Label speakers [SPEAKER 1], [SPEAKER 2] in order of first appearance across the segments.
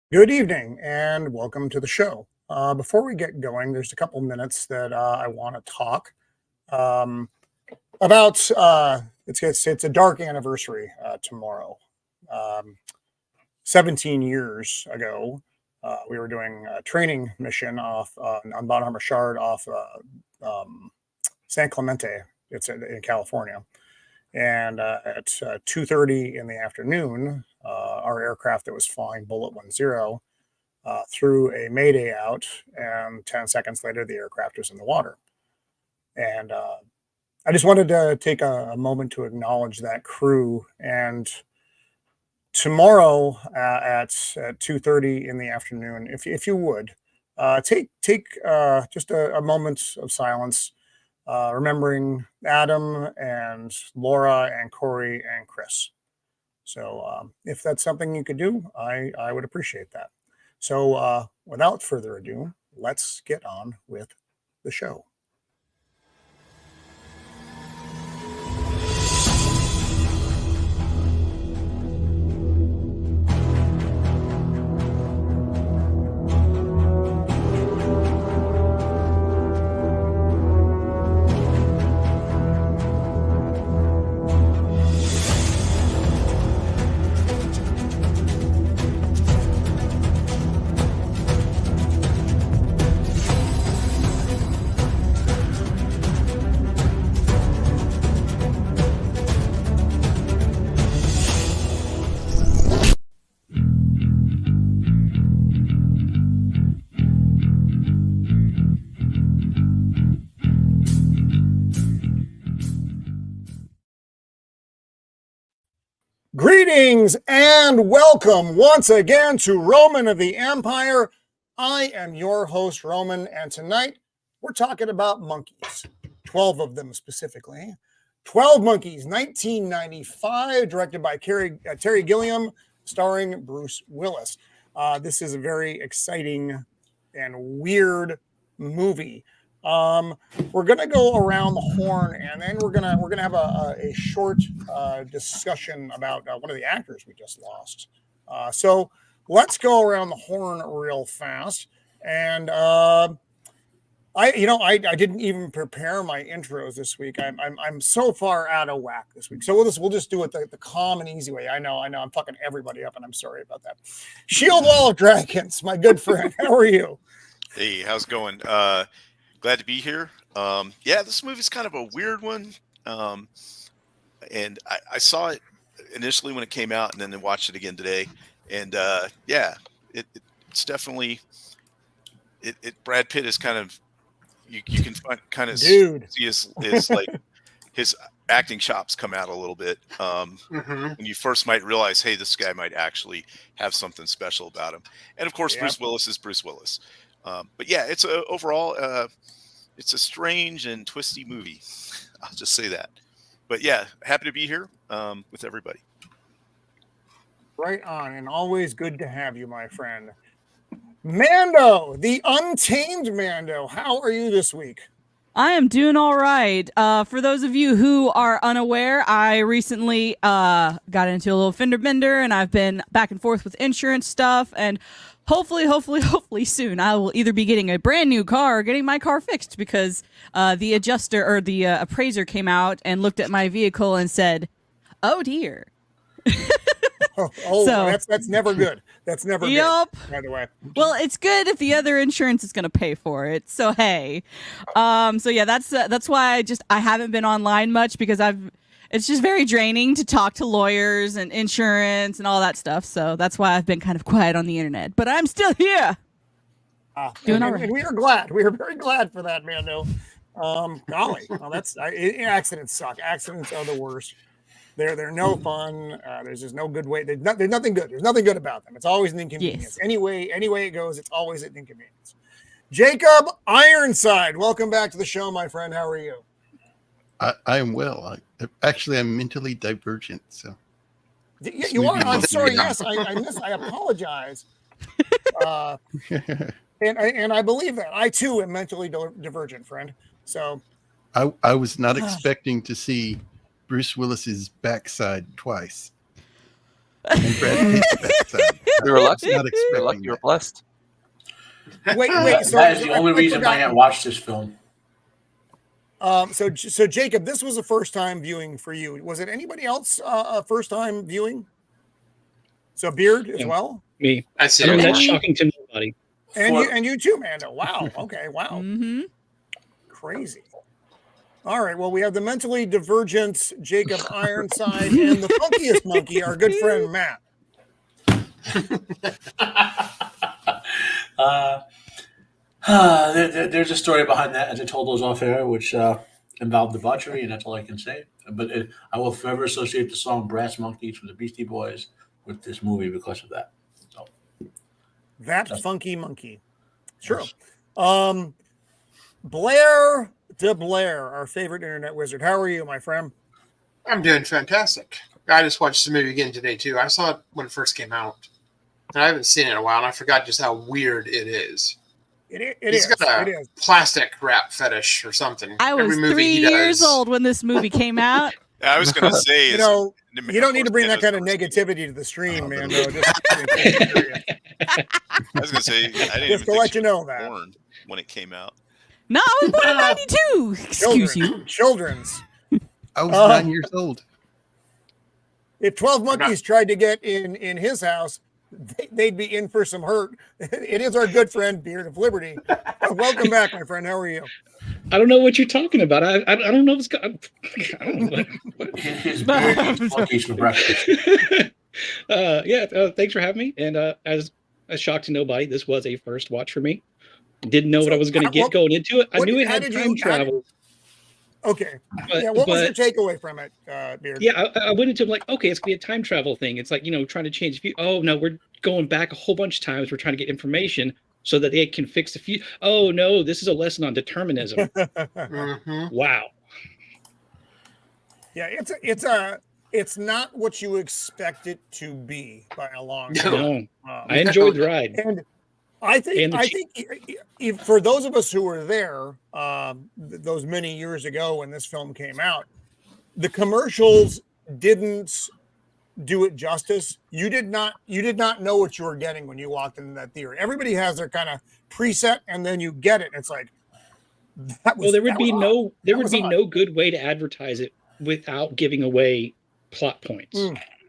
[SPEAKER 1] Good evening and welcome to the show. Before we get going, there's a couple minutes that I want to talk um, about. It's a dark anniversary tomorrow. Um, 17 years ago, we were doing a training mission off on Bonhomme Richard off San Clemente. It's in California, and at 2:30 in the afternoon, our aircraft that was flying Bullet 10 threw a mayday out, and 10 seconds later, the aircraft was in the water. And I just wanted to take a moment to acknowledge that crew. And tomorrow at 2:30 in the afternoon, if you would, take just a moment of silence, remembering Adam and Laura and Corey and Chris. So if that's something you could do, I would appreciate that. So without further ado, let's get on with the show. Greetings and welcome once again to Roman of the Empire. I am your host, Roman, and tonight we're talking about monkeys, 12 of them specifically. 12 Monkeys, 1995, directed by Terry Gilliam, starring Bruce Willis. This is a very exciting and weird movie. We're gonna go around the horn, and then we're gonna have a short discussion about one of the actors we just lost. So let's go around the horn real fast. And I didn't even prepare my intros this week. I'm so far out of whack this week. So we'll just do it the calm and easy way. I know I'm fucking everybody up, and I'm sorry about that. Shield Wall of Dragons, my good friend. How are you?
[SPEAKER 2] Hey, how's it going? Glad to be here. Yeah, this movie's kind of a weird one. And I saw it initially when it came out, and then I watched it again today. And yeah, it's definitely Brad Pitt is kind of you can kind of see his like his acting chops come out a little bit. When you first might realize, hey, this guy might actually have something special about him. And of course, yep. Bruce Willis is Bruce Willis. But yeah, it's overall it's a strange and twisty movie. I'll just say that. But yeah, happy to be here with everybody.
[SPEAKER 1] Right on, and always good to have you, my friend. Mando, the untamed Mando. How are you this week?
[SPEAKER 3] I am doing all right. For those of you who are unaware, I recently got into a little fender bender, and I've been back and forth with insurance stuff, and hopefully soon I will either be getting a brand new car or getting my car fixed, because the adjuster or the appraiser came out and looked at my vehicle and said, "Oh dear."
[SPEAKER 1] So that's never good. That's never good, by the way.
[SPEAKER 3] Well, it's good if the other insurance is going to pay for it. So hey, so yeah, that's why I haven't been online much, because it's just very draining to talk to lawyers and insurance and all that stuff. So that's why I've been kind of quiet on the internet. But I'm still here.
[SPEAKER 1] Doing all right. And we are glad. We are very glad for that, Mando. Golly, well, accidents suck. Accidents are the worst. They're no fun. There's just no good way. There's nothing good. There's nothing good about them. It's always an inconvenience. Yes. Any way it goes, it's always an inconvenience. Jacob Ironside, welcome back to the show, my friend. How are you?
[SPEAKER 4] I am well. I'm mentally divergent. So
[SPEAKER 1] you are. I'm sorry. Yes, I apologize. And I believe that I too am mentally divergent, friend. So
[SPEAKER 4] I was not expecting to see Bruce Willis's backside twice. And Brad Pitt's backside.
[SPEAKER 5] were lucky.
[SPEAKER 4] Not
[SPEAKER 5] You're
[SPEAKER 4] expecting
[SPEAKER 5] lucky. You were
[SPEAKER 4] that.
[SPEAKER 5] blessed.
[SPEAKER 1] Wait.
[SPEAKER 6] That is the only reason I hadn't watched this film.
[SPEAKER 1] So Jacob, this was a first time viewing for you. Was it anybody else a first time viewing? So Beard as well.
[SPEAKER 7] Me.
[SPEAKER 8] I see.
[SPEAKER 7] I mean,
[SPEAKER 8] it.
[SPEAKER 7] that's shocking to nobody.
[SPEAKER 1] And you too, Mando. Wow. Okay. Wow.
[SPEAKER 3] Mm-hmm.
[SPEAKER 1] Crazy. All right. Well, we have the mentally divergent Jacob Ironside and the funkiest monkey, our good friend Matt.
[SPEAKER 6] There's a story behind that, as I told those off air, which involved debauchery, and that's all I can say. But I will forever associate the song "Brass Monkeys" from the Beastie Boys with this movie because of that. So
[SPEAKER 1] That funky monkey. Sure. Blair de Blair, our favorite internet wizard. How are you, my friend?
[SPEAKER 8] I'm doing fantastic. I just watched the movie again today too. I saw it when it first came out, and I haven't seen it in a while, and I forgot just how weird it is. He's got a plastic wrap fetish or something.
[SPEAKER 3] I was 3 years old when this movie came out.
[SPEAKER 2] I was going to say,
[SPEAKER 1] you don't need to bring that kind of negativity to the stream, man. No, just,
[SPEAKER 2] I was going to say, I didn't
[SPEAKER 1] just to let you know that
[SPEAKER 2] born when it came out.
[SPEAKER 3] No, I was born in '92. Excuse you.
[SPEAKER 1] Children's.
[SPEAKER 4] I was 9 years old.
[SPEAKER 1] If 12 Monkeys tried to get in his house, they'd be in for some hurt. It is our good friend Beard of Liberty. Welcome back, my friend. How are you?
[SPEAKER 7] I don't know what you're talking about. I don't know if it's got. I don't know
[SPEAKER 6] his beard monkeys for breakfast.
[SPEAKER 7] Thanks for having me. And as shocked to nobody, this was a first watch for me. Didn't know what I was going to get going into it. I knew it had time travel.
[SPEAKER 1] Okay.
[SPEAKER 7] But,
[SPEAKER 1] what was your takeaway from it, Beard?
[SPEAKER 7] Yeah, I went into it like, okay, it's going to be a time travel thing. It's like, trying to change. Oh, no, we're going back a whole bunch of times. We're trying to get information so that they can fix the future. Oh, no, this is a lesson on determinism.
[SPEAKER 8] Mm-hmm.
[SPEAKER 7] Wow.
[SPEAKER 1] Yeah, it's not what you expect it to be by a long shot.
[SPEAKER 7] No, I enjoyed the ride.
[SPEAKER 1] And I think for those of us who were there those many years ago when this film came out, the commercials didn't do it justice. You did not know what you were getting when you walked into that theater. Everybody has their kind of preset, and then you get it. It's like
[SPEAKER 7] there would be no good way to advertise it without giving away plot points.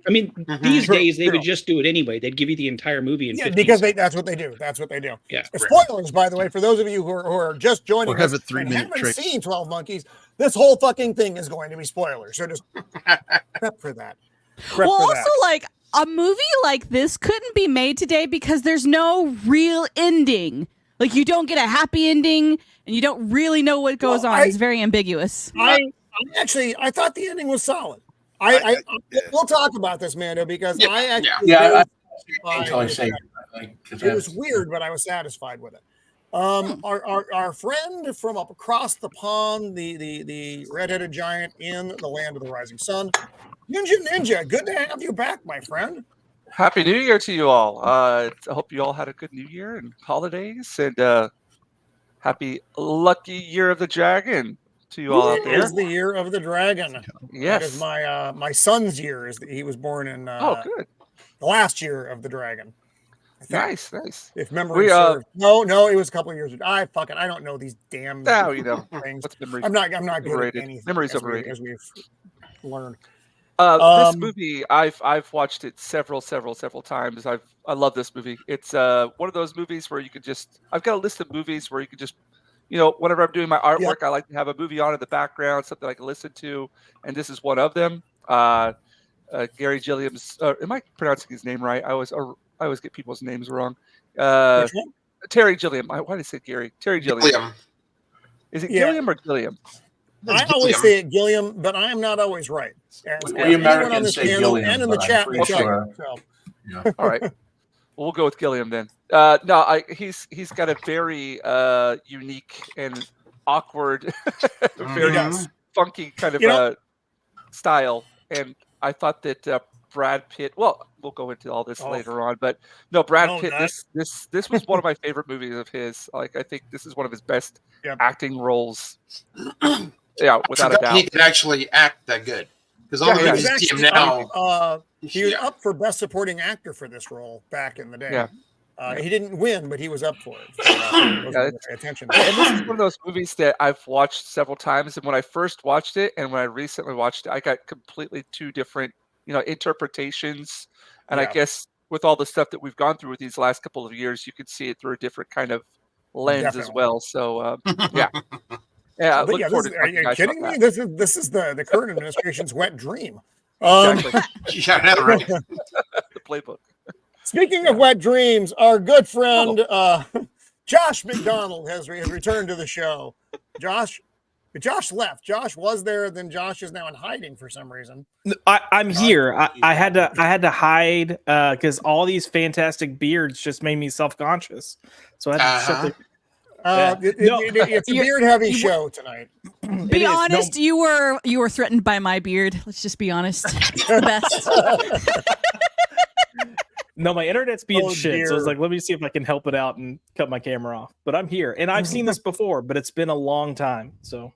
[SPEAKER 7] I mean, these days they would just do it anyway. They'd give you the entire movie in 15
[SPEAKER 1] because
[SPEAKER 7] seconds.
[SPEAKER 1] that's what they do. That's what they do.
[SPEAKER 7] Yeah.
[SPEAKER 1] Spoilers, by the way, for those of you who are just joining us and haven't seen 12 Monkeys, this whole fucking thing is going to be spoilers. So just prep for that.
[SPEAKER 3] Like a movie like this couldn't be made today because there's no real ending. Like you don't get a happy ending, and you don't really know what goes on. It's very ambiguous.
[SPEAKER 1] I thought the ending was solid. We'll talk about this, Mando, because it was weird, but I was satisfied with it. Our friend from up across the pond, the redheaded giant in the land of the rising sun, Ninja, good to have you back, my friend.
[SPEAKER 5] Happy New Year to you all. I hope you all had a good New Year and holidays, and happy lucky Year of the Dragon to you all out there.
[SPEAKER 1] It is the Year of the Dragon.
[SPEAKER 5] Yes.
[SPEAKER 1] That is my son's year. He was born in
[SPEAKER 5] good.
[SPEAKER 1] The last year of the Dragon.
[SPEAKER 5] Nice.
[SPEAKER 1] If memory serves. No, it was a couple of years ago. I don't know these damn things. I'm not good at anything.
[SPEAKER 5] Memory's overrated.
[SPEAKER 1] As we've learned.
[SPEAKER 5] This movie, I've watched it several times. I love this movie. It's one of those movies where you could just. I've got a list of movies where you could just, whenever I'm doing my artwork, I like to have a movie on in the background, something I can listen to, and this is one of them. Gary Gilliam's. Am I pronouncing his name right? I always get people's names wrong. Terry Gilliam. Why did I say Gary? Terry Gilliam. Is it Gilliam or Gilliam?
[SPEAKER 1] I always say it Gilliam, but I am not always right.
[SPEAKER 6] We Americans say Gilliam,
[SPEAKER 1] and in the chat.
[SPEAKER 5] All right. We'll go with Gilliam then. He's got a very unique and awkward, very funky kind of style, and I thought that Brad Pitt. Well, we'll go into all this later on, but no, Brad Pitt. This was one of my favorite movies of his. Like, I think this is one of his best acting roles. Yeah, without a doubt.
[SPEAKER 8] He can actually act that good. Because all the movies you see him now.
[SPEAKER 1] He was up for Best Supporting Actor for this role back in the day.
[SPEAKER 5] Yeah.
[SPEAKER 1] He didn't win, but he was up for it. So, pay attention.
[SPEAKER 5] And this is one of those movies that I've watched several times. And when I first watched it and when I recently watched it, I got completely two different, interpretations. And I guess with all the stuff that we've gone through with these last couple of years, you could see it through a different kind of lens as well. So, yeah. Yeah,
[SPEAKER 1] but yeah, are you kidding me? This is the current administration's wet dream.
[SPEAKER 5] Exactly.
[SPEAKER 8] Yeah, right.
[SPEAKER 5] The playbook.
[SPEAKER 1] Speaking of wet dreams, our good friend Josh McDonald has returned to the show. Josh left. Josh was there, then Josh is now in hiding for some reason.
[SPEAKER 9] I'm here. I had to hide because all these fantastic beards just made me self-conscious. So I had to shut the.
[SPEAKER 1] It's a beard-heavy show tonight.
[SPEAKER 3] Be honest, you were threatened by my beard. Let's just be honest. It's the best.
[SPEAKER 9] No, my internet's being shit.
[SPEAKER 1] Dear.
[SPEAKER 9] So I was like, let me see if I can help it out and cut my camera off. But I'm here, and I've seen this before, but it's been a long time. So.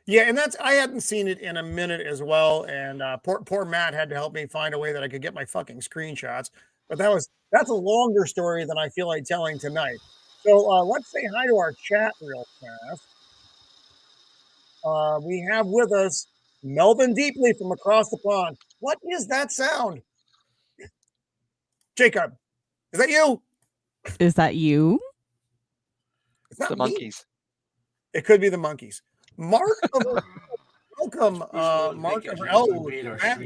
[SPEAKER 1] Yeah, and I hadn't seen it in a minute as well, and poor Matt had to help me find a way that I could get my fucking screenshots. But that's a longer story than I feel like telling tonight. So let's say hi to our chat real fast. We have with us Melvin Deeply from across the pond. What is that sound? Jacob, is that you?
[SPEAKER 3] Is that you?
[SPEAKER 1] It's not
[SPEAKER 5] the monkeys.
[SPEAKER 1] It could be the monkeys. Mark, welcome, Mark.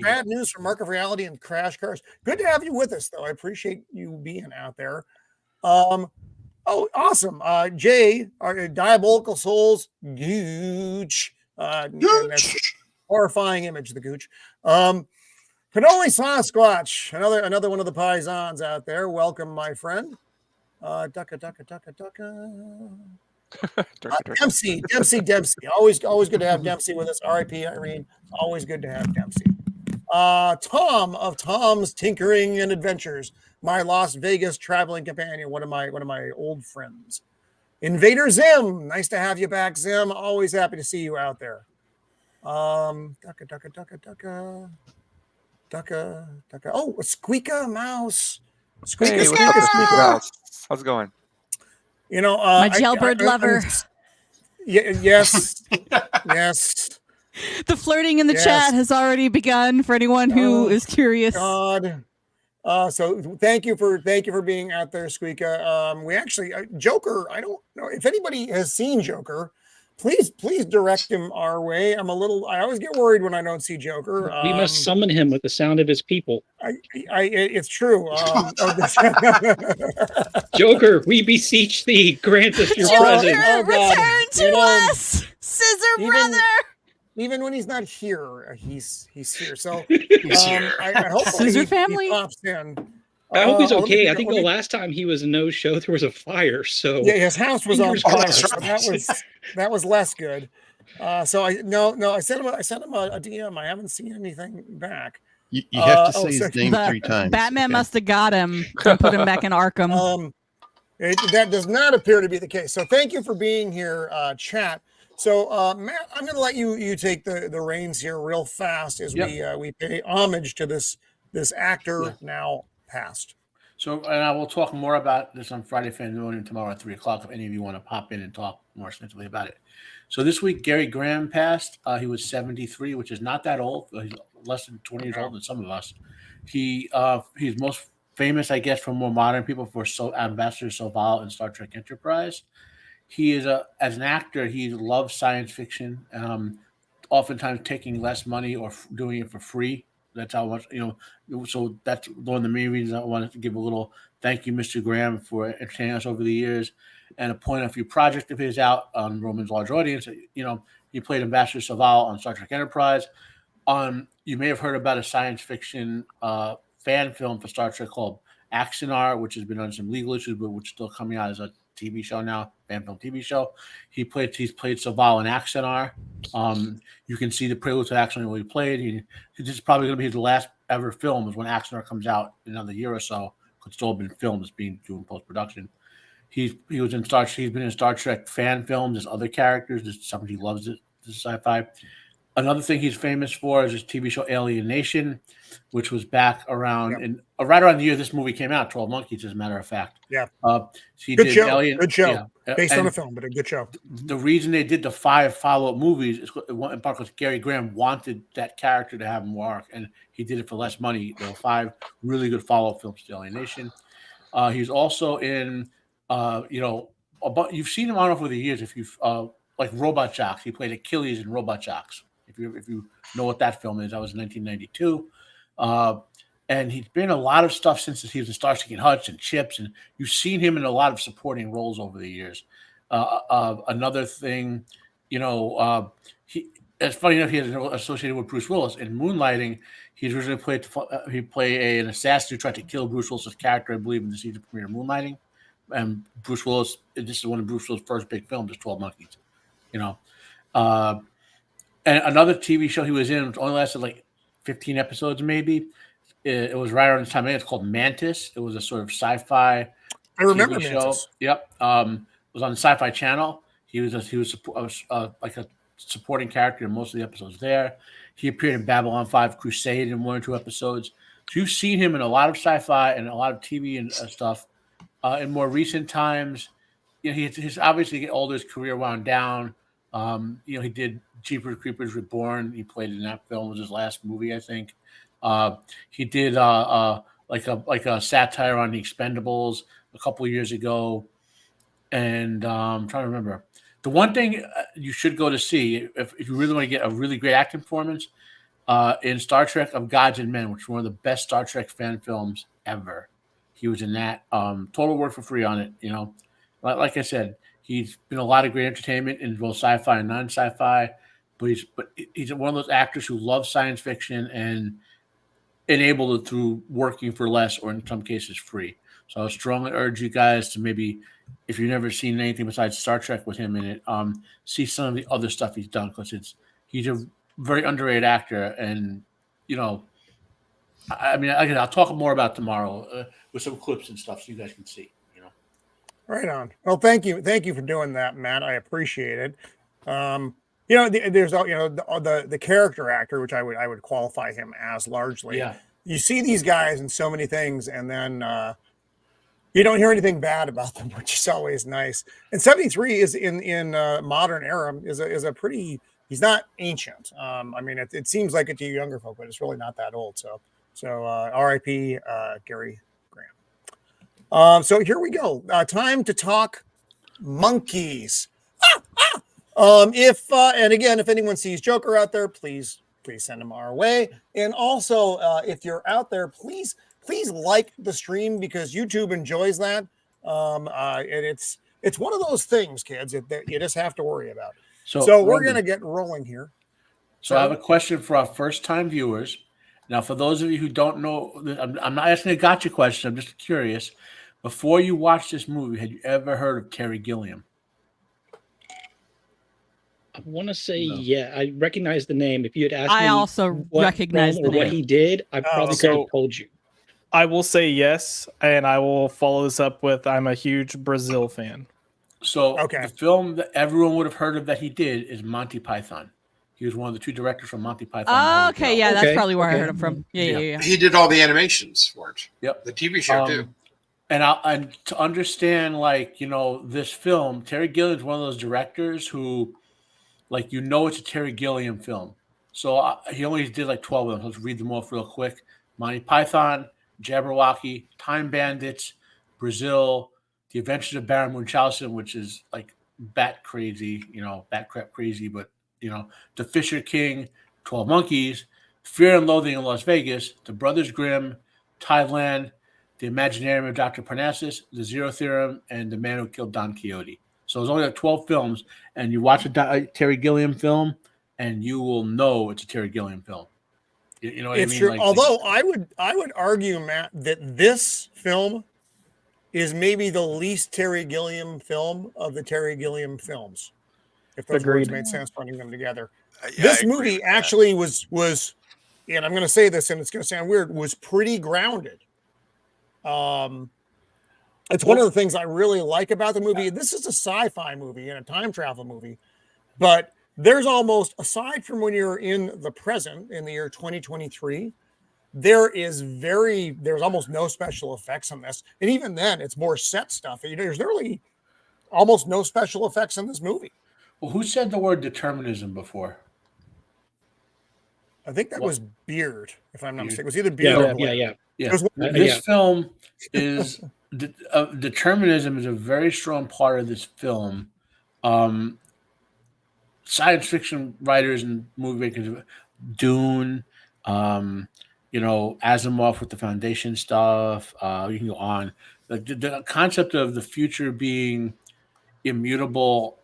[SPEAKER 1] Bad news from Mark of Reality and Crash Cars. Good to have you with us, though. I appreciate you being out there. Oh, awesome. Jay, our Diabolical Souls, Gooch. Gooch. Horrifying image, the Gooch. Cannoli Sasquatch, another one of the Paisans out there. Welcome, my friend. Dempsey. Always good to have Dempsey with us. R.I.P. Irene. Always good to have Dempsey. Tom of Tom's Tinkering and Adventures, my Las Vegas traveling companion, one of my old friends. Invader Zim, nice to have you back, Zim. Always happy to see you out there. Ducka. Oh, Squeaka Mouse.
[SPEAKER 5] Hey, what's up, Squeaka Mouse? How's it going?
[SPEAKER 3] My jailbird lover.
[SPEAKER 1] Yes.
[SPEAKER 3] The flirting in the chat has already begun for anyone who is curious.
[SPEAKER 1] God. So thank you for being out there, Squeaka. We actually Joker. I don't know if anybody has seen Joker. Please direct him our way. I always get worried when I don't see Joker.
[SPEAKER 7] We must summon him with the sound of his people.
[SPEAKER 1] It's true.
[SPEAKER 7] Joker, we beseech thee, grant us your presence.
[SPEAKER 3] Return to us, Scissor Brother.
[SPEAKER 1] Even when he's not here, he's here. So I hope
[SPEAKER 3] Scissor Family
[SPEAKER 1] he pops in.
[SPEAKER 7] I hope he's okay. I think the last time he was in no show, there was a fire. So
[SPEAKER 1] yeah, his house was on fire. So that was less good. So I sent him a DM. I haven't seen anything back.
[SPEAKER 4] You have to say his name 3 times.
[SPEAKER 3] Batman must have got him to put him back in Arkham.
[SPEAKER 1] That does not appear to be the case. So thank you for being here, chat. So Matt, I'm going to let you take the reins here real fast as we pay homage to this actor now passed.
[SPEAKER 6] So, and I will talk more about this on Friday Fandoon and tomorrow at 3:00 if any of you want to pop in and talk more extensively about it. So this week, Gary Graham passed. He was 73, which is not that old. He's less than 20 years older than some of us. He's most famous, I guess, for more modern people for Ambassador Soval in Star Trek Enterprise. He is as an actor, he loves science fiction, oftentimes taking less money or doing it for free. That's how much, so that's one of the main reasons I wanted to give a little thank you, Mr. Graham, for entertaining us over the years, and to point a few projects of his out on Roman's large audience. He played Ambassador Soval on Star Trek Enterprise. You may have heard about a science fiction fan film for Star Trek called Axanar, which has been on some legal issues, but which is still coming out as a TV show now, fan film TV show. He's played Soval in Axanar. You can see the prelude to Axanar where he played. This is probably going to be his last ever film is when Axanar comes out in another year or so. It's still been filmed, it's being doing post production. He was in He's been in Star Trek fan films as other characters. This is something he loves. This sci-fi. Another thing he's famous for is his TV show Alienation, which was back around in right around the year this movie came out. 12 Monkeys, as a matter of fact.
[SPEAKER 1] Yeah.
[SPEAKER 6] Good show. Good
[SPEAKER 1] show.
[SPEAKER 6] Yeah.
[SPEAKER 1] Based on a film, but a good show.
[SPEAKER 6] The reason they did the 5 follow-up movies is in part because Gary Graham wanted that character to have more arc, and he did it for less money. There were 5 really good follow-up films to Alienation. He's also in, you've seen him on over the years. If you've like Robot Jox, he played Achilles in Robot Jox. If you know what that film is, that was 1992. And he's been in a lot of stuff since he was in Starsky and Hutch and Chips, and you've seen him in a lot of supporting roles over the years. Another thing, it's funny enough, he is associated with Bruce Willis. In Moonlighting, he originally played an assassin who tried to kill Bruce Willis's character, I believe, in the season premiere of Moonlighting. And Bruce Willis, this is one of Bruce Willis' first big films, is 12 Monkeys. And another TV show he was in, which only lasted like 15 episodes, maybe. It was right around the time. It's called Mantis. It was a sort of sci-fi.
[SPEAKER 1] I remember
[SPEAKER 6] TV
[SPEAKER 1] Mantis.
[SPEAKER 6] Show. Yep. It was on the Sci-Fi Channel. He was like a supporting character in most of the episodes there. He appeared in Babylon 5 Crusade in 1 or 2 episodes. So you've seen him in a lot of sci-fi and a lot of TV and stuff. In more recent times, he's obviously all his career wound down. He did Jeepers Creepers Reborn. He played in that film. It was his last movie, I think. He did like a satire on the Expendables a couple of years ago. And I'm trying to remember. The one thing you should go to see if you really want to get a really great acting performance in Star Trek of Gods and Men, which is one of the best Star Trek fan films ever. He was in that. Total work for free on it. Like I said, he's been a lot of great entertainment in both sci-fi and non-sci-fi. But he's one of those actors who loves science fiction and enabled it through working for less or in some cases free. So I strongly urge you guys to maybe, if you've never seen anything besides Star Trek with him in it, see some of the other stuff he's done, because he's a very underrated actor. And I'll talk more about tomorrow with some clips and stuff so you guys can see.
[SPEAKER 1] Right on. Well, thank you for doing that, Matt. I appreciate it. There's the character actor, which I would qualify him as largely. Yeah. You see these guys in so many things, and then you don't hear anything bad about them, which is always nice. And 73 is in modern era is a pretty. He's not ancient. It seems like it to you younger folk, but it's really not that old. So R.I.P. Gary Graham. So here we go. Time to talk monkeys. If anyone sees Joker out there, please send him our way. And also, if you're out there, please like the stream, because YouTube enjoys that. And it's one of those things, kids, that you just have to worry about. So we're going to get rolling here.
[SPEAKER 6] So I have a question for our first-time viewers. Now, for those of you who don't know, I'm not asking a gotcha question. I'm just curious. Before you watch this movie, had you ever heard of Terry Gilliam?
[SPEAKER 7] I want to say, yeah, I recognize the name. If you had asked me,
[SPEAKER 3] I also recognize the name.
[SPEAKER 7] What he did, I probably could have told you.
[SPEAKER 9] I will say yes, and I will follow this up with I'm a huge Brazil fan.
[SPEAKER 6] So the film that everyone would have heard of that he did is Monty Python. He was one of the 2 directors from Monty Python.
[SPEAKER 3] That's probably where I heard him from. Yeah.
[SPEAKER 8] He did all the animations for it.
[SPEAKER 6] Yep,
[SPEAKER 8] the TV show too.
[SPEAKER 6] And to understand, this film, Terry Gilliam is one of those directors who, it's a Terry Gilliam film. So he only did 12 of them. Let's read them off real quick. Monty Python, Jabberwocky, Time Bandits, Brazil, The Adventures of Baron Munchausen, which is bat crazy, bat crap crazy, but The Fisher King, 12 Monkeys, Fear and Loathing in Las Vegas, The Brothers Grimm, Thailand, The Imaginarium of Dr. Parnassus, The Zero Theorem, and The Man Who Killed Don Quixote. So it's only 12 films, and you watch a Terry Gilliam film, and you will know it's a Terry Gilliam film. You know what I mean?
[SPEAKER 1] True. Although I would argue, Matt, that this film is maybe the least Terry Gilliam film of the Terry Gilliam films. If those words made sense putting them together. This movie actually was, and I'm going to say this, and it's going to sound weird, was pretty grounded. It's one of the things I really like about the movie. This is a sci-fi movie and a time travel movie, but there's almost, aside from when you're in the present in the year 2023, there's almost no special effects on this. And even then, it's more set stuff. There's really almost no special effects in this movie.
[SPEAKER 6] Well, who said the word determinism before?
[SPEAKER 1] I think that was Beard, if I'm not mistaken. It was either Beard or Blair.
[SPEAKER 6] Yeah. This film is determinism is a very strong part of this film. Science fiction writers and movie makers, Dune, Asimov with the Foundation stuff. You can go on. The concept of the future being immutable,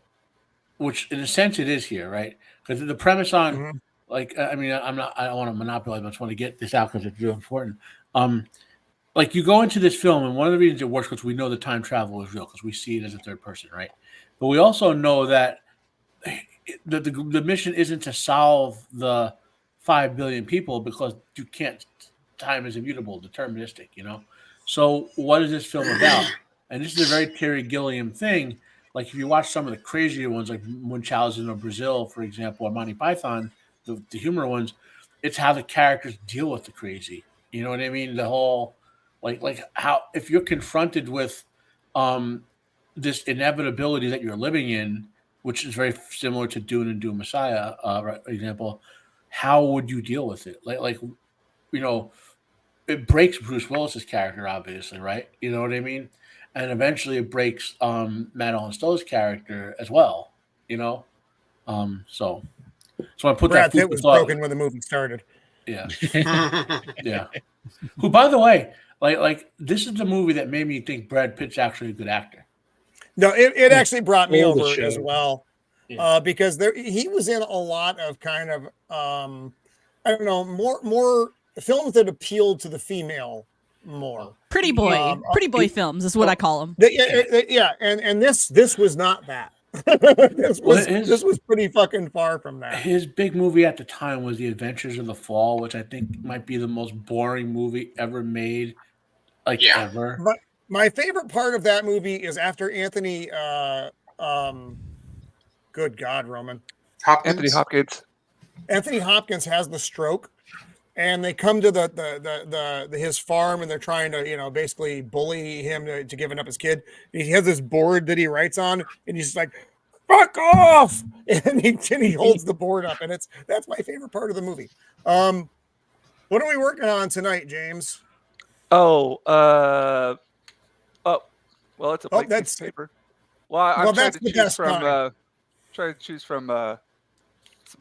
[SPEAKER 6] which in a sense it is here, right? Because the premise on, I don't want to monopolize. I just want to get this out because it's real important. You go into this film, and one of the reasons it works because we know the time travel is real because we see it as a third person, right? But we also know that the mission isn't to solve the 5 billion people because you can't. Time is immutable, deterministic, So what is this film about? And this is a very Terry Gilliam thing. Like if you watch some of the crazier ones, like Munchausen of Brazil, for example, or Monty Python, the humor ones, it's how the characters deal with the crazy. You know what I mean? The whole like how if you're confronted with this inevitability that you're living in, which is very similar to Dune and Dune Messiah, for example, how would you deal with it? It breaks Bruce Willis's character, obviously, right? You know what I mean? And eventually it breaks Madeline Stowe's character as well, So I put
[SPEAKER 1] Brad Pitt was broken when the movie started.
[SPEAKER 6] Yeah. Yeah. Who, by the way, like this is the movie that made me think Brad Pitt's actually a good actor.
[SPEAKER 1] No, it actually brought me over as well. Yeah. Because he was in a lot of kind of more films that appealed to the female more.
[SPEAKER 3] Pretty boy films is what I call them.
[SPEAKER 1] Yeah, and this was not that. this was pretty fucking far from that.
[SPEAKER 6] His big movie at the time was The Adventures of the Fall, which I think might be the most boring movie ever made, ever.
[SPEAKER 1] My favorite part of that movie is after Anthony, good God, Roman.
[SPEAKER 5] Anthony Hopkins.
[SPEAKER 1] Anthony Hopkins has the stroke, and they come to his farm, and they're trying to basically bully him to giving up his kid. He has this board that he writes on, and he's just like, "Fuck off!" And he holds the board up, and that's my favorite part of the movie. What are we working on tonight, James?
[SPEAKER 5] Well, it's a blank piece of paper. Well, I'm trying to choose from some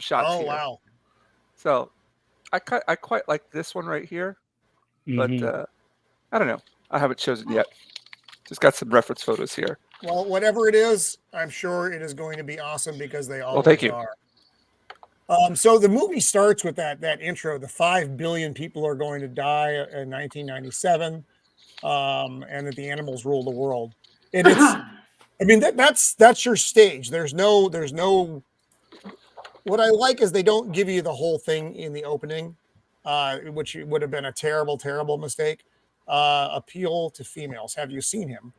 [SPEAKER 5] shots.
[SPEAKER 1] Oh,
[SPEAKER 5] here.
[SPEAKER 1] Wow!
[SPEAKER 5] So, I quite like this one right here, but I don't know. I haven't chosen yet. Just got some reference photos here.
[SPEAKER 1] Well, whatever it is, I'm sure it is going to be awesome because they all
[SPEAKER 5] thank you.
[SPEAKER 1] are. So the movie starts with that intro. The 5 billion people are going to die in 1997, and that the animals rule the world. And that's your stage. There's no. What I like is they don't give you the whole thing in the opening, which would have been a terrible, terrible mistake. Appeal to females. Have you seen him?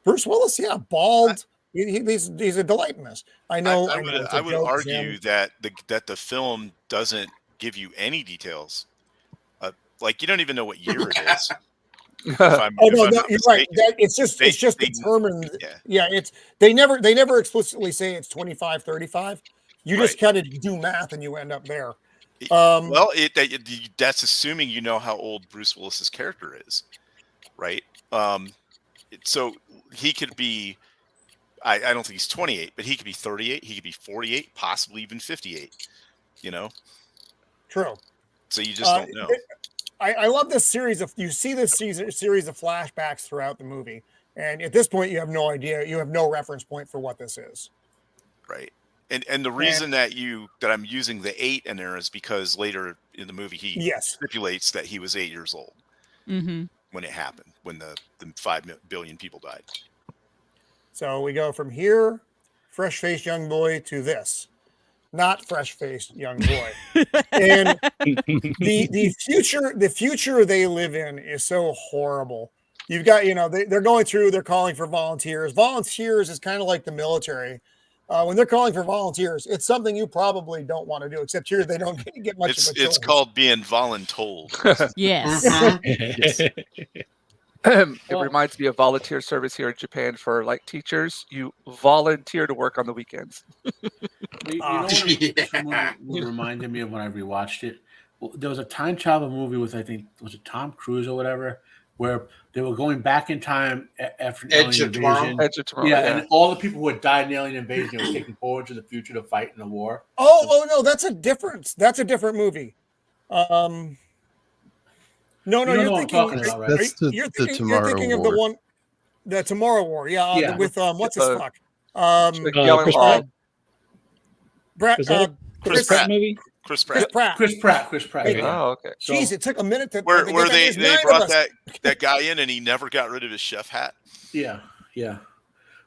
[SPEAKER 1] Bruce Willis, yeah, bald. He's a delight in this. I know.
[SPEAKER 2] I would argue that the film doesn't give you any details. You don't even know what year it is.
[SPEAKER 1] You're right. It's just determined. Yeah, they never explicitly say it's 25, 35. You just kind of do math and you end up there.
[SPEAKER 2] That's assuming you know how old Bruce Willis's character is, right? So he could be. I don't think he's 28, but he could be 38. He could be 48, possibly even 58.
[SPEAKER 1] True.
[SPEAKER 2] So you just don't know.
[SPEAKER 1] I love this series you see this series of flashbacks throughout the movie, and at this point you have no idea. You have no reference point for what this is.
[SPEAKER 2] Right. And the reason that I'm using the 8 in there is because later in the movie he stipulates that he was 8 years old when it happened, when the 5 billion people died.
[SPEAKER 1] So we go from here, fresh-faced young boy, to this, not fresh-faced young boy. And the future they live in is so horrible. You've got, they're going through, they're calling for volunteers. Volunteers is kind of like the military. when they're calling for volunteers, it's something you probably don't want to do, except here they don't get much of a choice.
[SPEAKER 2] It's called being voluntold.
[SPEAKER 3] Yes.
[SPEAKER 5] Yes. It reminds me of volunteer service here in Japan for like teachers. You volunteer to work on the weekends.
[SPEAKER 6] You know what reminded me of when I rewatched it? Well, there was a time travel movie with, I think, was it Tom Cruise or whatever, where they were going back in time after an alien invasion.
[SPEAKER 5] Edge of Tomorrow.
[SPEAKER 6] Yeah, and all the people who had died in the alien invasion were taken forward to the future to fight in the war.
[SPEAKER 1] Oh no, that's a different movie. No, you're thinking. You're thinking of the one, the Tomorrow War. Yeah, with what's his fuck?
[SPEAKER 7] Chris Pratt movie.
[SPEAKER 2] Chris Pratt.
[SPEAKER 5] Oh, okay.
[SPEAKER 1] Jeez, it took a minute to.
[SPEAKER 2] Where they brought that guy in and he never got rid of his chef hat.
[SPEAKER 6] Yeah.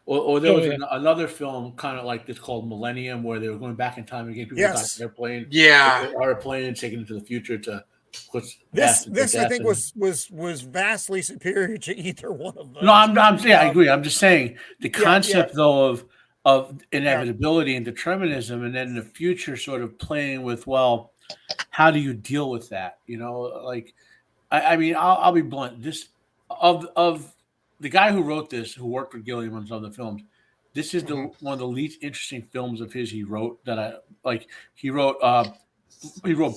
[SPEAKER 6] Or there was another film kind of like this called Millennium, where they were going back in time and getting people on an airplane.
[SPEAKER 8] Yeah,
[SPEAKER 6] airplane and taken into the future to.
[SPEAKER 1] This I think was vastly superior to either one of those.
[SPEAKER 6] No, I agree. I'm just saying the concept though of inevitability and determinism, and then in the future sort of playing with, well, how do you deal with that? You know, like I mean, I'll be blunt. This of the guy who wrote this, who worked with Gilliam on some other films, this is one of the least interesting films of his he wrote that I like. He wrote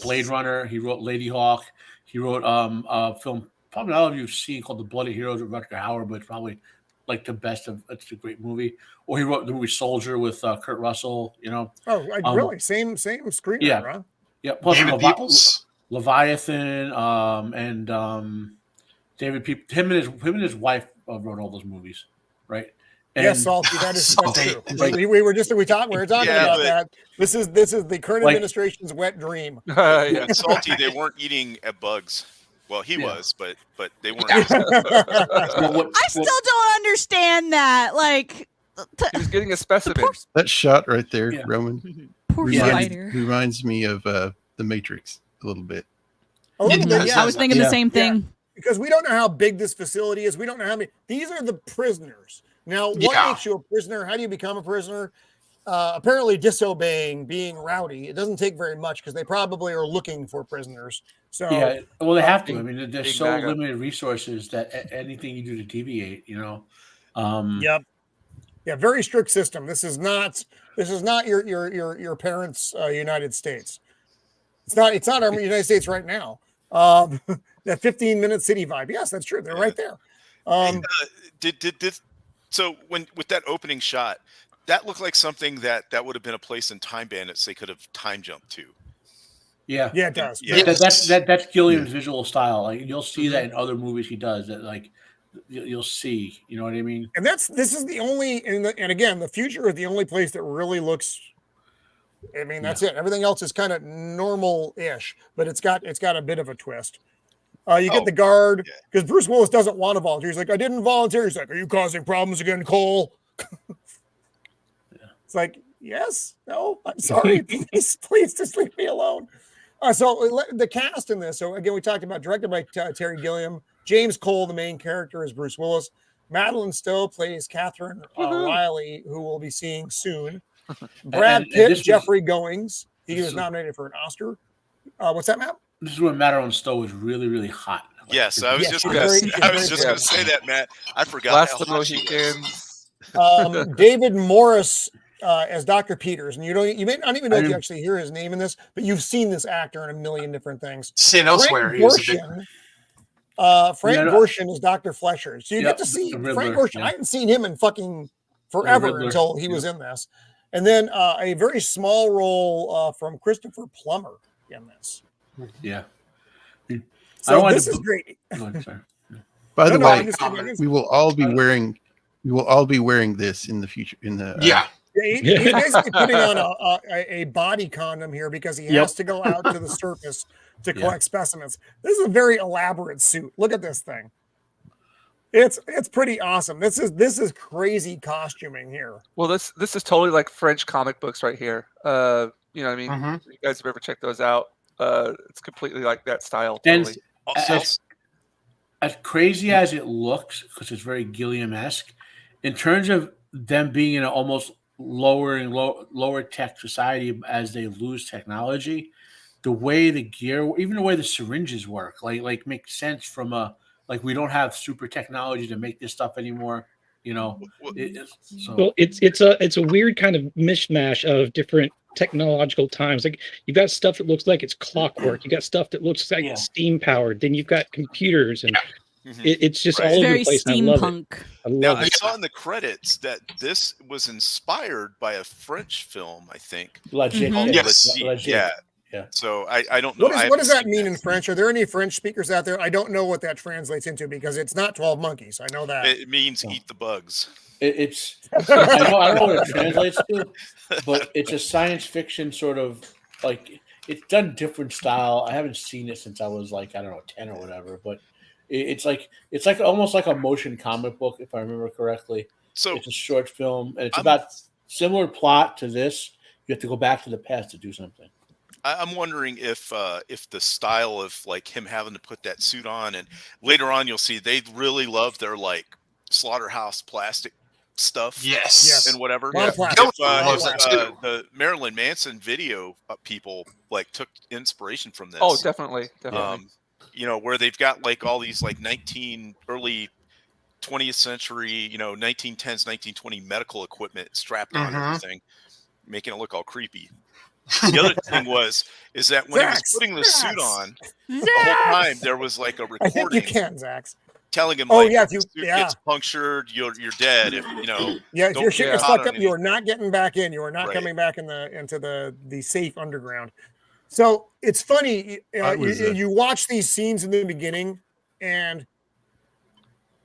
[SPEAKER 6] Blade Runner. He wrote Lady Hawk. He wrote a film probably all of you have seen called The Bloody Heroes with Rutger Hauer, but it's probably like the best of. It's a great movie. Or he wrote the movie Soldier with Kurt Russell. You know.
[SPEAKER 1] Oh, really? Same screenwriter,
[SPEAKER 6] yeah.
[SPEAKER 1] Huh?
[SPEAKER 6] Yeah. Plus Leviathan, and David Peoples. Him and his wife wrote all those movies, right? And
[SPEAKER 1] yes, Salty. That is true. We were talking about that. This is the current administration's wet dream.
[SPEAKER 2] Salty. They weren't eating bugs. Well, he was, but they weren't.
[SPEAKER 3] I still don't understand that. Like,
[SPEAKER 5] he was getting a specimen.
[SPEAKER 4] That shot right there, Roman.
[SPEAKER 3] Poor spider.
[SPEAKER 4] Reminds me of The Matrix a little bit.
[SPEAKER 1] A little bit, yeah.
[SPEAKER 3] I was thinking the same thing.
[SPEAKER 1] Because we don't know how big this facility is. We don't know how many. These are the prisoners. Now, what makes you a prisoner? How do you become a prisoner? Apparently disobeying, being rowdy. It doesn't take very much because they probably are looking for prisoners. So
[SPEAKER 6] yeah, well, they have to. I mean, there's so limited resources that anything you do to deviate, you know.
[SPEAKER 1] Yep. Yeah, very strict system. This is not your parents' United States. It's not our United States right now. That 15-minute city vibe. Yes, that's true. They're right there.
[SPEAKER 2] So with that opening shot, that looked like something that would have been a place in Time Bandits they could have time jumped to.
[SPEAKER 6] Yeah,
[SPEAKER 1] it does.
[SPEAKER 6] Yeah. That's Gilliam's visual style. Like you'll see that in other movies he does. That like you'll see. You know what I mean?
[SPEAKER 1] And this is the only. And again, the future is the only place that really looks. I mean, that's it. Everything else is kind of normal-ish, but it's got a bit of a twist. You get the guard because Bruce Willis doesn't want to volunteer. He's like, I didn't volunteer. He's like, are you causing problems again, Cole? It's like, yes, no, I'm sorry. please just leave me alone. So the cast in this. So again, we talked about directed by Terry Gilliam. James Cole, the main character, is Bruce Willis. Madeline Stowe plays Catherine Riley, who we'll be seeing soon. Brad Pitt, Jeffrey Goings. He was nominated for an Oscar. What's that, Matt?
[SPEAKER 6] This is when Madeline Stowe was really, really hot.
[SPEAKER 2] Yes, I was just going to say that, Matt. I forgot.
[SPEAKER 5] Last of the Mohicans.
[SPEAKER 1] David Morris as Dr. Peters, and you may not even know if you actually hear his name in this, but you've seen this actor in a million different things.
[SPEAKER 8] Seen elsewhere.
[SPEAKER 1] Frank Gorshin is Dr. Flesher, so you get to see Frank Gorshin. I hadn't seen him in fucking forever until he was in this, and then a very small role from Christopher Plummer in this.
[SPEAKER 6] Yeah.
[SPEAKER 1] So this is great.
[SPEAKER 4] By the way, we will all be wearing this in the future.
[SPEAKER 1] He's basically putting on a body condom here because he has to go out to the surface to collect specimens. This is a very elaborate suit. Look at this thing. It's pretty awesome. This is crazy costuming here.
[SPEAKER 5] Well, this is totally like French comic books right here. You know what I mean? If you guys have ever checked those out? It's completely like that style. Totally.
[SPEAKER 6] As crazy as it looks, because it's very Gilliam-esque, in terms of them being in an almost lower tech society as they lose technology. The way the gear, even the way the syringes work, like makes sense from a like we don't have super technology to make this stuff anymore. You know,
[SPEAKER 7] well, it's a weird kind of mishmash of different technological times. Like you've got stuff that looks like it's clockwork. You got stuff that looks like steam powered. Then you've got computers, and it's just all over the place.
[SPEAKER 3] Steampunk.
[SPEAKER 7] I love it.
[SPEAKER 2] I saw in the credits that this was inspired by a French film, I think.
[SPEAKER 6] Yes.
[SPEAKER 2] Yeah.
[SPEAKER 6] Yeah.
[SPEAKER 2] So I don't know.
[SPEAKER 1] What does that mean in French? Are there any French speakers out there? I don't know what that translates into because it's not 12 Monkeys. I know that.
[SPEAKER 2] It means eat the bugs.
[SPEAKER 6] I don't know what it translates to, but it's a science fiction sort of like it's done different style. I haven't seen it since I was like, I don't know, 10 or whatever, but it's like almost like a motion comic book, if I remember correctly.
[SPEAKER 2] So
[SPEAKER 6] it's a short film and it's about similar plot to this. You have to go back to the past to do something.
[SPEAKER 2] I'm wondering if the style of like him having to put that suit on, and later on you'll see they really love their like slaughterhouse plastic stuff, and whatever. If the Marilyn Manson video people like took inspiration from this.
[SPEAKER 5] Oh, definitely.
[SPEAKER 2] You know, where they've got like all these like early 20th century, 1910s, 1920 medical equipment strapped on everything, making it look all creepy. The other thing is that when he was putting the suit on, the whole time there was like a recording.
[SPEAKER 1] I think you can, Zax.
[SPEAKER 2] Telling him,
[SPEAKER 1] if
[SPEAKER 2] the suit gets punctured, you're dead. If
[SPEAKER 1] if your shit gets fucked up, you are not getting back in. You are not coming back into the safe underground. So it's funny. You watch these scenes in the beginning, and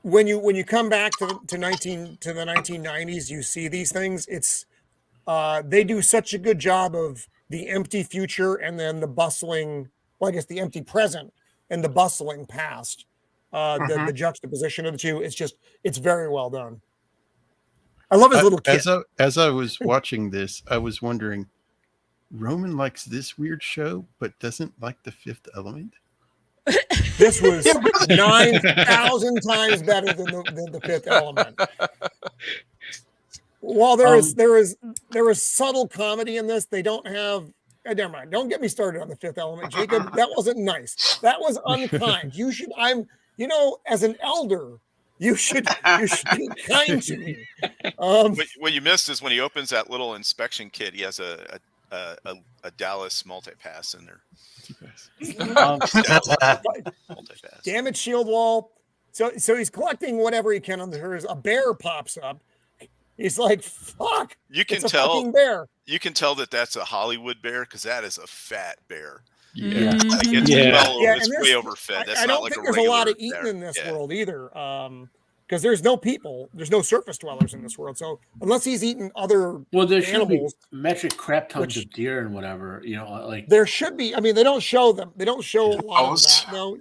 [SPEAKER 1] when you come back to the 1990s, you see these things. It's they do such a good job of the empty future and then the bustling, well, I guess the empty present and the bustling past. The juxtaposition of the two, it's very well done. I love his little kid.
[SPEAKER 4] As I was watching this, I was wondering, Roman likes this weird show, but doesn't like The Fifth Element.
[SPEAKER 1] This was 9,000 times better than the Fifth Element. While there is subtle comedy in this, they don't have. Never mind. Don't get me started on The Fifth Element, Jacob. That wasn't nice. That was unkind. You should. As an elder, you should be kind to me.
[SPEAKER 2] What you missed is when he opens that little inspection kit, he has a Dallas multi-pass in there. Multi-pass.
[SPEAKER 1] Damaged shield wall. So he's collecting whatever he can on there. A bear pops up. He's like, "Fuck!"
[SPEAKER 2] You can
[SPEAKER 1] tell. Fucking bear.
[SPEAKER 2] You can tell that that's a Hollywood bear because that is a fat bear.
[SPEAKER 1] Yeah,
[SPEAKER 2] it's way overfed.
[SPEAKER 1] I don't think there's a lot of eating in this world either, because there's no people, there's no surface dwellers in this world. So unless he's eating other
[SPEAKER 6] there should be
[SPEAKER 1] animals,
[SPEAKER 6] metric crap tons of deer and whatever, like
[SPEAKER 1] there should be. I mean, they don't show them. They don't show a lot of that. No,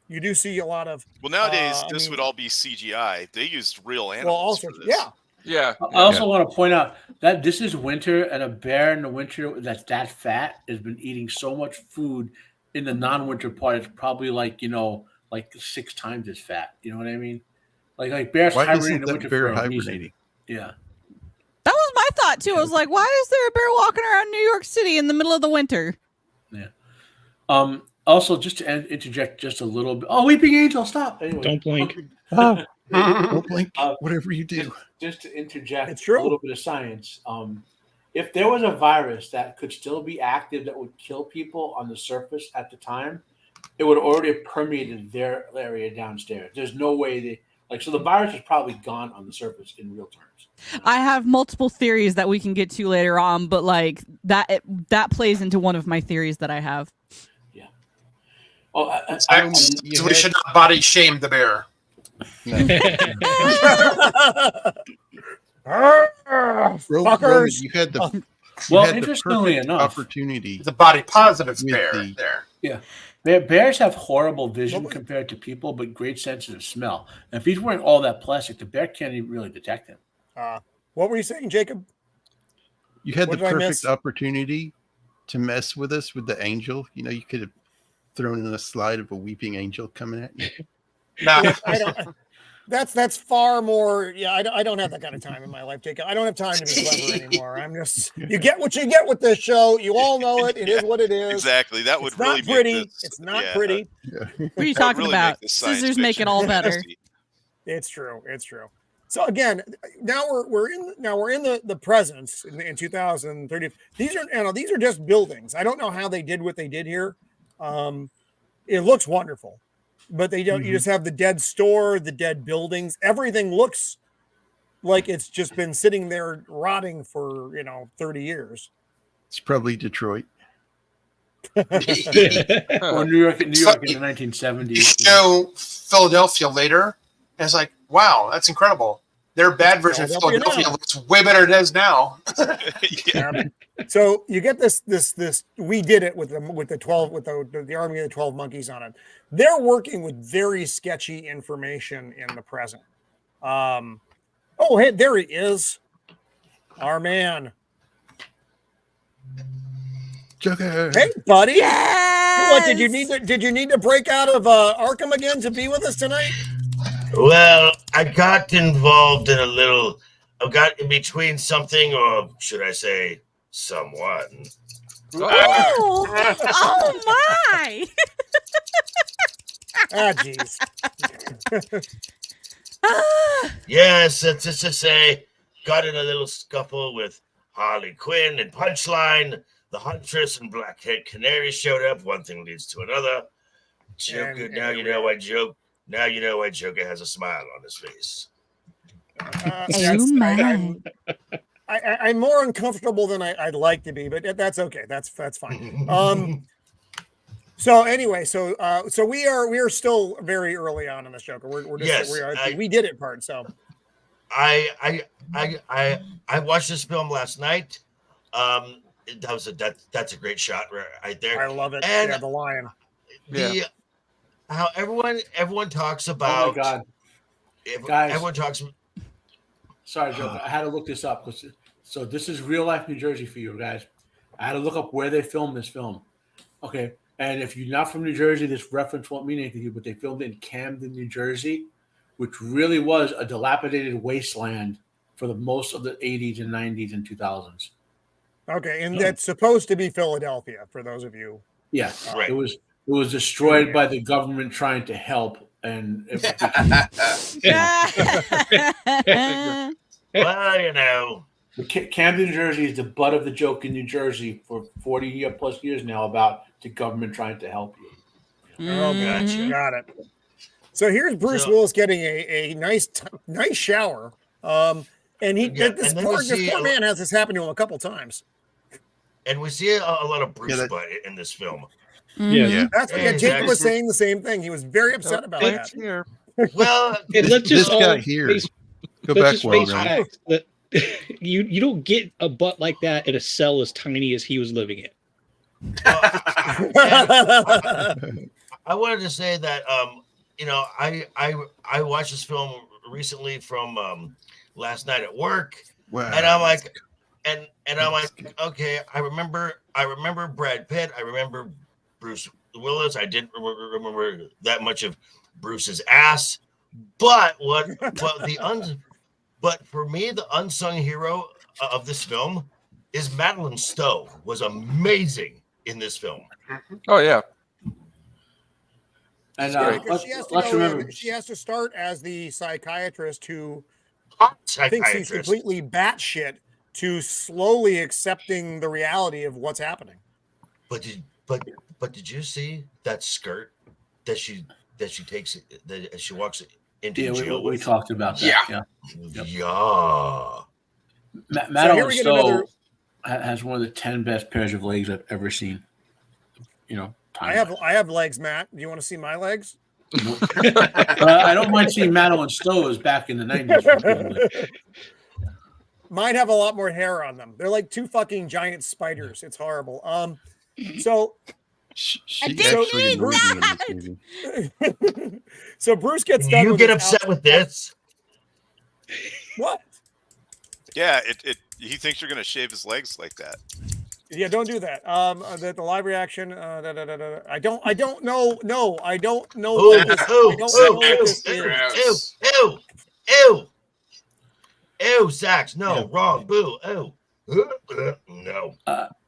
[SPEAKER 1] you do see a lot of.
[SPEAKER 2] Well, nowadays this would all be CGI. They used real animals. For this.
[SPEAKER 5] Yeah.
[SPEAKER 6] I also want to point out that this is winter, and a bear in the winter that's that fat has been eating so much food in the non-winter part. It's probably like 6 times as fat. You know what I mean? Like bears hibernating in the winter for a reason. Yeah.
[SPEAKER 3] That was my thought too. I was like, why is there a bear walking around New York City in the middle of the winter?
[SPEAKER 6] Yeah. Also, just to interject just a little bit. Oh, Weeping Angel, stop! Anyway.
[SPEAKER 7] Don't blink.
[SPEAKER 4] Don't blink. Whatever you do.
[SPEAKER 6] Just to interject a little bit of science. If there was a virus that could still be active that would kill people on the surface at the time, it would already have permeated their area downstairs. There's no way so the virus is probably gone on the surface in real terms.
[SPEAKER 3] I have multiple theories that we can get to later on, but like that plays into one of my theories that I have.
[SPEAKER 6] Yeah.
[SPEAKER 8] We should not body shame the bear.
[SPEAKER 4] Roman, you had the
[SPEAKER 6] interestingly enough,
[SPEAKER 4] opportunity.
[SPEAKER 8] The body positive bear there.
[SPEAKER 6] Yeah. Bears have horrible vision compared to people, but great sense of smell. And if he's wearing all that plastic, the bear can't even really detect him.
[SPEAKER 1] What were you saying, Jacob?
[SPEAKER 4] You had the perfect opportunity to mess with us with the angel. You could have thrown in a slide of a weeping angel coming at you.
[SPEAKER 1] No, That's far more. Yeah, I don't have that kind of time in my life, Jacob. I don't have time to be clever anymore. I'm just, you get what you get with this show. You all know it. It is what it is.
[SPEAKER 2] Exactly. That would
[SPEAKER 1] it's
[SPEAKER 2] really
[SPEAKER 1] not pretty.
[SPEAKER 2] make this,
[SPEAKER 1] It's not pretty.
[SPEAKER 3] What are you talking
[SPEAKER 2] really
[SPEAKER 3] about?
[SPEAKER 2] make this science
[SPEAKER 3] Scissors make it
[SPEAKER 2] fiction
[SPEAKER 3] all better.
[SPEAKER 2] fantasy.
[SPEAKER 1] It's true. It's true. So again, now we're in the presence in 2030. These are just buildings. I don't know how they did what they did here. It looks wonderful, but they don't. You just have the dead store, the dead buildings. Everything looks like it's just been sitting there rotting for 30 years.
[SPEAKER 4] It's probably Detroit.
[SPEAKER 6] Or New York in the 1970s.
[SPEAKER 8] Philadelphia later, and it's like, wow, that's incredible. Their bad version of Philadelphia looks way better than it is now.
[SPEAKER 1] So you get this. We did it with the Army of the 12 Monkeys on it. They're working with very sketchy information in the present. Oh, hey, there he is, our man.
[SPEAKER 4] Joker.
[SPEAKER 1] Hey, buddy.
[SPEAKER 3] Yes!
[SPEAKER 1] What did you need to break out of Arkham again to be with us tonight?
[SPEAKER 10] Well, I got involved in I got in between something, or should I say, someone.
[SPEAKER 3] Oh my!
[SPEAKER 1] Jeez.
[SPEAKER 10] Yes, it's just to say, got in a little scuffle with Harley Quinn and Punchline. The Huntress and Blackhead Canary showed up. One thing leads to another. Joker, now you know why Joker has a smile on his face.
[SPEAKER 1] I'm more uncomfortable than I'd like to be, but that's okay. That's fine. So anyway, so we are still very early on in this Joker. We did it part. So
[SPEAKER 10] I watched this film last night. That's a great shot right there.
[SPEAKER 1] I love it.
[SPEAKER 10] And
[SPEAKER 1] the lion.
[SPEAKER 10] How everyone talks about.
[SPEAKER 6] Oh my God,
[SPEAKER 10] guys! Everyone talks.
[SPEAKER 6] Sorry, Joe. I had to look this up so this is real life New Jersey for you guys. I had to look up where they filmed this film. Okay, and if you're not from New Jersey, this reference won't mean anything to you. But they filmed it in Camden, New Jersey, which really was a dilapidated wasteland for the most of the 80s and 90s and 2000s.
[SPEAKER 1] Okay, and that's supposed to be Philadelphia for those of you.
[SPEAKER 6] Yeah,
[SPEAKER 10] right.
[SPEAKER 6] It was destroyed by the government trying to help, and
[SPEAKER 10] well,
[SPEAKER 6] Camden, New Jersey is the butt of the joke in New Jersey for 40 plus years now about the government trying to help you.
[SPEAKER 1] Oh, gotcha. Got it. So here's Bruce Willis getting a nice shower. And this poor man has this happen to him a couple times.
[SPEAKER 10] And we see a lot of Bruce butt in this film.
[SPEAKER 1] Yeah. That's what Jacob was saying the same thing. He was very upset about that.
[SPEAKER 10] Here. Well,
[SPEAKER 4] let's just guy here. Go back one
[SPEAKER 7] fact that you don't get a butt like that in a cell as tiny as he was living in.
[SPEAKER 10] I wanted to say that I watched this film recently from last night at work.
[SPEAKER 4] Wow.
[SPEAKER 10] And I'm like, and I'm like, okay, I remember Brad Pitt. I remember Bruce Willis. I didn't remember that much of Bruce's ass. But but for me, the unsung hero of this film is Madeline Stowe. Was amazing in this film.
[SPEAKER 5] Oh yeah.
[SPEAKER 6] And
[SPEAKER 1] she has to start as the psychiatrist who thinks he's completely batshit to slowly accepting the reality of what's happening.
[SPEAKER 10] But did you see that skirt that she takes that she walks into jail with?
[SPEAKER 6] We talked about that.
[SPEAKER 10] Yeah.
[SPEAKER 6] Madeline Stowe has one of the 10 best pairs of legs I've ever seen.
[SPEAKER 1] I have legs, Matt. Do you want to see my legs?
[SPEAKER 6] I don't mind seeing Madeline Stowe's back in the 90s.
[SPEAKER 1] Mine have a lot more hair on them. They're like two fucking giant spiders. It's horrible. So so Bruce gets done.
[SPEAKER 10] You get upset with this?
[SPEAKER 1] What?
[SPEAKER 2] Yeah, he thinks you're gonna shave his legs like that.
[SPEAKER 1] Yeah, don't do that. The live reaction. I don't know. No, I don't know. What this is.
[SPEAKER 10] Ew, Sax. No, wrong. Boo. Ew. No.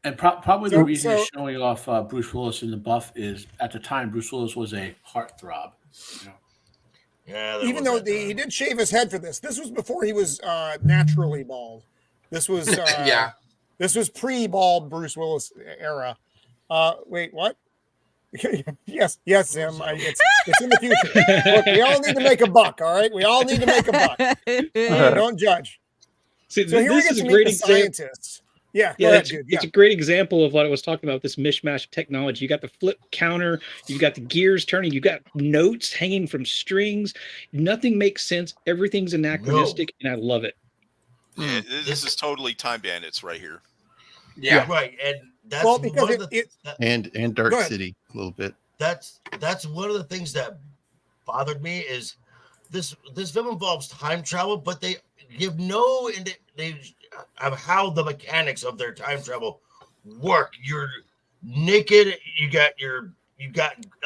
[SPEAKER 6] And probably the reason he's showing off Bruce Willis in the buff is at the time Bruce Willis was a heartthrob. You know?
[SPEAKER 10] Yeah.
[SPEAKER 1] Even though he did shave his head for this. This was before he was naturally bald. This was This was pre-bald Bruce Willis era. Wait, what? yes, Zim. It's in the future. Look, we all need to make a buck. All right, we all need to make a buck. Don't judge.
[SPEAKER 7] See,
[SPEAKER 1] so here we get to meet the scientists. Yeah,
[SPEAKER 7] it's a great example of what I was talking about, this mishmash of technology. You got the flip counter, you've got the gears turning, you got notes hanging from strings. Nothing makes sense. Everything's anachronistic, and I love it.
[SPEAKER 2] Yeah, this is totally Time Bandits right here.
[SPEAKER 10] Yeah, right. And that's
[SPEAKER 1] because
[SPEAKER 4] and Dark City a little bit.
[SPEAKER 10] That's one of the things that bothered me is this film involves time travel, but they give no of how the mechanics of their time travel work. You're naked. You got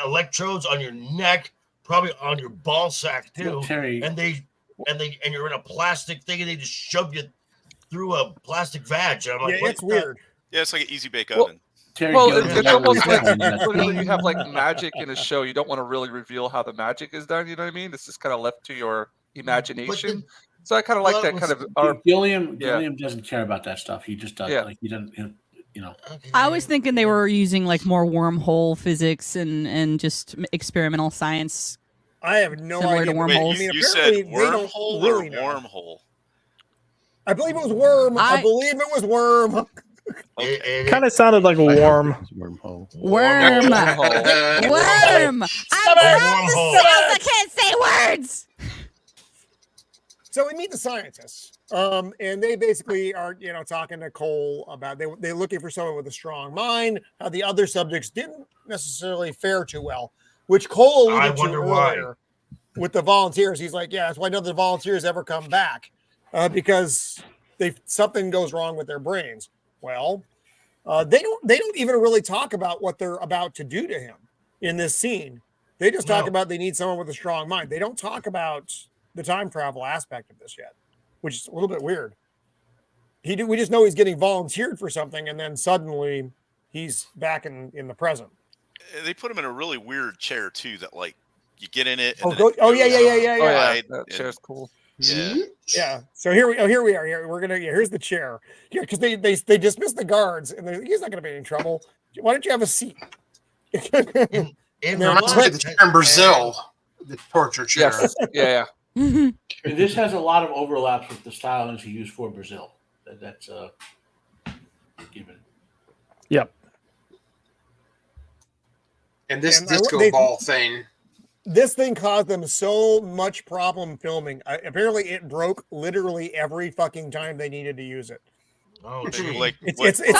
[SPEAKER 10] electrodes on your neck, probably on your ball sack too.
[SPEAKER 6] Terry.
[SPEAKER 10] And you're in a plastic thing, and they just shove you through a plastic vag. And I'm like,
[SPEAKER 1] it's weird.
[SPEAKER 2] Yeah, it's like an easy bake oven.
[SPEAKER 6] Terry
[SPEAKER 5] it's almost like when you have like magic in a show, you don't want to really reveal how the magic is done. You know what I mean? This is kind of left to your imagination. So I kind of like that kind of.
[SPEAKER 6] Gilliam doesn't care about that stuff. He just does. Yeah. Like he doesn't. You know.
[SPEAKER 3] I was thinking they were using like more wormhole physics and just experimental science.
[SPEAKER 1] I have no idea.
[SPEAKER 3] To wormholes.
[SPEAKER 2] You said wormhole or wormhole?
[SPEAKER 1] I believe it was worm. I believe it was worm.
[SPEAKER 9] Okay. Kind of sounded like a worm.
[SPEAKER 4] Wormhole.
[SPEAKER 3] Worm. Worm. I'm from the South. I can't say words.
[SPEAKER 1] So we meet the scientists, and they basically are, talking to Cole about they're looking for someone with a strong mind. How the other subjects didn't necessarily fare too well, which Cole alluded to earlier with the volunteers. He's like, yeah, that's why none of the volunteers ever come back because something goes wrong with their brains. Well, they don't even really talk about what they're about to do to him in this scene. They just talk about they need someone with a strong mind. They don't talk about the time travel aspect of this yet, which is a little bit weird. We just know he's getting volunteered for something, and then suddenly he's back in the present.
[SPEAKER 2] They put him in a really weird chair too. That like you get in it.
[SPEAKER 1] Yeah.
[SPEAKER 5] That chair's cool.
[SPEAKER 1] Yeah. So here we are. Here's the chair. Yeah, because they dismiss the guards, and he's not going to be in trouble. Why don't you have a seat?
[SPEAKER 8] in Brazil, the torture chair.
[SPEAKER 5] Yes. Yeah.
[SPEAKER 6] And this has a lot of overlaps with the stylings he used for Brazil. That's given.
[SPEAKER 9] Yep.
[SPEAKER 8] And this disco ball thing.
[SPEAKER 1] This thing caused them so much problem filming. Apparently, it broke literally every fucking time they needed to use it.
[SPEAKER 2] Oh, it's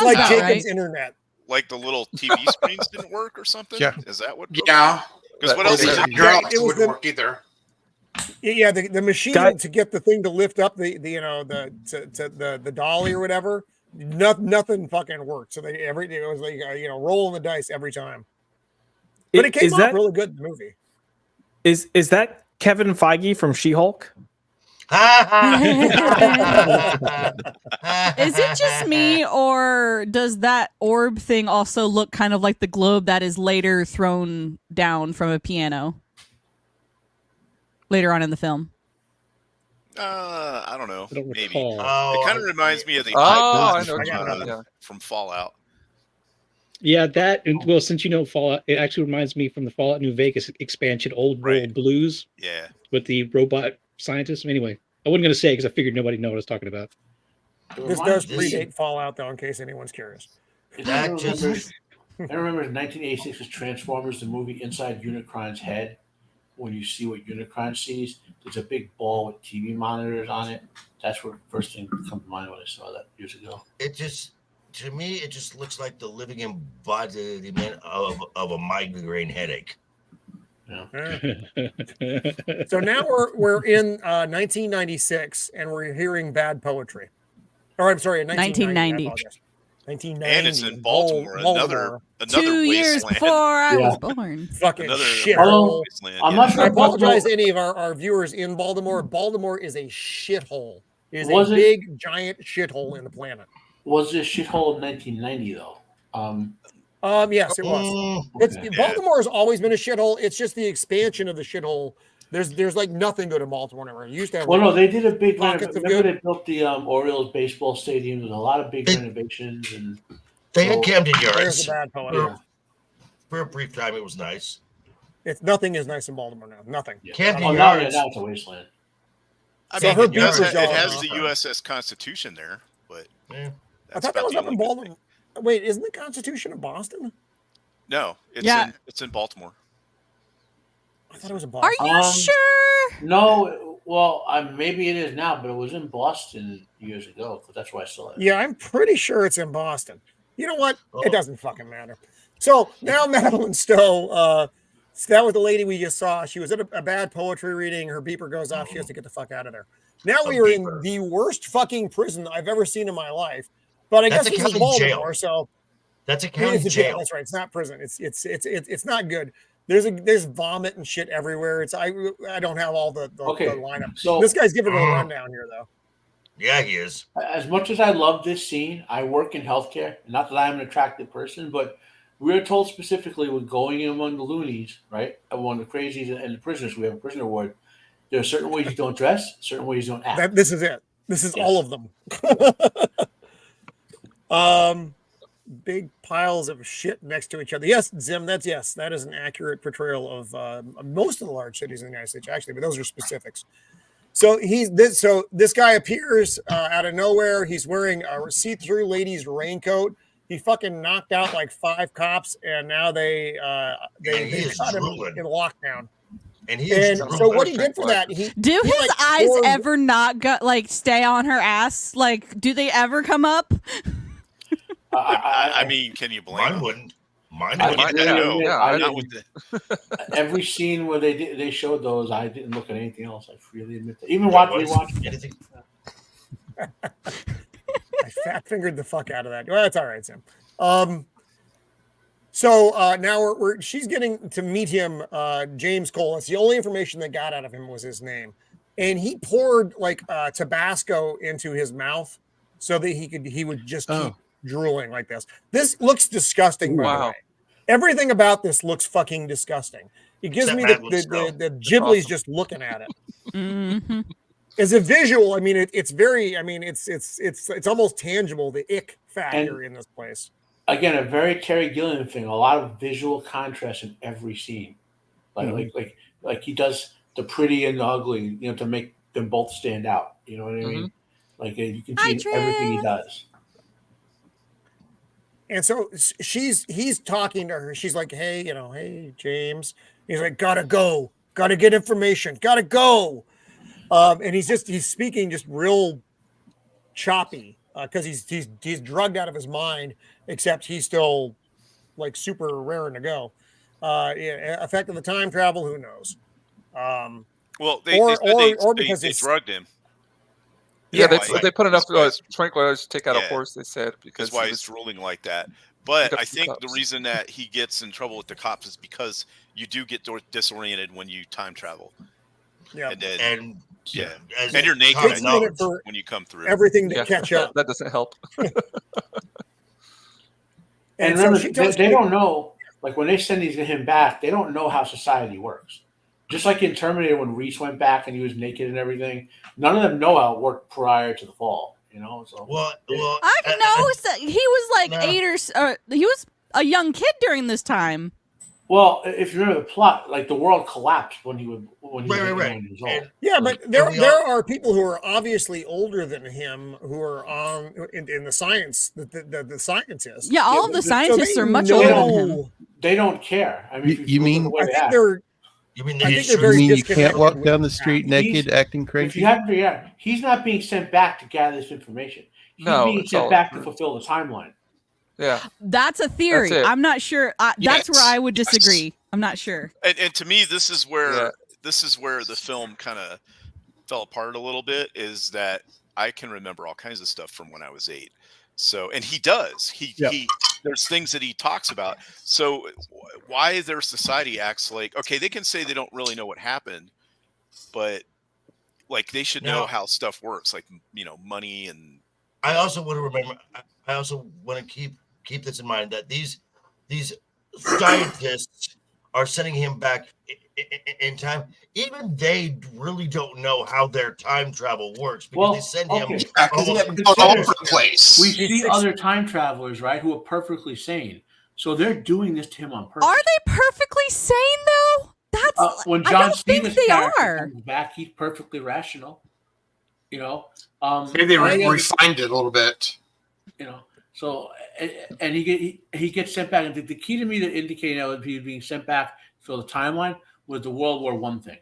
[SPEAKER 1] like Jacob's internet.
[SPEAKER 2] Like the little TV screens didn't work or something.
[SPEAKER 4] Yeah.
[SPEAKER 2] Is that what?
[SPEAKER 8] Yeah.
[SPEAKER 2] Because what else?
[SPEAKER 8] It wouldn't work either.
[SPEAKER 1] Yeah, the machine to get the thing to lift up the dolly or whatever, nothing fucking worked. So it was like rolling the dice every time. But it came out really good in the movie.
[SPEAKER 9] Is that Kevin Feige from She-Hulk?
[SPEAKER 3] Is it just me, or does that orb thing also look kind of like the globe that is later thrown down from a piano? Later on in the film.
[SPEAKER 2] I don't know. Maybe.
[SPEAKER 4] It
[SPEAKER 2] kind of reminds me of the from Fallout.
[SPEAKER 7] Yeah, well, since you know Fallout, it actually reminds me from the Fallout New Vegas expansion, Old World Blues.
[SPEAKER 2] Yeah.
[SPEAKER 7] With the robot scientists. Anyway, I wasn't going to say because I figured nobody knew what I was talking about.
[SPEAKER 1] This does predate Fallout, though, in case anyone's curious.
[SPEAKER 6] I remember in 1986 was Transformers, the movie Inside Unicron's head. When you see what Unicron sees, there's a big ball with TV monitors on it. That's what the first thing that comes to mind when I saw that years ago.
[SPEAKER 10] To me, it just looks like the living embodiment of a migraine headache.
[SPEAKER 6] Yeah.
[SPEAKER 1] So now we're in 1996, and we're hearing bad poetry. Or I'm sorry, 1990. 1990.
[SPEAKER 2] And it's in Baltimore. Another
[SPEAKER 3] 2 years
[SPEAKER 2] wasteland.
[SPEAKER 3] before I was born.
[SPEAKER 1] Fucking
[SPEAKER 2] Another
[SPEAKER 1] shithole.
[SPEAKER 2] wasteland.
[SPEAKER 6] I'm not sure.
[SPEAKER 1] I apologize to any of our viewers in Baltimore. Baltimore is a shithole. It is
[SPEAKER 6] Was
[SPEAKER 1] a
[SPEAKER 6] it-
[SPEAKER 1] big, giant shithole in the planet.
[SPEAKER 6] Was this shithole in 1990 though?
[SPEAKER 1] Yes, it was.
[SPEAKER 6] Okay.
[SPEAKER 1] Baltimore has always been a shithole. It's just the expansion of the shithole. There's like nothing good in Baltimore anymore. It used to have.
[SPEAKER 6] Well, no, they did a big
[SPEAKER 1] pockets
[SPEAKER 6] renovation.
[SPEAKER 1] of
[SPEAKER 6] Remember
[SPEAKER 1] good.
[SPEAKER 6] they built the Orioles baseball stadium. There's a lot of big renovations, and
[SPEAKER 10] They had Camden
[SPEAKER 1] There's
[SPEAKER 10] Yards.
[SPEAKER 1] a bad poet.
[SPEAKER 10] For a brief time, it was nice.
[SPEAKER 1] It's nothing is nice in Baltimore now. Nothing.
[SPEAKER 10] Camden
[SPEAKER 6] now
[SPEAKER 10] Yards.
[SPEAKER 6] it's a wasteland.
[SPEAKER 2] I
[SPEAKER 1] So
[SPEAKER 2] mean,
[SPEAKER 1] her
[SPEAKER 2] it
[SPEAKER 1] beavers
[SPEAKER 2] has
[SPEAKER 1] all-
[SPEAKER 2] the USS Constitution there, but
[SPEAKER 1] I
[SPEAKER 2] that's
[SPEAKER 1] thought that
[SPEAKER 2] about
[SPEAKER 1] was
[SPEAKER 2] the
[SPEAKER 1] up in
[SPEAKER 2] only good
[SPEAKER 1] Baltimore. Wait, isn't the Constitution in Boston?
[SPEAKER 2] No, it's
[SPEAKER 3] Yeah.
[SPEAKER 2] it's in Baltimore.
[SPEAKER 1] I thought it was in
[SPEAKER 3] Are
[SPEAKER 1] Boston.
[SPEAKER 3] you sure?
[SPEAKER 6] No, well, maybe it is now, but it was in Boston years ago. Because that's why I saw it.
[SPEAKER 1] Yeah, I'm pretty sure it's in Boston. You know what? It doesn't fucking matter. So now Madeline Stowe, that was the lady we just saw. She was at a bad poetry reading. Her beeper goes off. She has to get the fuck out of there. Now we are in the worst fucking prison I've ever seen in my life. But I
[SPEAKER 10] That's
[SPEAKER 1] guess
[SPEAKER 10] a
[SPEAKER 1] this is
[SPEAKER 10] county
[SPEAKER 1] Baltimore,
[SPEAKER 10] jail.
[SPEAKER 1] so
[SPEAKER 10] That's a
[SPEAKER 1] it
[SPEAKER 10] county
[SPEAKER 1] is a jail.
[SPEAKER 10] jail.
[SPEAKER 1] That's right. It's not prison. It's not good. There's vomit and shit everywhere. I don't have all the lineup.
[SPEAKER 6] so-
[SPEAKER 1] this guy's giving it a rundown here though.
[SPEAKER 10] Yeah, he is.
[SPEAKER 6] As much as I love this scene, I work in healthcare. Not that I'm an attractive person, but we're told specifically when going in among the loonies, right? Among the crazies and the prisoners, we have a prisoner ward. There are certain ways you don't dress, certain ways you don't act.
[SPEAKER 1] This is it. This is all of them. Big piles of shit next to each other. Yes, Zim, that is an accurate portrayal of most of the large cities in the United States, actually, but those are specifics. So this guy appears out of nowhere. He's wearing a see-through lady's raincoat. He fucking knocked out like 5 cops, and now they got him in lockdown.
[SPEAKER 10] And
[SPEAKER 1] so what he did for that,
[SPEAKER 3] do his eyes ever not go stay on her ass? Like, do they ever come up?
[SPEAKER 2] I mean, can you blame
[SPEAKER 10] Mine
[SPEAKER 2] him?
[SPEAKER 10] wouldn't. Mine
[SPEAKER 6] I
[SPEAKER 10] wouldn't.
[SPEAKER 6] didn't-
[SPEAKER 2] No,
[SPEAKER 6] I
[SPEAKER 2] not
[SPEAKER 6] didn't.
[SPEAKER 2] with the.
[SPEAKER 6] Every scene where they showed those, I didn't look at anything else. I freely admit that. Even
[SPEAKER 10] There
[SPEAKER 6] watching
[SPEAKER 10] was anything.
[SPEAKER 1] I fat fingered the fuck out of that. Well, that's all right, Sam. So now she's getting to meet him, James Cole. That's the only information they got out of him was his name, and he poured like Tabasco into his mouth so that he would just keep drooling like this. This looks disgusting. By the way. Everything about this looks fucking disgusting. It gives me the Ghibli's just looking at it.
[SPEAKER 3] Mm-hmm.
[SPEAKER 1] As a visual, I mean, it's very. I mean, it's almost tangible. The ick factor in this place.
[SPEAKER 6] Again, a very Terry Gilliam thing. A lot of visual contrast in every scene, like he does the pretty and the ugly, to make them both stand out. You know what I mean? Like you can see in everything he does.
[SPEAKER 1] And so he's talking to her. She's like, hey, hey, James. He's like, gotta go, gotta get information, gotta go. And he's speaking just real choppy because he's drugged out of his mind, except he's still like super raring to go. Effect of the time travel, who knows?
[SPEAKER 2] Well, they drugged him.
[SPEAKER 5] Yeah, they put enough tranquilizers to take out a horse. They said because
[SPEAKER 2] that's why he's drooling like that. But I think the reason that he gets in trouble with the cops is because you do get disoriented when you time travel.
[SPEAKER 1] Yeah,
[SPEAKER 2] and you're naked when you come through.
[SPEAKER 1] Everything to catch up.
[SPEAKER 5] That doesn't help.
[SPEAKER 6] And remember, they don't know. Like when they send him back, they don't know how society works. Just like in Terminator, when Reese went back and he was naked and everything, none of them know how it worked prior to the fall. So
[SPEAKER 3] I know he was like 8 or he was a young kid during this time.
[SPEAKER 6] Well, if you remember the plot, like the world collapsed when he was 9 years old.
[SPEAKER 1] Yeah, but there are people who are obviously older than him who are in the science, the scientists.
[SPEAKER 3] Yeah, all of the scientists are much older than him.
[SPEAKER 6] They don't care. I mean,
[SPEAKER 4] you mean
[SPEAKER 6] you
[SPEAKER 4] can't walk down the street naked, acting crazy?
[SPEAKER 6] He's not being sent back to gather this information. He's being sent back to fulfill the timeline.
[SPEAKER 5] Yeah,
[SPEAKER 3] that's a theory. I'm not sure. That's where I would disagree. I'm not sure.
[SPEAKER 2] And to me, this is where the film kind of fell apart a little bit. Is that I can remember all kinds of stuff from when I was 8. So, and he does. He there's things that he talks about. So, why their society acts like, okay, they can say they don't really know what happened, but like they should know how stuff works, like money and.
[SPEAKER 10] I also want to remember. I also want to keep this in mind that these scientists are sending him back in time. Even they really don't know how their time travel works because they send him
[SPEAKER 8] all over the place.
[SPEAKER 6] We see other time travelers, right, who are perfectly sane. So they're doing this to him on purpose.
[SPEAKER 3] Are they perfectly sane though? That's
[SPEAKER 6] when John Stevens character comes back, he's perfectly rational.
[SPEAKER 8] Maybe they refined it a little bit.
[SPEAKER 6] So and he gets sent back. And the key to me that indicated that he was being sent back for the timeline was the World War I thing.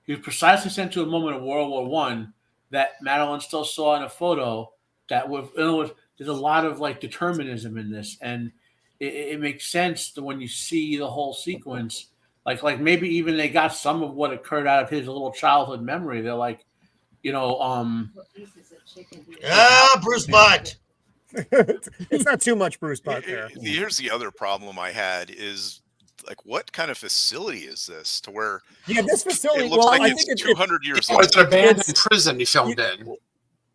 [SPEAKER 6] He was precisely sent to a moment of World War I that Madeline still saw in a photo. That was, in other words, there's a lot of like determinism in this, and it makes sense that when you see the whole sequence, like maybe even they got some of what occurred out of his little childhood memory. They're like,
[SPEAKER 10] Bruce Butt.
[SPEAKER 1] It's not too much Bruce Butt there.
[SPEAKER 2] Here's the other problem I had is like, what kind of facility is this to where?
[SPEAKER 1] Yeah, this facility.
[SPEAKER 2] It looks like it's 200 years old.
[SPEAKER 8] It's an abandoned prison he filmed in.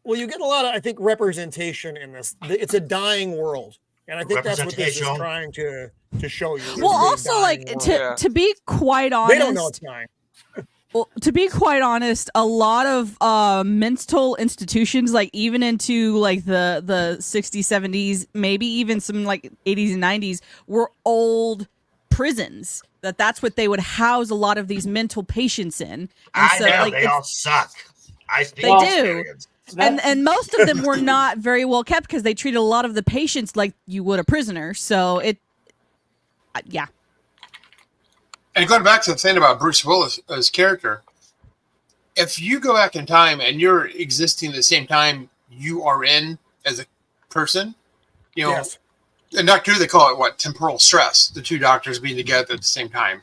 [SPEAKER 1] Well, you get a lot of, I think, representation in this. It's a dying world, and I think that's what this is trying to show you.
[SPEAKER 3] Well, also, like to be quite honest,
[SPEAKER 1] they don't know it's dying.
[SPEAKER 3] Well, to be quite honest, a lot of mental institutions, like even into like the 60s, 70s, maybe even some like 80s and 90s, were old prisons. That's what they would house a lot of these mental patients in. And
[SPEAKER 10] I know, they all suck.
[SPEAKER 3] They do. And most of them were not very well kept because they treated a lot of the patients like you would a prisoner. So yeah.
[SPEAKER 8] And going back to the thing about Bruce Willis' character, if you go back in time and you're existing at the same time you are in as a person,
[SPEAKER 1] yes.
[SPEAKER 8] And Dr. Who, they call it what? Temporal stress. The two doctors being together at the same time,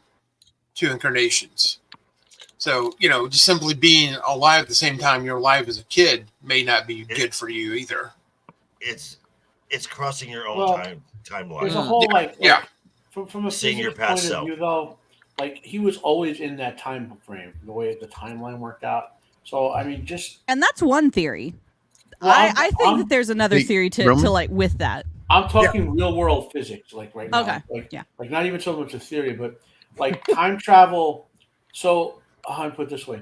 [SPEAKER 8] two incarnations. So, just simply being alive at the same time you're alive as a kid may not be good for you either.
[SPEAKER 10] It's crossing your own timeline.
[SPEAKER 6] There's a whole from a
[SPEAKER 10] seeing your
[SPEAKER 6] physics
[SPEAKER 10] past
[SPEAKER 6] point
[SPEAKER 10] self.
[SPEAKER 6] of view, though, like he was always in that time frame, the way the timeline worked out. So I mean,
[SPEAKER 3] and that's one theory. Well, I think that there's another theory to like with that.
[SPEAKER 6] I'm talking real world physics, like right now.
[SPEAKER 3] Okay.
[SPEAKER 6] Like not even so much a theory, but like time travel. So I'll put it this way: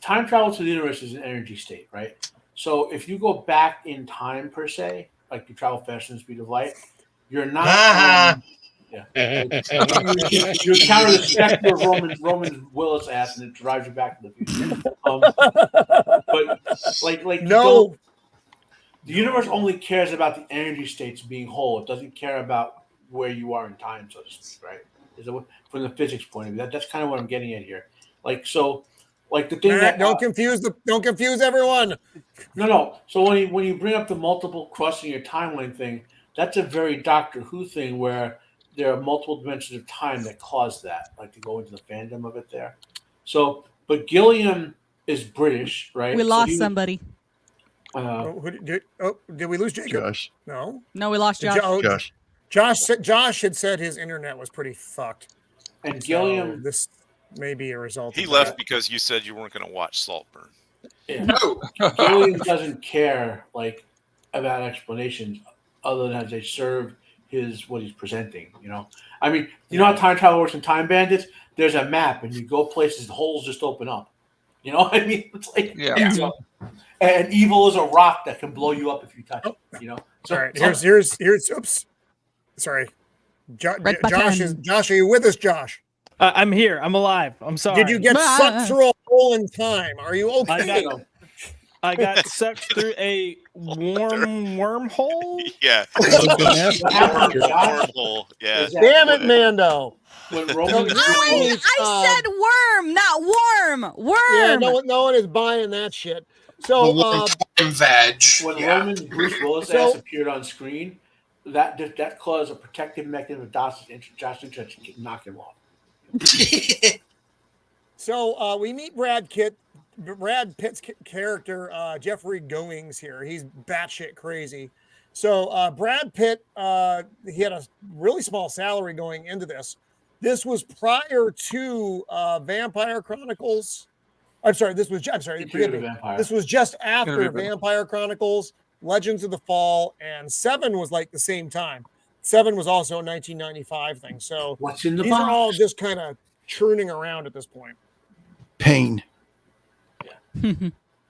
[SPEAKER 6] time travel to the universe is an energy state, right? So if you go back in time per se, like you travel faster than the speed of light, you're not. You encounter the specter of Roman Willis ass, and it drives you back to the future. But like
[SPEAKER 1] no,
[SPEAKER 6] the universe only cares about the energy states being whole. It doesn't care about where you are in time, so to speak, right? From the physics point of view, that's kind of what I'm getting at here. Like so, like the thing that
[SPEAKER 1] don't confuse everyone.
[SPEAKER 6] No. So when you bring up the multiple crossing your timeline thing, that's a very Doctor Who thing where there are multiple dimensions of time that cause that, like to go into the fandom of it there. So, but Gilliam is British, right?
[SPEAKER 3] We lost somebody.
[SPEAKER 1] Did we lose Jacob?
[SPEAKER 4] Josh.
[SPEAKER 1] No,
[SPEAKER 3] we lost Josh.
[SPEAKER 1] Josh had said his internet was pretty fucked.
[SPEAKER 6] And Gilliam,
[SPEAKER 1] this may be a result.
[SPEAKER 2] He left because you said you weren't going to watch Saltburn.
[SPEAKER 6] Yeah. No, Gilliam doesn't care like about explanations other than as they serve what he's presenting. I mean, how time travel works in Time Bandits? There's a map, and you go places, the holes just open up. You know what I mean? It's like and evil is a rock that can blow you up if you touch it. So,
[SPEAKER 1] all right, here's. Oops, sorry. Josh, are you with us, Josh?
[SPEAKER 9] I'm here. I'm alive. I'm sorry.
[SPEAKER 1] Did you get sucked through a hole in time? Are you okay?
[SPEAKER 9] I got sucked through a wormhole.
[SPEAKER 2] Yeah. Wormhole. Yeah.
[SPEAKER 1] Damn it, Mando.
[SPEAKER 3] I said worm, not warm. Worm.
[SPEAKER 1] Yeah, no one is buying that shit. So
[SPEAKER 8] veg.
[SPEAKER 6] When Roman Bruce Willis ass appeared on screen, that caused a protective mechanism of Josh to knock him off.
[SPEAKER 1] So we meet Brad Pitt Brad Pitt's character, Jeffrey Goings here, he's batshit crazy. So Brad Pitt, he had a really small salary going into this. This was prior to Vampire Chronicles. This was just after Vampire Chronicles, Legends of the Fall, and Seven was like the same time. Seven was also a 1995 thing. So
[SPEAKER 6] what's in the
[SPEAKER 1] these
[SPEAKER 6] box?
[SPEAKER 1] are all just kind of churning around at this point.
[SPEAKER 4] Pain.
[SPEAKER 6] Yeah.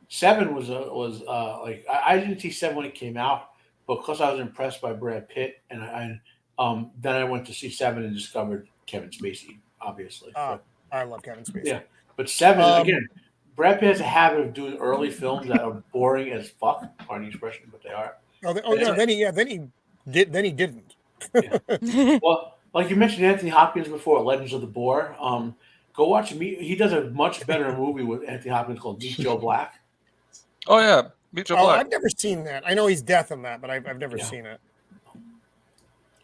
[SPEAKER 6] Seven was like I didn't see Seven when it came out, but because I was impressed by Brad Pitt, and then I went to see Seven and discovered Kevin Spacey, obviously.
[SPEAKER 1] I love Kevin Spacey.
[SPEAKER 6] Yeah, but Seven again. Brad Pitt has a habit of doing early films that are boring as fuck. Pardon the expression, but they are.
[SPEAKER 1] Then he didn't.
[SPEAKER 6] Yeah. Well, like you mentioned Anthony Hopkins before, Legends of the Boar. Go watch him. He does a much better movie with Anthony Hopkins called Meet Joe Black.
[SPEAKER 5] Oh yeah, Meet Joe Black.
[SPEAKER 1] I've never seen that. I know he's deaf in that, but I've never seen it.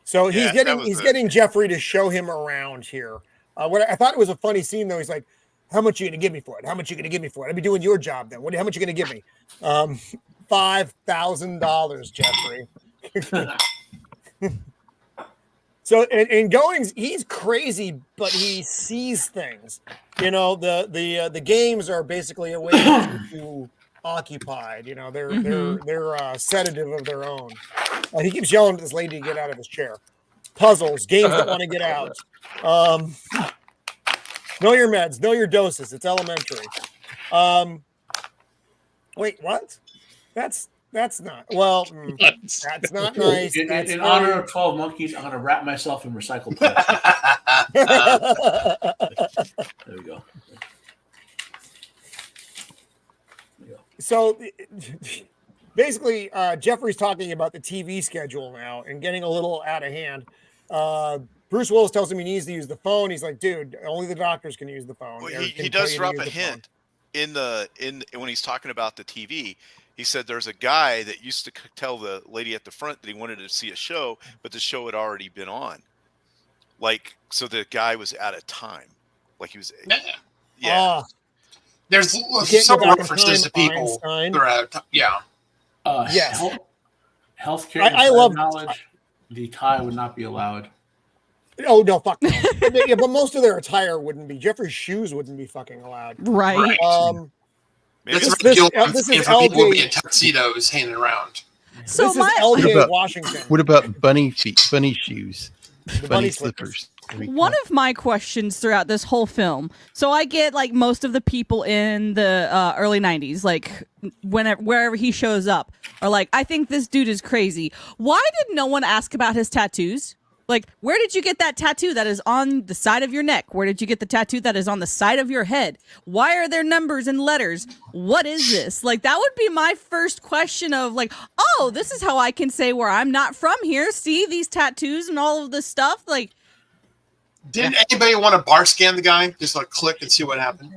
[SPEAKER 1] So he's getting Jeffrey to show him around here. What I thought it was a funny scene though. He's like, "How much are you gonna give me for it? How much are you gonna give me for it? I'd be doing your job then. How much are you gonna give me? $5,000, Jeffrey." So and Goings, he's crazy, but he sees things. You know, the games are basically a way to occupied. You know, they're sedative of their own. He keeps yelling at this lady to get out of his chair. Puzzles, games that want to get out. Know your meds, know your doses. It's elementary. Wait, what? That's not that's not nice.
[SPEAKER 6] In honor of 12 Monkeys, I'm gonna wrap myself in recycled plastic. There we go.
[SPEAKER 1] So basically, Jeffrey's talking about the TV schedule now and getting a little out of hand. Bruce Willis tells him he needs to use the phone. He's like, dude, only the doctors can use the phone.
[SPEAKER 2] Well, he does drop a hint in when he's talking about the TV. He said there's a guy that used to tell the lady at the front that he wanted to see a show, but the show had already been on. Like, so the guy was out of time. Like he was, yeah.
[SPEAKER 8] There's some references to people that are out of time. Yeah.
[SPEAKER 1] Yes.
[SPEAKER 6] Healthcare.
[SPEAKER 1] I love
[SPEAKER 6] knowledge. The tie would not be allowed.
[SPEAKER 1] Oh no, fuck no. Yeah, but most of their attire wouldn't be. Jeffrey's shoes wouldn't be fucking allowed.
[SPEAKER 3] Right.
[SPEAKER 8] This is LJ will be in tuxedos hanging around.
[SPEAKER 3] So
[SPEAKER 1] this is LJ Washington.
[SPEAKER 4] What about bunny feet, bunny shoes, bunny slippers?
[SPEAKER 3] One of my questions throughout this whole film, so I get like most of the people in the early 90s, like wherever he shows up, are like, I think this dude is crazy. Why did no one ask about his tattoos? Like, where did you get that tattoo that is on the side of your neck? Where did you get the tattoo that is on the side of your head? Why are there numbers and letters? What is this? Like, that would be my first question of like, oh, this is how I can say where I'm not from here. See these tattoos and all of this stuff? Like,
[SPEAKER 8] didn't anybody want to bar scan the guy? Just like click and see what happened?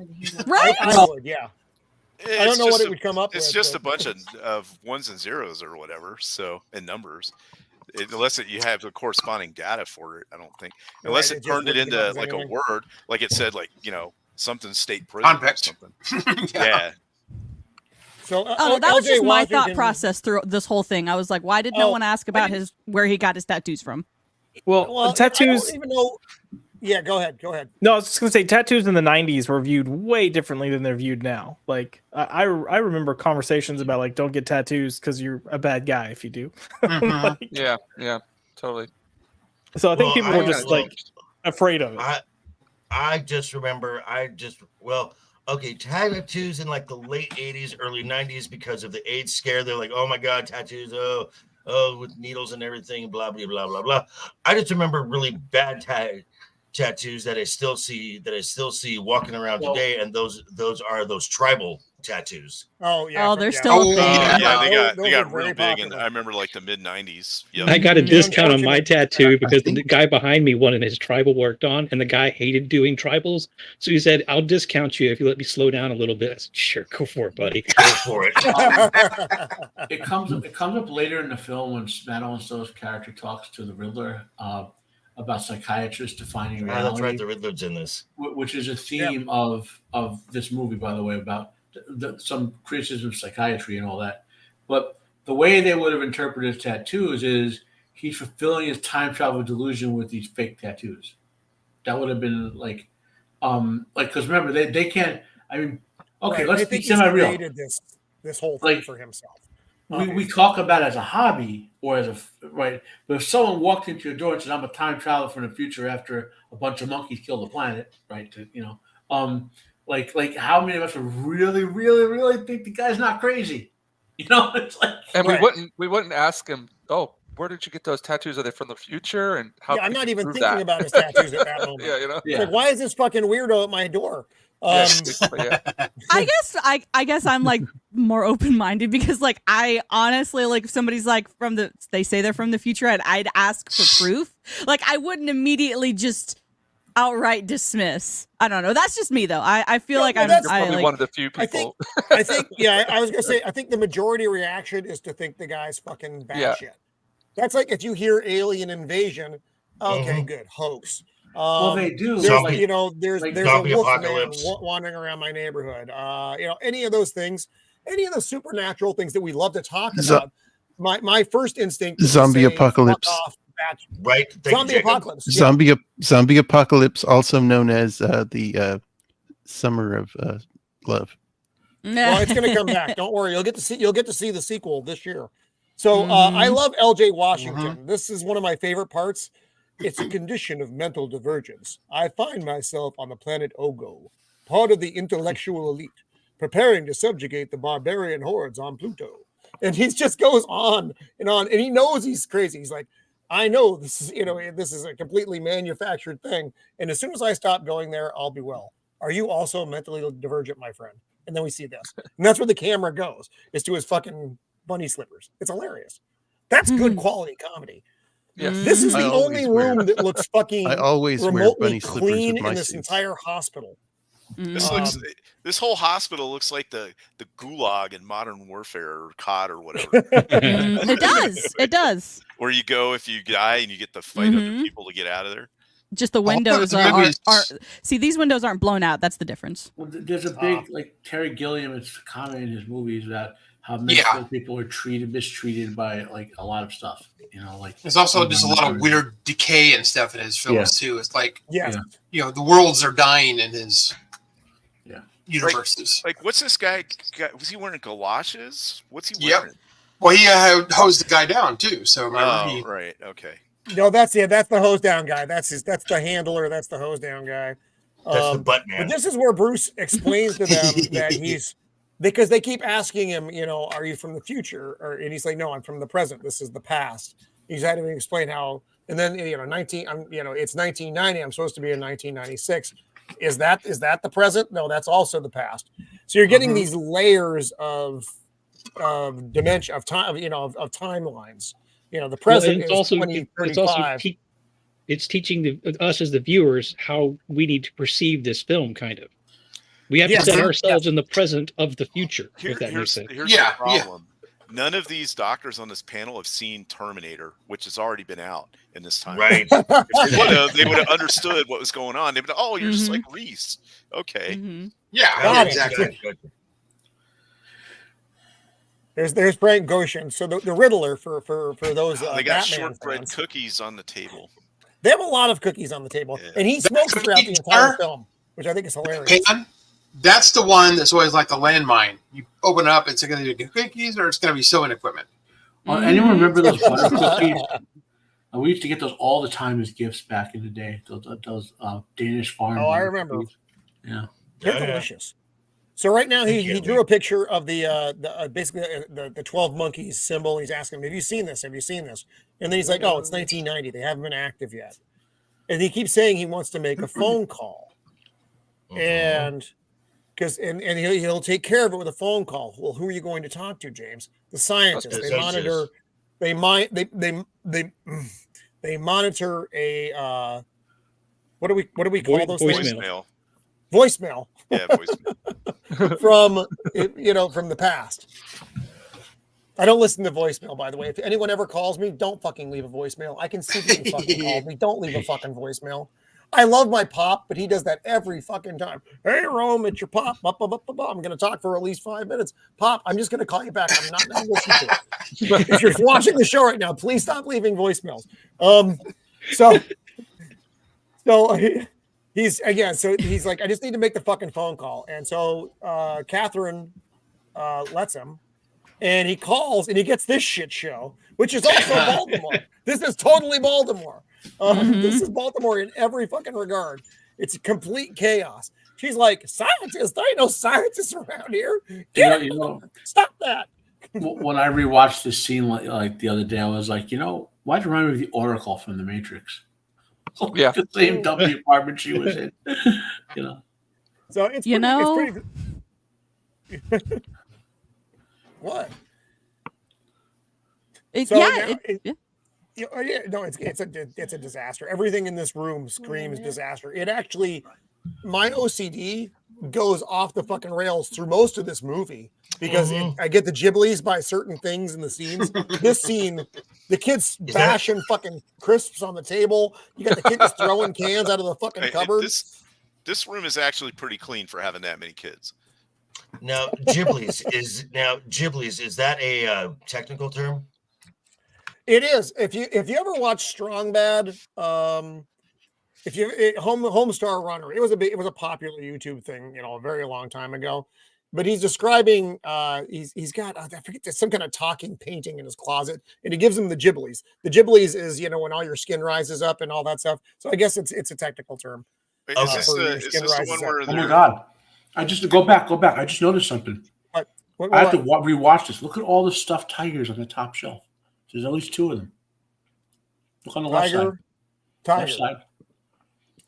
[SPEAKER 3] Right?
[SPEAKER 1] I would, yeah. I don't know what it would come up with.
[SPEAKER 2] It's just a bunch of ones and zeros or whatever, so, and numbers. Unless you have the corresponding data for it, I don't think. Unless it turned it into like a word, like it said, like, you know, something state prison or something. Yeah.
[SPEAKER 1] So,
[SPEAKER 3] that was just my thought process through this whole thing. I was like, why did no one ask about where he got his tattoos from?
[SPEAKER 9] Well, tattoos.
[SPEAKER 1] I don't even know. Yeah, go ahead.
[SPEAKER 9] No, I was just gonna say tattoos in the '90s were viewed way differently than they're viewed now. Like I remember conversations about like, don't get tattoos because you're a bad guy if you do.
[SPEAKER 5] Like, yeah, totally.
[SPEAKER 9] So I think people were just like afraid of it.
[SPEAKER 10] I just remember tattoos in like the late '80s, early '90s because of the AIDS scare. They're like, oh my god, tattoos, oh, with needles and everything, blah blah blah blah blah. I just remember really bad tattoos that I still see walking around today, and those are those tribal tattoos.
[SPEAKER 1] Oh yeah.
[SPEAKER 3] Oh, they're still.
[SPEAKER 2] They got real big, and I remember like the mid '90s. Yep.
[SPEAKER 7] I got a discount on my tattoo because the guy behind me wanted his tribal worked on, and the guy hated doing tribals. So he said, "I'll discount you if you let me slow down a little bit." I said, sure, go for it, buddy.
[SPEAKER 10] Go for it.
[SPEAKER 6] It comes up later in the film when Madeline Stowe's character talks to the Riddler about psychiatrists defining reality.
[SPEAKER 10] That's right. The Riddler's in this,
[SPEAKER 6] which is a theme of this movie, by the way, about some criticism of psychiatry and all that. But the way they would have interpreted his tattoos is he's fulfilling his time travel delusion with these fake tattoos. That would have been like because remember they can't. I mean, okay, let's be semi-real.
[SPEAKER 1] Created this whole thing for himself.
[SPEAKER 6] We talk about it as a hobby or as a right, but if someone walked into your door and said, "I'm a time traveler from the future after a bunch of monkeys killed the planet," right? Like how many of us would really, really, really think the guy's not crazy? It's like,
[SPEAKER 5] and we wouldn't ask him, "Oh, where did you get those tattoos? Are they from the future?" And how?
[SPEAKER 1] Yeah, I'm not even thinking about his tattoos at that moment. Like, why is this fucking weirdo at my door?
[SPEAKER 3] I guess I'm like more open-minded because like I honestly like if somebody's like they say they're from the future and I'd ask for proof. Like I wouldn't immediately just outright dismiss. I don't know. That's just me though. I feel like I'm
[SPEAKER 5] probably one of the few people.
[SPEAKER 1] I think I was gonna say I think the majority reaction is to think the guy's fucking batshit. That's like if you hear alien invasion, okay, good, hoax.
[SPEAKER 6] Well, they do.
[SPEAKER 1] There's a wolf man wandering around my neighborhood. Any of those things, any of the supernatural things that we love to talk about. My first instinct is
[SPEAKER 4] zombie apocalypse.
[SPEAKER 10] Right.
[SPEAKER 1] Zombie apocalypse.
[SPEAKER 4] Zombie apocalypse, also known as the summer of love.
[SPEAKER 1] Well, it's going to come back. Don't worry. You'll get to see the sequel this year. So I love L.J. Washington. This is one of my favorite parts. It's a condition of mental divergence. I find myself on the planet Ogo, part of the intellectual elite, preparing to subjugate the barbarian hordes on Pluto. And he just goes on, and he knows he's crazy. He's like, I know this is a completely manufactured thing. And as soon as I stop going there, I'll be well. Are you also mentally divergent, my friend? And then we see this. And that's where the camera goes, is to his fucking bunny slippers. It's hilarious. That's good quality comedy.
[SPEAKER 5] Yes.
[SPEAKER 1] This is the only room that looks fucking remotely clean in this entire hospital.
[SPEAKER 2] This whole hospital looks like the gulag in Modern Warfare or COD or whatever.
[SPEAKER 3] It does.
[SPEAKER 2] Where you go if you die and you get to fight other people to get out of there.
[SPEAKER 3] Just the windows are see, these windows aren't blown out. That's the difference.
[SPEAKER 6] Well, there's a big like Terry Gilliam is commenting in his movies about how mental people are mistreated by like a lot of stuff.
[SPEAKER 8] There's also just a lot of weird decay and stuff in his films too. It's like the worlds are dying in his universes.
[SPEAKER 2] Like what's this guy? Was he wearing galoshes? What's he wearing?
[SPEAKER 8] Yep. Well, he hosed the guy down too. So
[SPEAKER 2] right, okay.
[SPEAKER 1] No, that's the hose down guy. That's the handler. That's the hose down guy.
[SPEAKER 10] That's the butt man.
[SPEAKER 1] But this is where Bruce explains to them that because they keep asking him, are you from the future? And he's like, no, I'm from the present. This is the past. He's had to explain how. And then it's 1990. I'm supposed to be in 1996. Is that the present? No, that's also the past. So you're getting these layers of dimension of time, of timelines. The present is 2035.
[SPEAKER 7] It's teaching us as the viewers how we need to perceive this film, kind of. We have to set ourselves in the present of the future, if that makes sense.
[SPEAKER 2] Here's the problem. None of these doctors on this panel have seen Terminator, which has already been out in this time.
[SPEAKER 10] Right.
[SPEAKER 2] If they would have understood what was going on. They'd be like, oh, you're just like Reese. Okay.
[SPEAKER 8] Yeah, exactly.
[SPEAKER 1] There's Frank Goshen. So the Riddler for those
[SPEAKER 2] they got
[SPEAKER 1] Batman
[SPEAKER 2] shortbread
[SPEAKER 1] fans.
[SPEAKER 2] Cookies on the table.
[SPEAKER 1] They have a lot of cookies on the table, and he smokes throughout the entire film, which I think is hilarious.
[SPEAKER 8] That's the one that's always like the landmine. You open it up, it's going to be cookies or it's going to be sewing equipment.
[SPEAKER 6] Anyone remember those butter cookies? We used to get those all the time as gifts back in the day. Those Danish farm.
[SPEAKER 1] Oh, I remember.
[SPEAKER 6] Cookies. Yeah,
[SPEAKER 1] they're delicious. So right now he drew a picture of the basically the 12 monkeys symbol. He's asking, "Have you seen this? Have you seen this?" And then he's like, "Oh, it's 1990. They haven't been active yet." And he keeps saying he wants to make a phone call, and he'll take care of it with a phone call. Well, who are you going to talk to, James? The scientists. They monitor. They monitor a what do we call those things? Voicemail.
[SPEAKER 2] Yeah, voicemail.
[SPEAKER 1] from the past. I don't listen to voicemail, by the way. If anyone ever calls me, don't fucking leave a voicemail. I can see that you fucking called me. Don't leave a fucking voicemail. I love my pop, but he does that every fucking time. Hey, Rome, it's your pop. I'm going to talk for at least 5 minutes. Pop, I'm just going to call you back. I'm not going to listen to it. If you're watching the show right now, please stop leaving voicemails. So he's like, I just need to make the fucking phone call. And so Catherine lets him. And he calls and he gets this shit show, which is also Baltimore. This is totally Baltimore. This is Baltimore in every fucking regard. It's complete chaos. She's like, scientists, there ain't no scientists around here. Stop that.
[SPEAKER 6] When I rewatched this scene like the other day, I was like, why'd it remind me of the Oracle from The Matrix?
[SPEAKER 5] Yeah.
[SPEAKER 6] The same dummy apartment she was in.
[SPEAKER 1] So it's pretty what?
[SPEAKER 3] It's
[SPEAKER 1] a disaster. Everything in this room screams disaster. It actually, my OCD goes off the fucking rails through most of this movie because I get the Ghiblies by certain things in the scenes. This scene, the kids bashing fucking crisps on the table. You got the kids just throwing cans out of the fucking cupboard.
[SPEAKER 2] This room is actually pretty clean for having that many kids.
[SPEAKER 10] Now, Ghiblies is that a technical term?
[SPEAKER 1] It is. If you ever watch Strong Bad, Homestar Runner, it was a popular YouTube thing, a very long time ago. But he's describing he's got I forget, there's some kind of talking painting in his closet, and he gives him the Ghiblies. The Ghiblies is when all your skin rises up and all that stuff. So I guess it's a technical term.
[SPEAKER 2] Is this the one where
[SPEAKER 6] oh my god! I just go back. I just noticed something.
[SPEAKER 1] What
[SPEAKER 6] I have to rewatch this. Look at all the stuffed tigers on the top shelf. There's at least 2 of them. Look on the left side. Left side.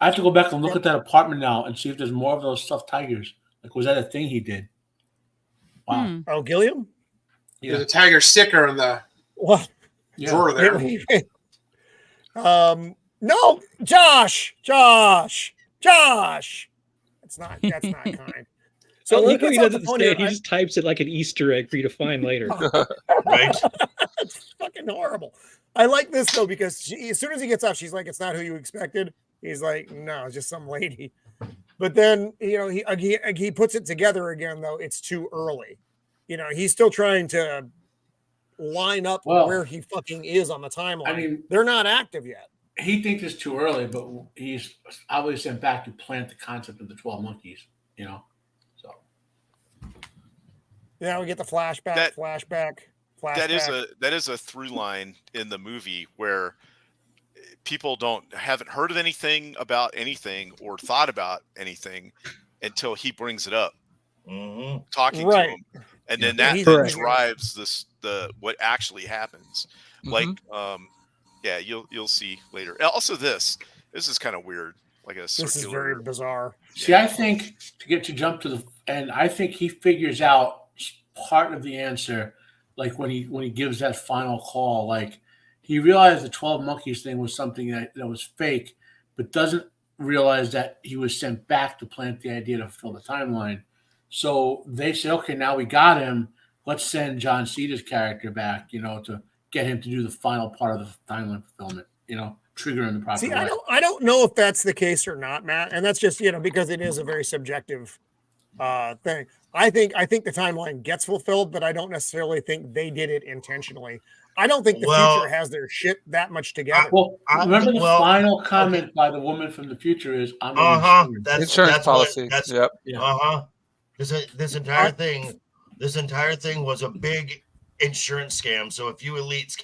[SPEAKER 6] I have to go back and look at that apartment now and see if there's more of those stuffed tigers. Like, was that a thing he did? Wow.
[SPEAKER 1] Oh, Gilliam?
[SPEAKER 8] Yeah. There's a tiger sticker in the drawer there.
[SPEAKER 1] No, Josh. That's not kind.
[SPEAKER 7] So he just types it like an Easter egg for you to find later.
[SPEAKER 10] Right?
[SPEAKER 1] It's fucking horrible. I like this though because as soon as he gets up, she's like, "It's not who you expected." He's like, "No, it's just some lady." But then he puts it together again though. It's too early. He's still trying to line up where he fucking is on the timeline. I mean, they're not active yet.
[SPEAKER 6] He thinks it's too early, but he's obviously sent back to plant the concept of the 12 monkeys. So
[SPEAKER 1] yeah, we get the flashback.
[SPEAKER 2] That is a through line in the movie where people haven't heard of anything about anything or thought about anything until he brings it up, talking to him, and then that drives what actually happens. Like, you'll see later. Also, this is kind of weird. Like this is
[SPEAKER 1] very bizarre.
[SPEAKER 6] See, I think to jump to the end, I think he figures out part of the answer. Like when he gives that final call, like he realized the 12 monkeys thing was something that was fake, but doesn't realize that he was sent back to plant the idea to fulfill the timeline. So they say, okay, now we got him. Let's send John Cena's character back, to get him to do the final part of the timeline fulfillment, triggering the proper way.
[SPEAKER 1] I don't know if that's the case or not, Matt. And that's just, because it is a very subjective thing. I think the timeline gets fulfilled, but I don't necessarily think they did it intentionally. I don't think the future has their shit that much together.
[SPEAKER 6] Remember the final comment by the woman from the future is, "I'm
[SPEAKER 5] that's insurance policy."
[SPEAKER 10] This entire thing was a big insurance scam. So a few elites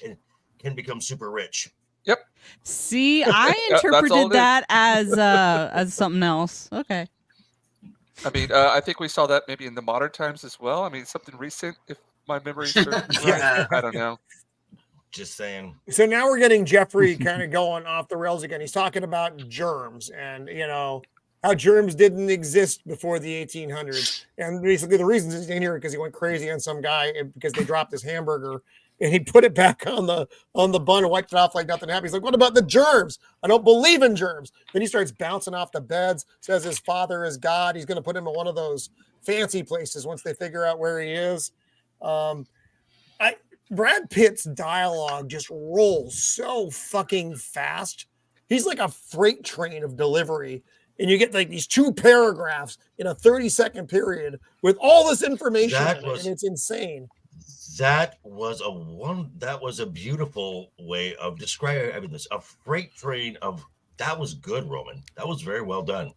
[SPEAKER 10] can become super rich.
[SPEAKER 5] Yep.
[SPEAKER 3] See, I interpreted that as something else. Okay.
[SPEAKER 5] I mean, I think we saw that maybe in the modern times as well. I mean, something recent, if my memory serves me right. I don't know.
[SPEAKER 10] Just saying.
[SPEAKER 1] So now we're getting Jeffrey kind of going off the rails again. He's talking about germs and, how germs didn't exist before the 1800s. And basically the reason he's in here because he went crazy on some guy because they dropped his hamburger and he put it back on the bun and wiped it off like nothing happened. He's like, what about the germs? I don't believe in germs. Then he starts bouncing off the beds, says his father is God. He's going to put him in one of those fancy places once they figure out where he is. Brad Pitt's dialogue just rolls so fucking fast. He's like a freight train of delivery. And you get like these 2 paragraphs in a 30-second period with all this information in it, and it's insane.
[SPEAKER 10] That was a beautiful way of describing this. A freight train of that was good, Roman. That was very well done.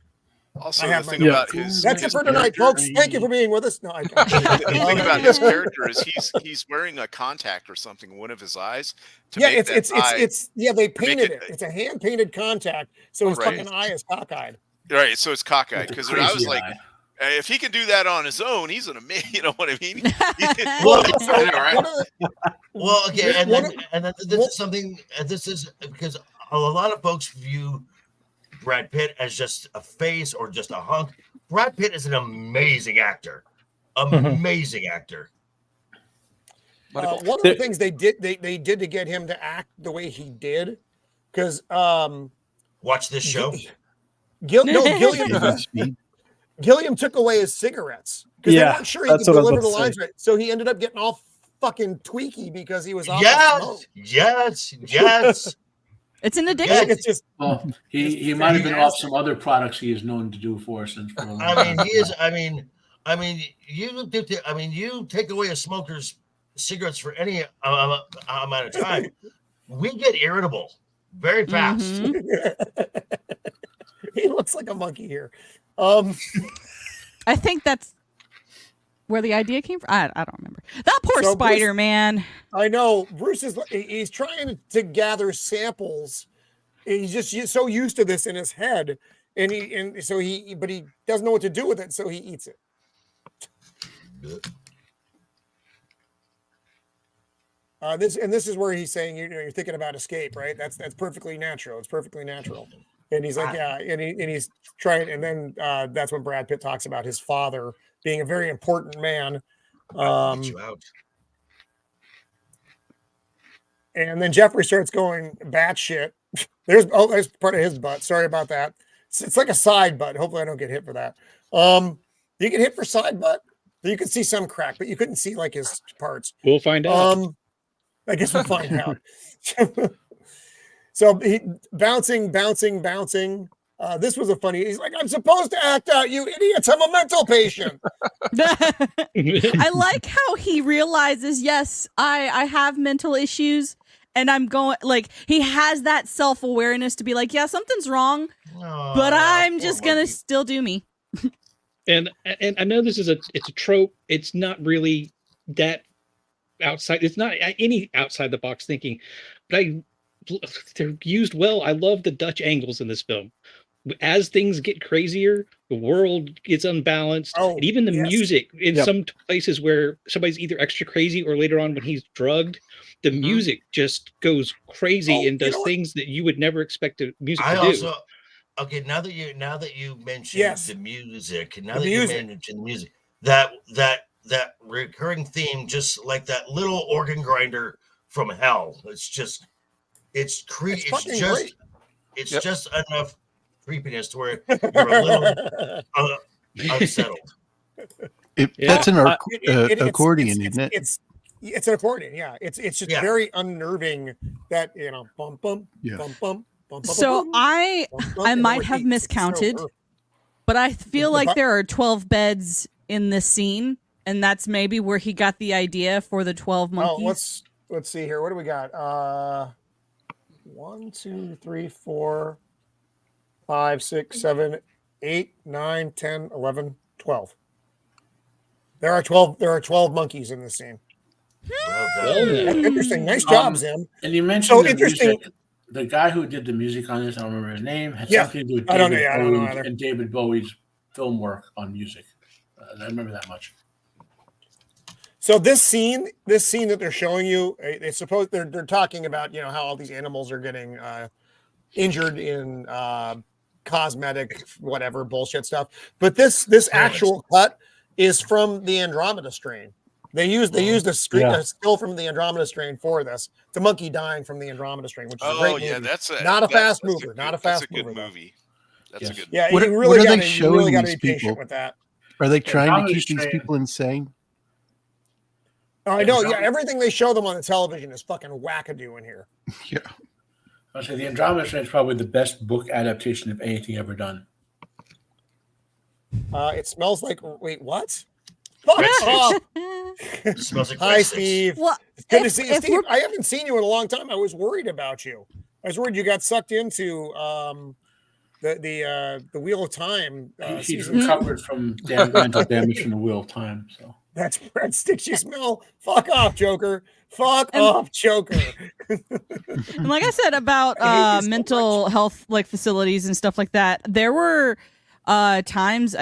[SPEAKER 2] Also, the thing about his
[SPEAKER 1] that's it for tonight, folks. Thank you for being with us. No,
[SPEAKER 2] the thing about his character is he's wearing a contact or something in one of his eyes.
[SPEAKER 1] They painted it. It's a hand painted contact, so his fucking eye is cockeyed.
[SPEAKER 2] Right, so it's cockeyed because I was like, if he can do that on his own, he's an amazing. You know what I mean?
[SPEAKER 10] Well, okay, and then this is something. And this is because a lot of folks view Brad Pitt as just a face or just a hunk. Brad Pitt is an amazing actor. Amazing actor.
[SPEAKER 1] One of the things they did to get him to act the way he did, because
[SPEAKER 10] watch this show.
[SPEAKER 1] Gilliam took away his cigarettes because they weren't sure he could deliver the lines right. So he ended up getting all fucking tweaky because he was off.
[SPEAKER 10] Yes.
[SPEAKER 3] It's an addiction.
[SPEAKER 1] It's just
[SPEAKER 6] he might have been off some other products he is known to do for us.
[SPEAKER 10] You take away a smoker's cigarettes for any amount of time, we get irritable very fast.
[SPEAKER 1] Mm-hmm. He looks like a monkey here.
[SPEAKER 3] I think that's where the idea came from. I don't remember. That poor spider, man.
[SPEAKER 1] I know. Bruce he's trying to gather samples. He's just so used to this in his head, but he doesn't know what to do with it, so he eats it. This is where he's saying you're thinking about escape, right? That's perfectly natural. It's perfectly natural. And he's like, yeah, and he's trying, and then that's when Brad Pitt talks about his father being a very important man.
[SPEAKER 10] Get you out.
[SPEAKER 1] And then Jeffrey starts going batshit. There's part of his butt. Sorry about that. It's like a side butt. Hopefully I don't get hit for that. You get hit for side butt. You can see some crack, but you couldn't see like his parts.
[SPEAKER 7] We'll find out.
[SPEAKER 1] I guess we'll find out. So he bouncing. This was a funny. He's like, I'm supposed to act out, you idiots. I'm a mental patient.
[SPEAKER 3] I like how he realizes, yes, I have mental issues, and I'm going like he has that self-awareness to be like, yeah, something's wrong, but I'm just gonna still do me.
[SPEAKER 7] And I know this is it's a trope. It's not really that outside. It's not any outside the box thinking, but they're used well. I love the Dutch angles in this film. As things get crazier, the world gets unbalanced, and even the music in some places where somebody's either extra crazy or later on when he's drugged, the music just goes crazy and does things that you would never expect music to do.
[SPEAKER 10] Okay, now that you mentioned the music, that recurring theme, just like that little organ grinder from hell. It's just enough creepiness to where you're a little unsettled.
[SPEAKER 4] That's an accordion, isn't it?
[SPEAKER 1] It's an accordion, yeah. It's just very unnerving that bum bum bum bum.
[SPEAKER 3] So I might have miscounted, but I feel like there are 12 beds in this scene, and that's maybe where he got the idea for the 12 monkeys.
[SPEAKER 1] Let's see here. What do we got? 1, 2, 3, 4, 5, 6, 7, 8, 9, 10, 11, 12. There are 12 monkeys in this scene. Interesting. Nice job, Zim.
[SPEAKER 6] And you mentioned music. The guy who did the music on this, I don't remember his name, had something to do with David Bowie's film work on music. I remember that much.
[SPEAKER 1] So this scene that they're showing you, it's supposed they're talking about how all these animals are getting injured in cosmetic whatever bullshit stuff. But this actual cut is from the Andromeda strain. They used a still from the Andromeda strain for this. It's a monkey dying from the Andromeda strain, which is a great movie.
[SPEAKER 2] That's
[SPEAKER 1] not a fast mover.
[SPEAKER 2] That's a good movie. That's a good.
[SPEAKER 1] Yeah,
[SPEAKER 4] what
[SPEAKER 1] you really got
[SPEAKER 4] to
[SPEAKER 1] be patient with that.
[SPEAKER 4] Are they trying to keep these people insane?
[SPEAKER 1] Oh, I know. Yeah, everything they show them on the television is fucking wackadoo in here.
[SPEAKER 4] Yeah.
[SPEAKER 6] I'll say the Andromeda Strain is probably the best book adaptation of anything ever done.
[SPEAKER 1] It smells like. Wait, what? Fuck off!
[SPEAKER 10] It smells like
[SPEAKER 1] Hi,
[SPEAKER 10] breadsticks.
[SPEAKER 1] Steve.
[SPEAKER 3] Well,
[SPEAKER 1] It's good to see you, Steve. I haven't seen you in a long time. I was worried about you. I was worried you got sucked into the Wheel of Time.
[SPEAKER 6] He's recovered from mental damage from the Wheel of Time. So
[SPEAKER 1] that's breadsticks you smell. Fuck off, Joker. Fuck off, Joker.
[SPEAKER 3] And like I said about mental health like facilities and stuff like that, there were times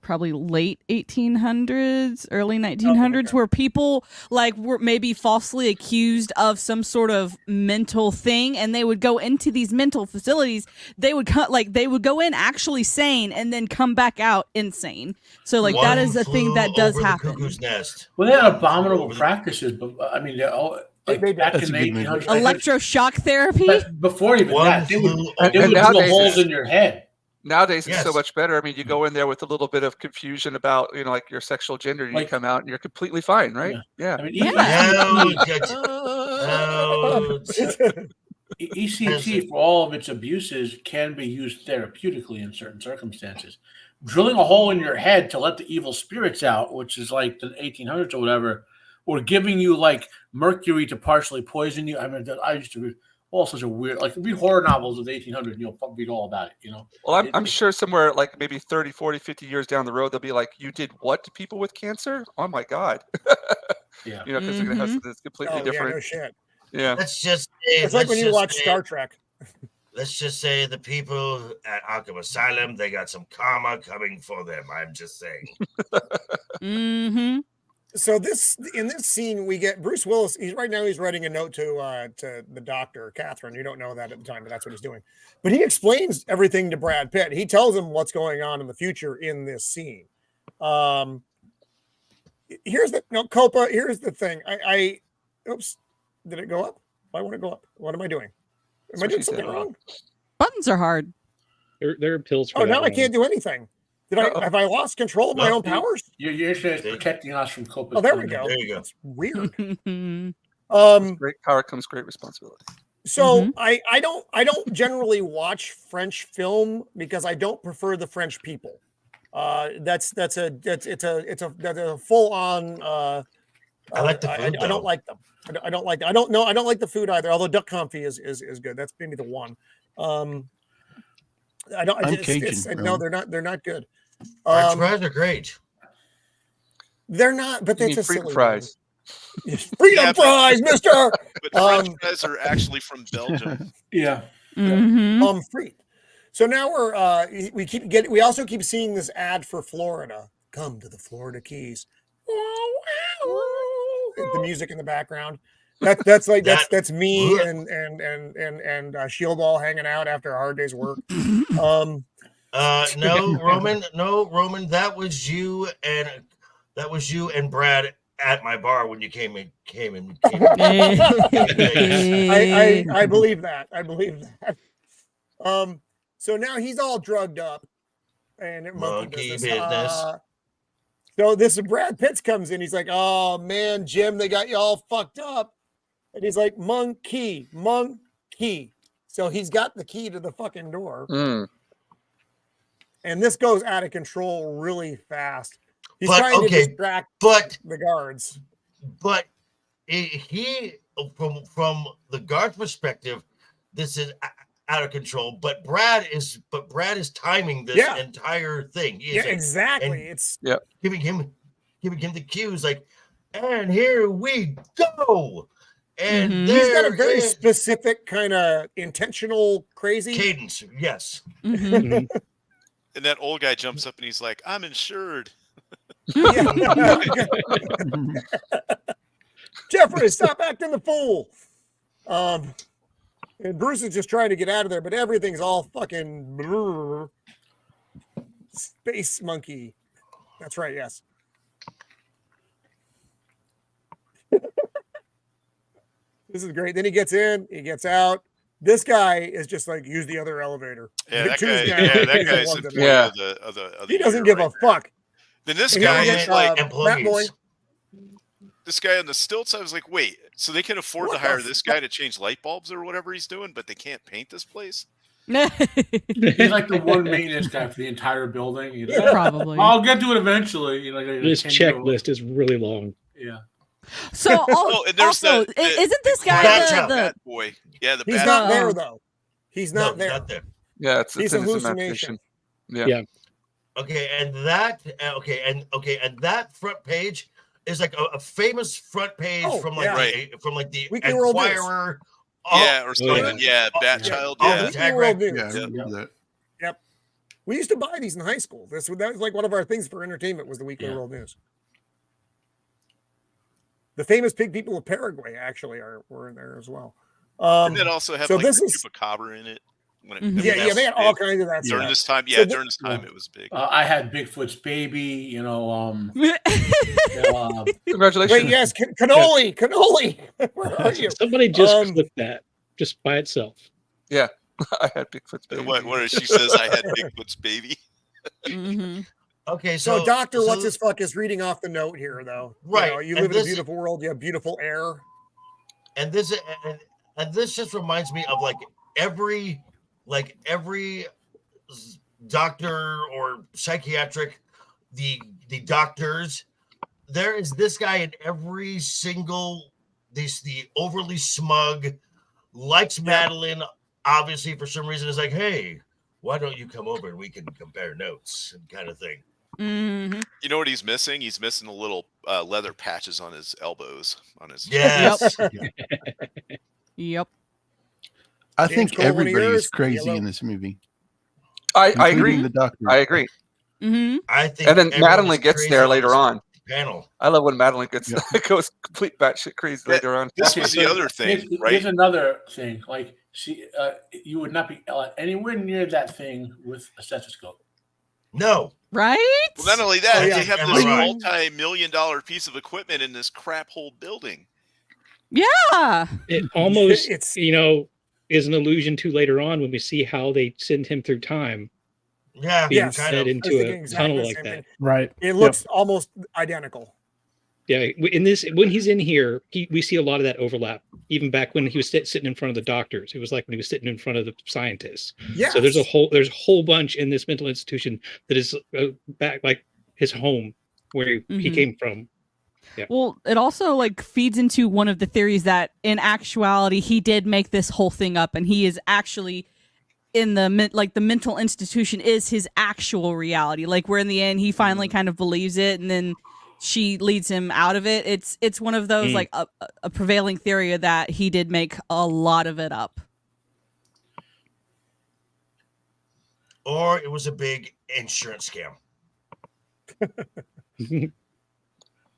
[SPEAKER 3] probably late 1800s, early 1900s, where people like were maybe falsely accused of some sort of mental thing, and they would go into these mental facilities. They would go in actually sane and then come back out insane. So like that is a thing that does happen.
[SPEAKER 10] Cuckoo's Nest.
[SPEAKER 6] Well, they had abominable practices, but I mean, they're all like back in the 1800s.
[SPEAKER 3] Electroshock therapy.
[SPEAKER 6] But before even that, they would drill holes in your head.
[SPEAKER 5] Nowadays it's so much better. I mean, you go in there with a little bit of confusion about, like your sexual gender, and you come out and you're completely fine, right? Yeah.
[SPEAKER 6] I mean, ECT for all of its abuses can be used therapeutically in certain circumstances. Drilling a hole in your head to let the evil spirits out, which is like the 1800s or whatever, or giving you like mercury to partially poison you. I mean, I used to read all sorts of weird, like read horror novels of the 1800s, you'll read all about it,
[SPEAKER 5] Well, I'm sure somewhere like maybe 30, 40, 50 years down the road, they'll be like, you did what to people with cancer? Oh my God.
[SPEAKER 6] Yeah.
[SPEAKER 5] Because they're going to have this completely different.
[SPEAKER 1] Yeah, no shit.
[SPEAKER 5] Yeah.
[SPEAKER 10] Let's just say,
[SPEAKER 1] it's like when you watch Star Trek.
[SPEAKER 10] Let's just say the people at Arkham Asylum, they got some karma coming for them. I'm just saying.
[SPEAKER 3] Mm-hmm.
[SPEAKER 1] So in this scene, we get Bruce Willis. He's writing a note to the doctor, Catherine. You don't know that at the time, but that's what he's doing. But he explains everything to Brad Pitt. He tells him what's going on in the future in this scene. Copa. Here's the thing. Oops, did it go up? Why won't it go up? What am I doing? Am I doing something wrong?
[SPEAKER 3] Buttons are hard.
[SPEAKER 7] There are pills for
[SPEAKER 1] that.
[SPEAKER 7] that.
[SPEAKER 1] Now I can't do anything. Have I lost control of my own powers?
[SPEAKER 6] Your internet is protecting us from Copa's.
[SPEAKER 1] Oh, there we go.
[SPEAKER 10] There you go.
[SPEAKER 1] That's weird.
[SPEAKER 5] Great power comes great responsibility.
[SPEAKER 1] So I don't generally watch French film because I don't prefer the French people. It's a full on.
[SPEAKER 10] I like the food.
[SPEAKER 1] I don't like them. I don't like. I don't like the food either. Although duck confit is good. That's maybe the one. I don't. No, they're not good.
[SPEAKER 10] French fries are great.
[SPEAKER 1] They're not, but it's a
[SPEAKER 5] freedom
[SPEAKER 1] silly
[SPEAKER 5] fries.
[SPEAKER 1] Freedom fries, mister.
[SPEAKER 2] But French fries are actually from Belgium.
[SPEAKER 6] Yeah.
[SPEAKER 3] Mm-hmm.
[SPEAKER 1] Free. So now we also keep seeing this ad for Florida. Come to the Florida Keys. The music in the background. That's me and Shield all hanging out after a hard day's work.
[SPEAKER 10] No, Roman, that was you and Brad at my bar when you came in.
[SPEAKER 1] I believe that. So now he's all drugged up and monkey business. So this Brad Pitt comes in. He's like, "Oh man, Jim, they got you all fucked up." And he's like, monkey. So he's got the key to the fucking door. And this goes out of control really fast. He's trying to distract the guards.
[SPEAKER 10] But he, from the guard's perspective, this is out of control. But Brad is timing this entire thing.
[SPEAKER 1] Exactly.
[SPEAKER 10] It's giving him the cues like, and here we go. And
[SPEAKER 1] he's got a very specific kind of intentional crazy
[SPEAKER 10] cadence. Yes.
[SPEAKER 2] And that old guy jumps up and he's like, "I'm insured."
[SPEAKER 1] Jeffrey, stop acting the fool. And Bruce is just trying to get out of there, but everything's all fucking blur. Space monkey. That's right. Yes. This is great. Then he gets in, he gets out. This guy is just like, use the other elevator.
[SPEAKER 2] Yeah, that guy's
[SPEAKER 1] he doesn't give a fuck.
[SPEAKER 2] Then this guy
[SPEAKER 10] is like employees.
[SPEAKER 2] this guy on the stilts. I was like, wait, so they can afford to hire this guy to change light bulbs or whatever he's doing, but they can't paint this place?
[SPEAKER 6] He's like the one maintenance guy for the entire building. You know?
[SPEAKER 3] Probably.
[SPEAKER 6] I'll get to it eventually. You know,
[SPEAKER 7] This checklist is really long.
[SPEAKER 6] Yeah.
[SPEAKER 3] So
[SPEAKER 2] and there's
[SPEAKER 3] also, isn't this guy the
[SPEAKER 2] bad boy? Yeah, the
[SPEAKER 1] he's
[SPEAKER 2] bad
[SPEAKER 1] not
[SPEAKER 2] boy.
[SPEAKER 1] there though. He's not there.
[SPEAKER 10] Not there.
[SPEAKER 5] Yeah, it's
[SPEAKER 1] He's
[SPEAKER 5] an
[SPEAKER 1] a hallucination.
[SPEAKER 5] Yeah.
[SPEAKER 10] Okay, and that that front page is like a famous front page from like the
[SPEAKER 1] Weekly World News.
[SPEAKER 10] Enquirer.
[SPEAKER 2] Or something. Yeah, Batchild.
[SPEAKER 10] Yeah.
[SPEAKER 1] Weekly World News.
[SPEAKER 4] Yeah, I remember that.
[SPEAKER 1] Yep. We used to buy these in high school. That was like one of our things for entertainment was the Weekly World News. The famous pig people of Paraguay actually were in there as well.
[SPEAKER 2] And it also had
[SPEAKER 1] so
[SPEAKER 2] like
[SPEAKER 1] this
[SPEAKER 2] the
[SPEAKER 1] is
[SPEAKER 2] chupacabra in it. When
[SPEAKER 1] they had all kinds of that
[SPEAKER 2] during
[SPEAKER 1] stuff.
[SPEAKER 2] this time. Yeah,
[SPEAKER 1] So
[SPEAKER 2] during this time it was big.
[SPEAKER 6] I had Bigfoot's baby. You know.
[SPEAKER 5] Congratulations.
[SPEAKER 1] Wait, yes, cannoli. Where are you?
[SPEAKER 7] Somebody just clipped that just by itself.
[SPEAKER 5] Yeah, I had Bigfoot's baby.
[SPEAKER 2] What she says? I had Bigfoot's baby.
[SPEAKER 3] Mm-hmm.
[SPEAKER 10] Okay,
[SPEAKER 1] So Doctor What's His Fuck is reading off the note here, though.
[SPEAKER 10] Right.
[SPEAKER 1] You live in a beautiful world. You have beautiful air.
[SPEAKER 10] And this just reminds me of every doctor or psychiatric, the doctors. There is this guy in every single the overly smug, likes Madeline. Obviously, for some reason, is like, hey, why don't you come over and we can compare notes and kind of thing.
[SPEAKER 3] Mm-hmm.
[SPEAKER 2] You know what he's missing? He's missing the little leather patches on his elbows. On his
[SPEAKER 10] yes.
[SPEAKER 3] Yep.
[SPEAKER 4] I
[SPEAKER 1] James
[SPEAKER 4] think
[SPEAKER 1] Cole, when he
[SPEAKER 4] everybody is
[SPEAKER 1] hears
[SPEAKER 4] crazy
[SPEAKER 1] yellow.
[SPEAKER 4] in this movie.
[SPEAKER 5] I
[SPEAKER 4] including
[SPEAKER 5] agree.
[SPEAKER 4] The doctor.
[SPEAKER 5] I agree.
[SPEAKER 3] Mm-hmm.
[SPEAKER 10] I think,
[SPEAKER 5] And then
[SPEAKER 10] everyone's
[SPEAKER 5] Madeline gets
[SPEAKER 10] crazy
[SPEAKER 5] there
[SPEAKER 10] on
[SPEAKER 5] later
[SPEAKER 10] this
[SPEAKER 5] on.
[SPEAKER 10] Panel.
[SPEAKER 5] I love when Madeline gets
[SPEAKER 4] Yeah.
[SPEAKER 5] goes complete batshit crazy later on.
[SPEAKER 2] This was the other thing, right?
[SPEAKER 6] Here's another thing. Like, you would not be anywhere near that thing with a stethoscope.
[SPEAKER 10] No.
[SPEAKER 3] Right?
[SPEAKER 2] Well, not only that,
[SPEAKER 1] Oh, yeah.
[SPEAKER 2] they have
[SPEAKER 10] Am
[SPEAKER 2] this
[SPEAKER 10] I right?
[SPEAKER 2] multi-million-dollar piece of equipment in this crap hole building.
[SPEAKER 3] Yeah.
[SPEAKER 7] It almost,
[SPEAKER 1] It's-
[SPEAKER 7] is an allusion to later on when we see how they send him through time,
[SPEAKER 10] Yeah.
[SPEAKER 7] being
[SPEAKER 1] Yes.
[SPEAKER 10] Kind
[SPEAKER 7] fed
[SPEAKER 10] of.
[SPEAKER 7] into
[SPEAKER 1] thinking
[SPEAKER 7] a
[SPEAKER 1] exactly
[SPEAKER 7] tunnel
[SPEAKER 1] the
[SPEAKER 7] like
[SPEAKER 1] same
[SPEAKER 7] that.
[SPEAKER 1] thing.
[SPEAKER 9] Right.
[SPEAKER 1] It looks almost identical.
[SPEAKER 7] Yeah, in this, when he's in here, we see a lot of that overlap. Even back when he was sitting in front of the doctors, it was like when he was sitting in front of the scientists.
[SPEAKER 1] Yeah.
[SPEAKER 7] So there's a whole bunch in this mental institution that is back like his home where he
[SPEAKER 3] Mhm.
[SPEAKER 7] came from. Yeah.
[SPEAKER 3] Well, it also like feeds into one of the theories that in actuality he did make this whole thing up, and he is actually in the the mental institution is his actual reality. Like where in the end he finally kind of believes it, and then she leads him out of it. It's one of those like a prevailing theory that he did make a lot of it up.
[SPEAKER 10] Or it was a big insurance scam.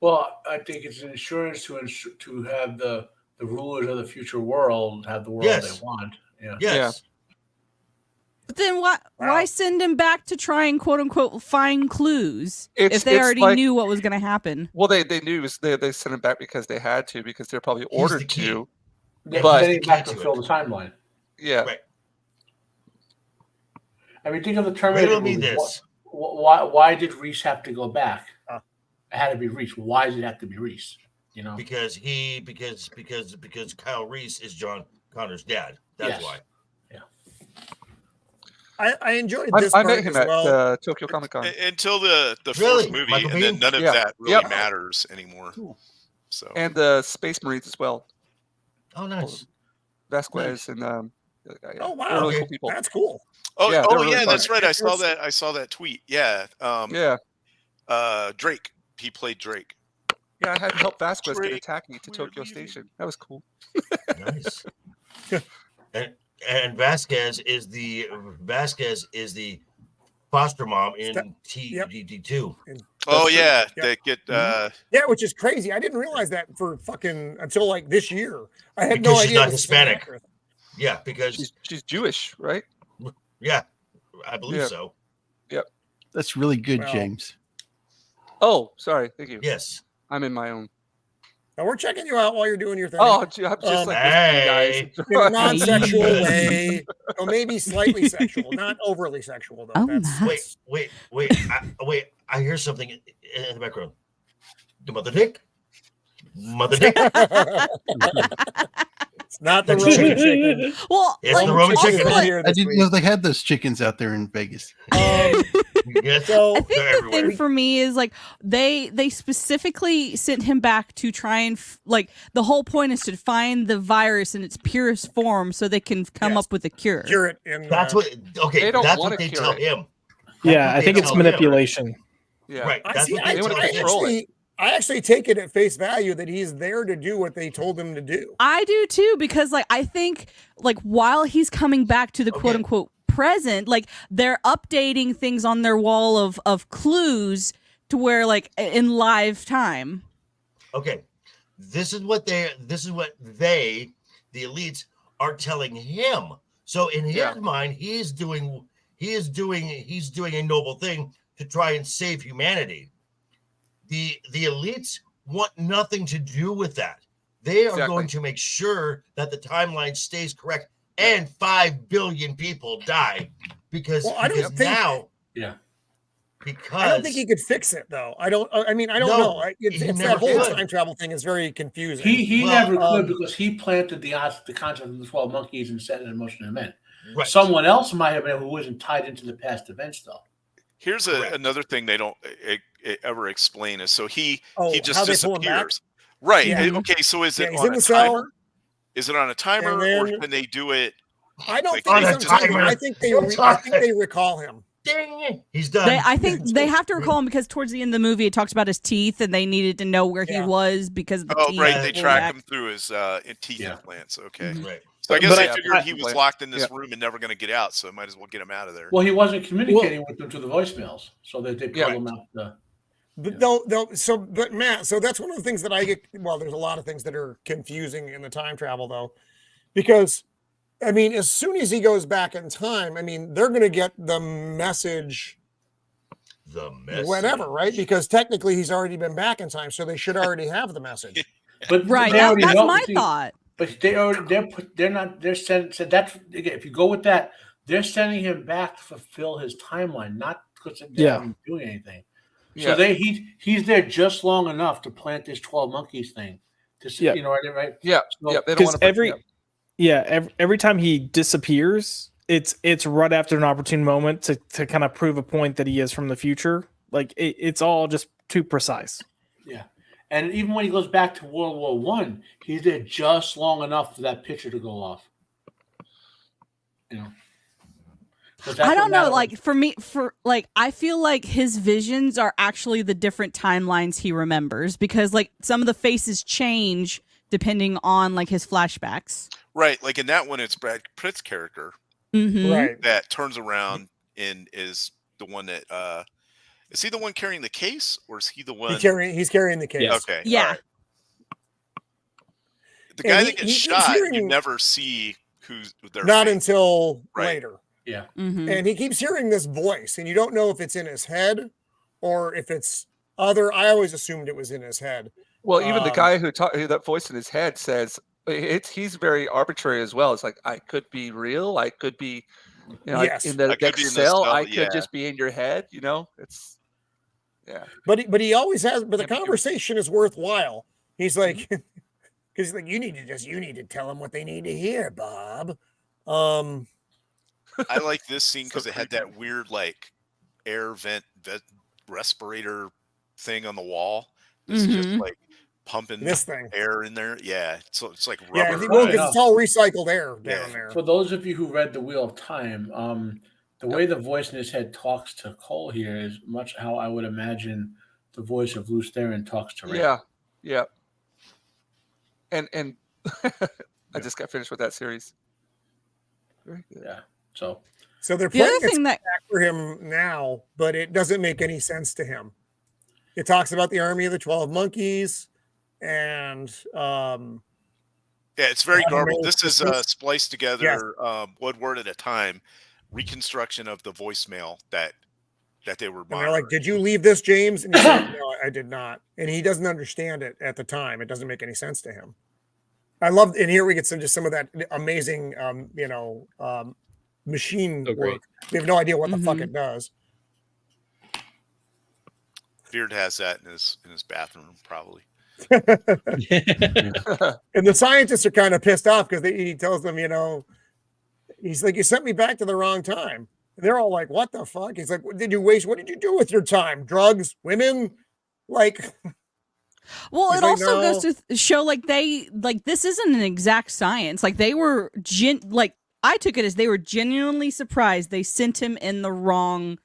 [SPEAKER 6] Well, I think it's an insurance to have the rulers of the future world have the world
[SPEAKER 10] Yes.
[SPEAKER 6] they want. Yeah.
[SPEAKER 10] Yes.
[SPEAKER 3] But then why send him back to try and quote unquote find clues
[SPEAKER 5] It's-
[SPEAKER 3] if they
[SPEAKER 5] it's
[SPEAKER 3] already
[SPEAKER 5] like-
[SPEAKER 3] knew what was going to happen?
[SPEAKER 5] Well, they knew they sent him back because they had to, because they're probably
[SPEAKER 10] He's
[SPEAKER 5] ordered
[SPEAKER 10] the key.
[SPEAKER 5] to.
[SPEAKER 6] They
[SPEAKER 5] But-
[SPEAKER 6] they need back to
[SPEAKER 10] Get to
[SPEAKER 6] fill
[SPEAKER 10] it.
[SPEAKER 6] the timeline.
[SPEAKER 5] Yeah.
[SPEAKER 10] Right.
[SPEAKER 6] I mean, think of the Terminator.
[SPEAKER 10] Riddle me
[SPEAKER 6] movies.
[SPEAKER 10] this.
[SPEAKER 6] Why did Reese have to go back?
[SPEAKER 1] Uh.
[SPEAKER 6] It had to be Reese. Why did it have to be Reese? You know.
[SPEAKER 10] Because Kyle Reese is John Connor's dad. That's
[SPEAKER 6] Yes.
[SPEAKER 10] why.
[SPEAKER 1] I enjoyed
[SPEAKER 5] I
[SPEAKER 1] this
[SPEAKER 5] met
[SPEAKER 1] part
[SPEAKER 5] him
[SPEAKER 1] as
[SPEAKER 5] at
[SPEAKER 1] well.
[SPEAKER 5] Tokyo Comic Con.
[SPEAKER 2] Until the
[SPEAKER 10] Really?
[SPEAKER 2] fourth movie,
[SPEAKER 10] Michael
[SPEAKER 2] and then
[SPEAKER 10] Biehn?
[SPEAKER 2] none of
[SPEAKER 5] Yeah.
[SPEAKER 2] that really
[SPEAKER 5] Yep.
[SPEAKER 2] matters anymore. So
[SPEAKER 5] And the Space Marines as well.
[SPEAKER 10] Oh, nice.
[SPEAKER 5] Vasquez and
[SPEAKER 1] Oh
[SPEAKER 5] they're
[SPEAKER 1] wow,
[SPEAKER 5] really
[SPEAKER 10] Okay.
[SPEAKER 5] cool people.
[SPEAKER 1] that's cool.
[SPEAKER 5] Yeah, they're really fun.
[SPEAKER 2] that's right. I saw that tweet. Yeah.
[SPEAKER 5] Yeah.
[SPEAKER 2] Drake. He played Drake.
[SPEAKER 5] Yeah, I had to help Vasquez get
[SPEAKER 2] Drake,
[SPEAKER 5] attacking to
[SPEAKER 2] we're
[SPEAKER 5] Tokyo
[SPEAKER 2] leaving.
[SPEAKER 5] Station. That was cool.
[SPEAKER 10] Nice. and Vasquez is the foster mom in
[SPEAKER 1] Yep.
[SPEAKER 10] TDD2.
[SPEAKER 2] Oh yeah,
[SPEAKER 1] Yeah.
[SPEAKER 2] they get
[SPEAKER 1] Yeah, which is crazy. I didn't realize that for fucking until like this year. I had
[SPEAKER 10] Because
[SPEAKER 1] no
[SPEAKER 10] she's
[SPEAKER 1] idea.
[SPEAKER 10] not
[SPEAKER 1] it was the same
[SPEAKER 10] Hispanic.
[SPEAKER 1] actress.
[SPEAKER 10] Yeah, because
[SPEAKER 5] She's Jewish, right?
[SPEAKER 10] yeah, I believe
[SPEAKER 5] Yeah.
[SPEAKER 10] so.
[SPEAKER 4] That's really good,
[SPEAKER 1] Well,
[SPEAKER 4] James.
[SPEAKER 5] Oh, sorry. Thank you.
[SPEAKER 10] Yes.
[SPEAKER 5] I'm in my own.
[SPEAKER 1] Now we're checking you out while you're doing your thing.
[SPEAKER 5] Oh, gee, I'm just like
[SPEAKER 10] Hey.
[SPEAKER 5] this,
[SPEAKER 1] in a
[SPEAKER 5] you guys.
[SPEAKER 1] non-sexual way, or maybe slightly sexual, not overly sexual though.
[SPEAKER 3] Oh,
[SPEAKER 1] That's,
[SPEAKER 3] nice.
[SPEAKER 10] Wait. I hear something in the background. The mother dick? Mother dick.
[SPEAKER 1] It's not the Roman chicken.
[SPEAKER 3] Well,
[SPEAKER 10] It's
[SPEAKER 3] like,
[SPEAKER 10] the Roman
[SPEAKER 3] also,
[SPEAKER 10] chicken.
[SPEAKER 3] like,
[SPEAKER 4] I didn't know they had those chickens out there in Vegas.
[SPEAKER 10] Yes,
[SPEAKER 1] So
[SPEAKER 3] I think
[SPEAKER 10] they're
[SPEAKER 3] the
[SPEAKER 10] everywhere.
[SPEAKER 3] thing for me is like they specifically sent him back to try and like the whole point is to find the virus in its purest form so they can come up with a cure.
[SPEAKER 1] cure it in.
[SPEAKER 10] That's what. Okay,
[SPEAKER 5] They don't
[SPEAKER 10] that's
[SPEAKER 5] wanna
[SPEAKER 10] what they
[SPEAKER 5] cure
[SPEAKER 10] tell
[SPEAKER 5] it.
[SPEAKER 10] him.
[SPEAKER 9] Yeah,
[SPEAKER 10] what
[SPEAKER 9] I
[SPEAKER 10] they
[SPEAKER 9] think it's
[SPEAKER 10] tell him.
[SPEAKER 9] manipulation.
[SPEAKER 5] Yeah.
[SPEAKER 10] Right.
[SPEAKER 1] I
[SPEAKER 10] That's
[SPEAKER 1] see.
[SPEAKER 10] what they
[SPEAKER 5] They wanna
[SPEAKER 10] tell him.
[SPEAKER 5] control it.
[SPEAKER 1] I actually take it at face value that he's there to do what they told him to do.
[SPEAKER 3] I do too, because like I think like while he's coming back to the
[SPEAKER 10] Okay.
[SPEAKER 3] quote unquote present, like they're updating things on their wall of clues to where like in live time.
[SPEAKER 10] Okay, this is what the elites are telling him. So in his mind, he's doing a noble thing to try and save humanity. The elites want nothing to do with that. They are going to make sure that the timeline stays correct, and 5 billion people die because
[SPEAKER 1] I don't think
[SPEAKER 10] now.
[SPEAKER 6] Yeah.
[SPEAKER 10] Because
[SPEAKER 1] I don't think he could fix it though. I don't know. It's
[SPEAKER 10] he
[SPEAKER 1] that
[SPEAKER 10] never
[SPEAKER 1] whole
[SPEAKER 10] could.
[SPEAKER 1] time travel thing is very confusing.
[SPEAKER 6] He never could because he planted the concept of the 12 monkeys and set it in motion in men.
[SPEAKER 10] Right.
[SPEAKER 6] Someone else might have been who wasn't tied into the past events though.
[SPEAKER 2] Here's another thing they don't ever explain is so he
[SPEAKER 1] how
[SPEAKER 2] just
[SPEAKER 1] they pull him back?
[SPEAKER 2] disappears. Right.
[SPEAKER 1] Yeah.
[SPEAKER 2] Okay. So is it
[SPEAKER 1] he's
[SPEAKER 2] on
[SPEAKER 1] in
[SPEAKER 2] a
[SPEAKER 1] the cell.
[SPEAKER 2] timer? Is it on a timer, or
[SPEAKER 1] then-
[SPEAKER 2] can they do it?
[SPEAKER 1] I don't
[SPEAKER 2] like,
[SPEAKER 1] think
[SPEAKER 10] on
[SPEAKER 1] he's
[SPEAKER 10] a
[SPEAKER 1] on the timer.
[SPEAKER 10] timer.
[SPEAKER 1] I think they recall him.
[SPEAKER 10] Ding, he's done.
[SPEAKER 3] I think they have to recall him because towards the end of the movie it talks about his teeth and they needed to know where he was because of the teeth.
[SPEAKER 2] Right. They
[SPEAKER 3] pulled
[SPEAKER 2] track
[SPEAKER 3] back.
[SPEAKER 2] him through his teeth implants. Okay.
[SPEAKER 10] Right.
[SPEAKER 2] So I guess
[SPEAKER 9] But
[SPEAKER 2] they
[SPEAKER 9] I-
[SPEAKER 2] figured he was locked in this room and never going to get out, so I might as well get him out of there.
[SPEAKER 6] Well, he wasn't communicating with them through the voicemails, so they pulled him out.
[SPEAKER 1] But Matt, so that's one of the things that I get. Well, there's a lot of things that are confusing in the time travel though, because I mean, as soon as he goes back in time, I mean, they're going to get the message. Whatever, right? Because technically he's already been back in time, so they should already have the message.
[SPEAKER 6] But
[SPEAKER 3] Right.
[SPEAKER 6] they already
[SPEAKER 3] That's
[SPEAKER 6] know-
[SPEAKER 3] my
[SPEAKER 6] see,
[SPEAKER 3] thought.
[SPEAKER 6] But they're sending. So that's again, if you go with that, they're sending him back to fulfill his timeline, not because they're not doing anything. So he's there just long enough to plant this 12 monkeys thing. You know, right?
[SPEAKER 5] Yeah.
[SPEAKER 6] So,
[SPEAKER 5] They don't
[SPEAKER 9] Because
[SPEAKER 5] want to
[SPEAKER 9] every time he disappears, it's right after an opportune moment to kind of prove a point that he is from the future. Like it's all just too precise.
[SPEAKER 6] Yeah. And even when he goes back to World War I, he's there just long enough for that picture to go off. You know.
[SPEAKER 3] I don't know. Like for me, I feel like his visions are actually the different timelines he remembers because like some of the faces change depending on like his flashbacks.
[SPEAKER 2] Right. Like in that one, it's Brad Pitt's character
[SPEAKER 1] Right.
[SPEAKER 2] that turns around and is the one that is he the one carrying the case, or is he the one
[SPEAKER 1] He's carrying the case.
[SPEAKER 9] Yes.
[SPEAKER 2] Okay.
[SPEAKER 3] Yeah.
[SPEAKER 2] all right. The guy
[SPEAKER 1] And
[SPEAKER 2] that gets
[SPEAKER 1] he keeps
[SPEAKER 2] shot, you
[SPEAKER 1] hearing-
[SPEAKER 2] never see who's their
[SPEAKER 1] Not
[SPEAKER 2] face.
[SPEAKER 1] until
[SPEAKER 2] Right.
[SPEAKER 1] later.
[SPEAKER 6] Yeah.
[SPEAKER 3] Mm-hmm.
[SPEAKER 1] And he keeps hearing this voice, and you don't know if it's in his head or if it's other. I always assumed it was in his head.
[SPEAKER 5] Well, even the guy who that voice in his head says he's very arbitrary as well. It's like I could be real, I could be, you know,
[SPEAKER 1] Yes.
[SPEAKER 5] in the
[SPEAKER 2] I could
[SPEAKER 5] next
[SPEAKER 2] be in the
[SPEAKER 5] cell,
[SPEAKER 2] cell,
[SPEAKER 5] I could
[SPEAKER 2] yeah.
[SPEAKER 5] just be in your head. You know, it's
[SPEAKER 1] But he always has. But the
[SPEAKER 5] Yeah, but you-
[SPEAKER 1] conversation is worthwhile. He's like, because he's like, you need to tell them what they need to hear, Bob.
[SPEAKER 2] I like this scene because it had that weird like air vent respirator thing on the wall. It's just
[SPEAKER 3] Mhm.
[SPEAKER 2] like pumping
[SPEAKER 1] This thing.
[SPEAKER 2] air in there. Yeah, so it's like
[SPEAKER 1] Yeah,
[SPEAKER 2] rubber.
[SPEAKER 1] because it's all recycled air
[SPEAKER 2] Yeah.
[SPEAKER 1] down there.
[SPEAKER 6] For those of you who read The Wheel of Time, the way the voice in his head talks to Cole here is much how I would imagine the voice of Lou Theron talks to Ray.
[SPEAKER 5] yeah. And I just got finished with that series. Very good.
[SPEAKER 6] Yeah. So
[SPEAKER 1] So they're
[SPEAKER 3] The
[SPEAKER 1] playing
[SPEAKER 3] other
[SPEAKER 1] it
[SPEAKER 3] thing that
[SPEAKER 1] for him now, but it doesn't make any sense to him. It talks about the army of the 12 monkeys, and
[SPEAKER 2] Yeah, it's very
[SPEAKER 1] I don't
[SPEAKER 2] garbled.
[SPEAKER 1] know
[SPEAKER 2] This
[SPEAKER 1] if
[SPEAKER 2] is
[SPEAKER 1] this-
[SPEAKER 2] spliced together, one word at a time, reconstruction of the voicemail that they were
[SPEAKER 1] and they're like,
[SPEAKER 2] monitoring.
[SPEAKER 1] "Did you leave this, James?" And he's like, "No, I did not." And he doesn't understand it at the time. It doesn't make any sense to him. I love, and here we get some of that amazing, machine
[SPEAKER 7] Oh, great.
[SPEAKER 1] work. We have no idea what the fuck
[SPEAKER 3] Mhm.
[SPEAKER 1] it does.
[SPEAKER 2] Beard has that in his bathroom, probably.
[SPEAKER 1] And the scientists are kind of pissed off because he tells them, he's like, you sent me back to the wrong time. And they're all like, what the fuck? He's like, what did you do with your time? Drugs, women? Like,
[SPEAKER 3] well, it also
[SPEAKER 1] no.
[SPEAKER 3] goes to show this isn't an exact science. Like they were I took it as they were genuinely surprised they sent him in the wrong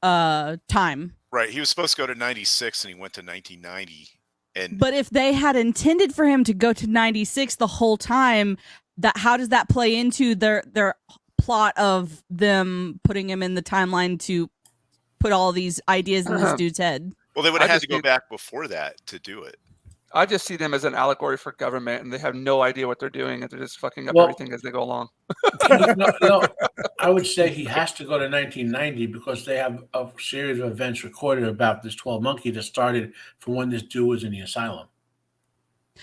[SPEAKER 3] time.
[SPEAKER 2] Right. He was supposed to go to 96 and he went to 1990.
[SPEAKER 3] But if they had intended for him to go to 96 the whole time, how does that play into their plot of them putting him in the timeline to put all these ideas in this dude's head?
[SPEAKER 2] Well, they would have had to go back before that to do it.
[SPEAKER 5] I just see them as an allegory for government, and they have no idea what they're doing, and they're just fucking up everything as they go along.
[SPEAKER 6] No, I would say he has to go to 1990 because they have a series of events recorded about this 12 monkey that started from when this dude was in the asylum.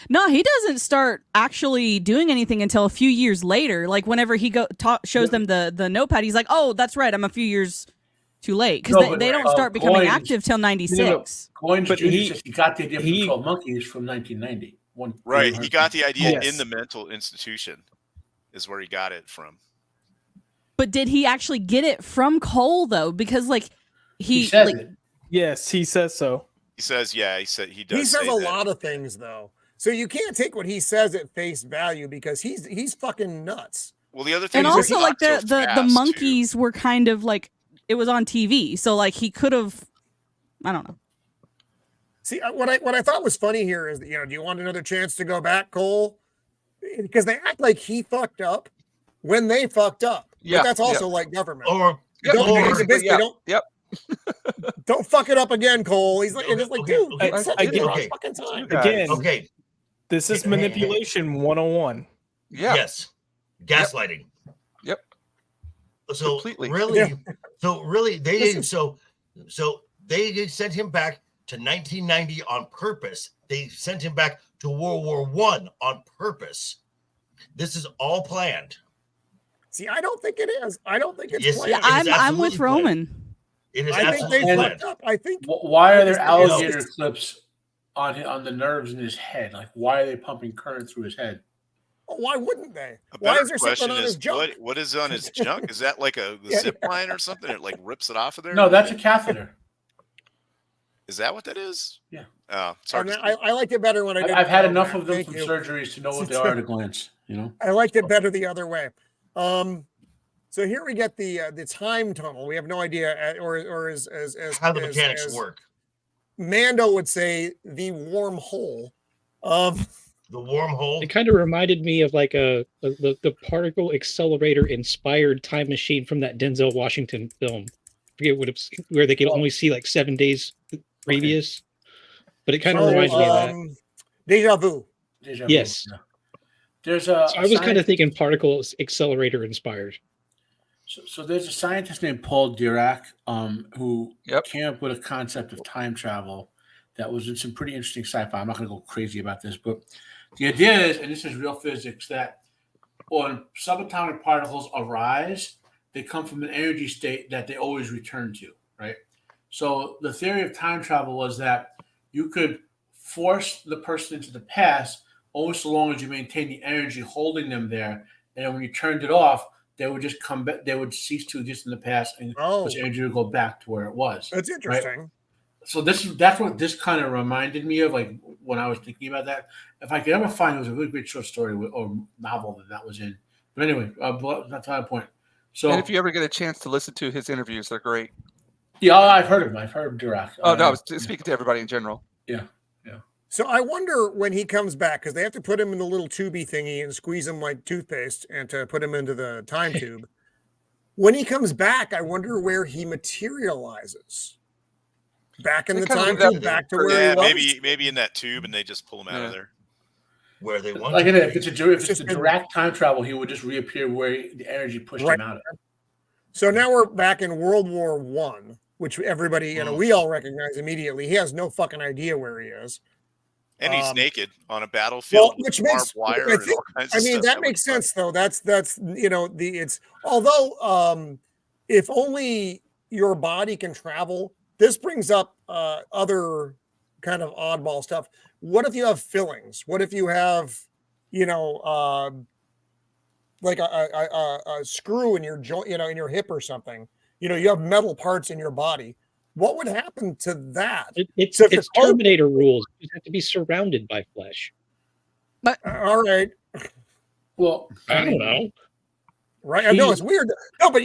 [SPEAKER 3] No, he doesn't start actually doing anything until a few years later. Like whenever he shows them the notepad, he's like, "Oh, that's right, I'm a few years too late," because they don't start becoming active till 96.
[SPEAKER 6] Coins Jr. says he got the idea from 12 monkeys from 1990.
[SPEAKER 2] Right, he got the idea in the mental institution, is where he got it from.
[SPEAKER 3] But did he actually get it from Cole though? Because
[SPEAKER 6] he says it.
[SPEAKER 9] Yes, he says so.
[SPEAKER 2] He says, he does.
[SPEAKER 1] He says a lot of things though, so you can't take what he says at face value because he's fucking nuts.
[SPEAKER 2] Well, the other thing,
[SPEAKER 3] and also like the monkeys were kind of like it was on TV, so like he could have, I don't know.
[SPEAKER 1] See, what I thought was funny here is that, do you want another chance to go back, Cole? Because they act like he fucked up when they fucked up.
[SPEAKER 5] Yeah,
[SPEAKER 1] but that's also like government. Don't fuck it up again, Cole. He's like, it's like, dude, fucking time.
[SPEAKER 9] Again, this is manipulation 101.
[SPEAKER 5] Yeah.
[SPEAKER 10] Yes. Gaslighting.
[SPEAKER 5] Yep.
[SPEAKER 10] So
[SPEAKER 5] completely.
[SPEAKER 10] Really, they they sent him back to 1990 on purpose. They sent him back to World War I on purpose. This is all planned.
[SPEAKER 1] See, I don't think it is. I don't think it's planned.
[SPEAKER 3] I'm with Roman.
[SPEAKER 10] It is
[SPEAKER 1] I think they fucked up. I think.
[SPEAKER 6] Why are there alligator clips on the nerves in his head? Like, why are they pumping current through his head?
[SPEAKER 1] Oh, why wouldn't they?
[SPEAKER 2] Why
[SPEAKER 1] is there something on his junk?
[SPEAKER 2] What is on his junk? Is that like a zip line or something? It like rips it off of there?
[SPEAKER 6] No, that's a catheter.
[SPEAKER 2] Is that what that is?
[SPEAKER 6] Yeah.
[SPEAKER 2] Oh, sorry.
[SPEAKER 1] I liked it better when I did.
[SPEAKER 6] I've had enough of them from surgeries to know what they are at a glance.
[SPEAKER 1] I liked it better the other way. So here we get the time tunnel. We have no idea, or as
[SPEAKER 10] how the mechanics work.
[SPEAKER 1] Mando would say the warm hole.
[SPEAKER 10] The wormhole.
[SPEAKER 7] It kind of reminded me of like the particle accelerator inspired time machine from that Denzel Washington film. I forget what it's where they could only see like 7 days previous, but it kind of reminds me of that.
[SPEAKER 1] Deja vu.
[SPEAKER 7] Yes.
[SPEAKER 6] Yeah. There's a.
[SPEAKER 7] So I was kind of thinking particle accelerator inspired.
[SPEAKER 6] So there's a scientist named Paul Dirac who came up with a concept of time travel that was in some pretty interesting sci-fi. I'm not going to go crazy about this, but the idea is, and this is real physics, that when subatomic particles arise, they come from an energy state that they always return to, right? So the theory of time travel was that you could force the person into the past only so long as you maintain the energy holding them there, and then when you turned it off, they would just come back. They would cease to exist in the past, and this energy would go back to where it was.
[SPEAKER 1] That's interesting.
[SPEAKER 6] Right? So that's what this kind of reminded me of, like when I was thinking about that. If I could ever find, it was a really great short story or novel that was in. But anyway, that's my point. So,
[SPEAKER 5] and if you ever get a chance to listen to his interviews, they're great.
[SPEAKER 6] Yeah, I've heard of him. I've heard of Dirac.
[SPEAKER 5] Oh no, I was speaking to everybody in general.
[SPEAKER 6] Yeah.
[SPEAKER 1] So I wonder when he comes back, because they have to put him in the little tubey thingy and squeeze him like toothpaste and to put him into the time tube. When he comes back, I wonder where he materializes. Back in the time tube, back to where he was?
[SPEAKER 2] Maybe in that tube, and they just pull him out of there.
[SPEAKER 10] Where they want
[SPEAKER 6] like if it's a direct time travel, he would just reappear where the energy pushed him out of.
[SPEAKER 1] So now we're back in World War I, which everybody, we all recognize immediately. He has no fucking idea where he is.
[SPEAKER 2] And he's naked on a battlefield,
[SPEAKER 1] which makes
[SPEAKER 2] wire
[SPEAKER 1] I think, that makes sense though. That's it's although if only your body can travel, this brings up other kind of oddball stuff. what if you have fillings? What if you have, like a screw in your joint, in your hip or something? You have metal parts in your body. What would happen to that?
[SPEAKER 7] It's Terminator rules. You have to be surrounded by flesh.
[SPEAKER 3] But
[SPEAKER 1] all right.
[SPEAKER 6] Well,
[SPEAKER 7] I don't know.
[SPEAKER 1] Right? I know it's weird. No, but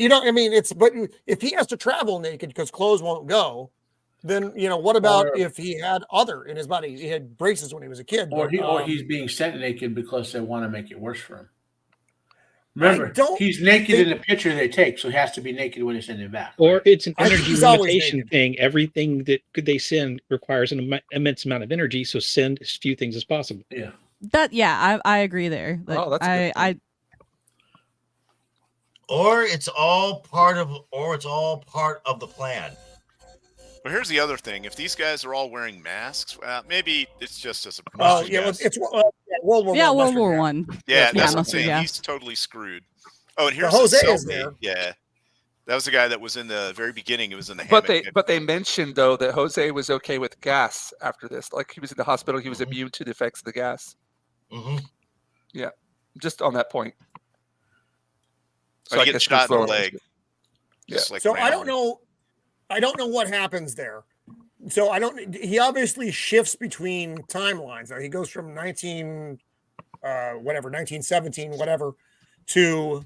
[SPEAKER 1] but if he has to travel naked because clothes won't go, then what about if he had other in his body? He had braces when he was a kid,
[SPEAKER 6] or he's being sent naked because they want to make it worse for him. Remember, he's naked in the picture they take, so he has to be naked when they send him back.
[SPEAKER 7] Or it's an energy limitation thing. Everything that they send requires an immense amount of energy, so send as few things as possible.
[SPEAKER 6] Yeah.
[SPEAKER 3] I agree there. Like,
[SPEAKER 10] that's or it's all part of the plan.
[SPEAKER 2] But here's the other thing: if these guys are all wearing masks, maybe it's just as a
[SPEAKER 1] promotion. it's World War
[SPEAKER 3] I. World War I.
[SPEAKER 2] Yeah, that's what I'm saying. He's totally screwed. Oh, and here's
[SPEAKER 1] Jose is there.
[SPEAKER 2] Yeah, that was the guy that was in the very beginning. It was in the
[SPEAKER 5] but they mentioned though that Jose was okay with gas after this. Like he was in the hospital, he was immune to the effects of the gas.
[SPEAKER 10] Mm-hmm.
[SPEAKER 5] Yeah, just on that point.
[SPEAKER 2] So I get shot in the leg.
[SPEAKER 5] Yeah.
[SPEAKER 1] So I don't know what happens there. So he obviously shifts between timelines. He goes from 1917, whatever, to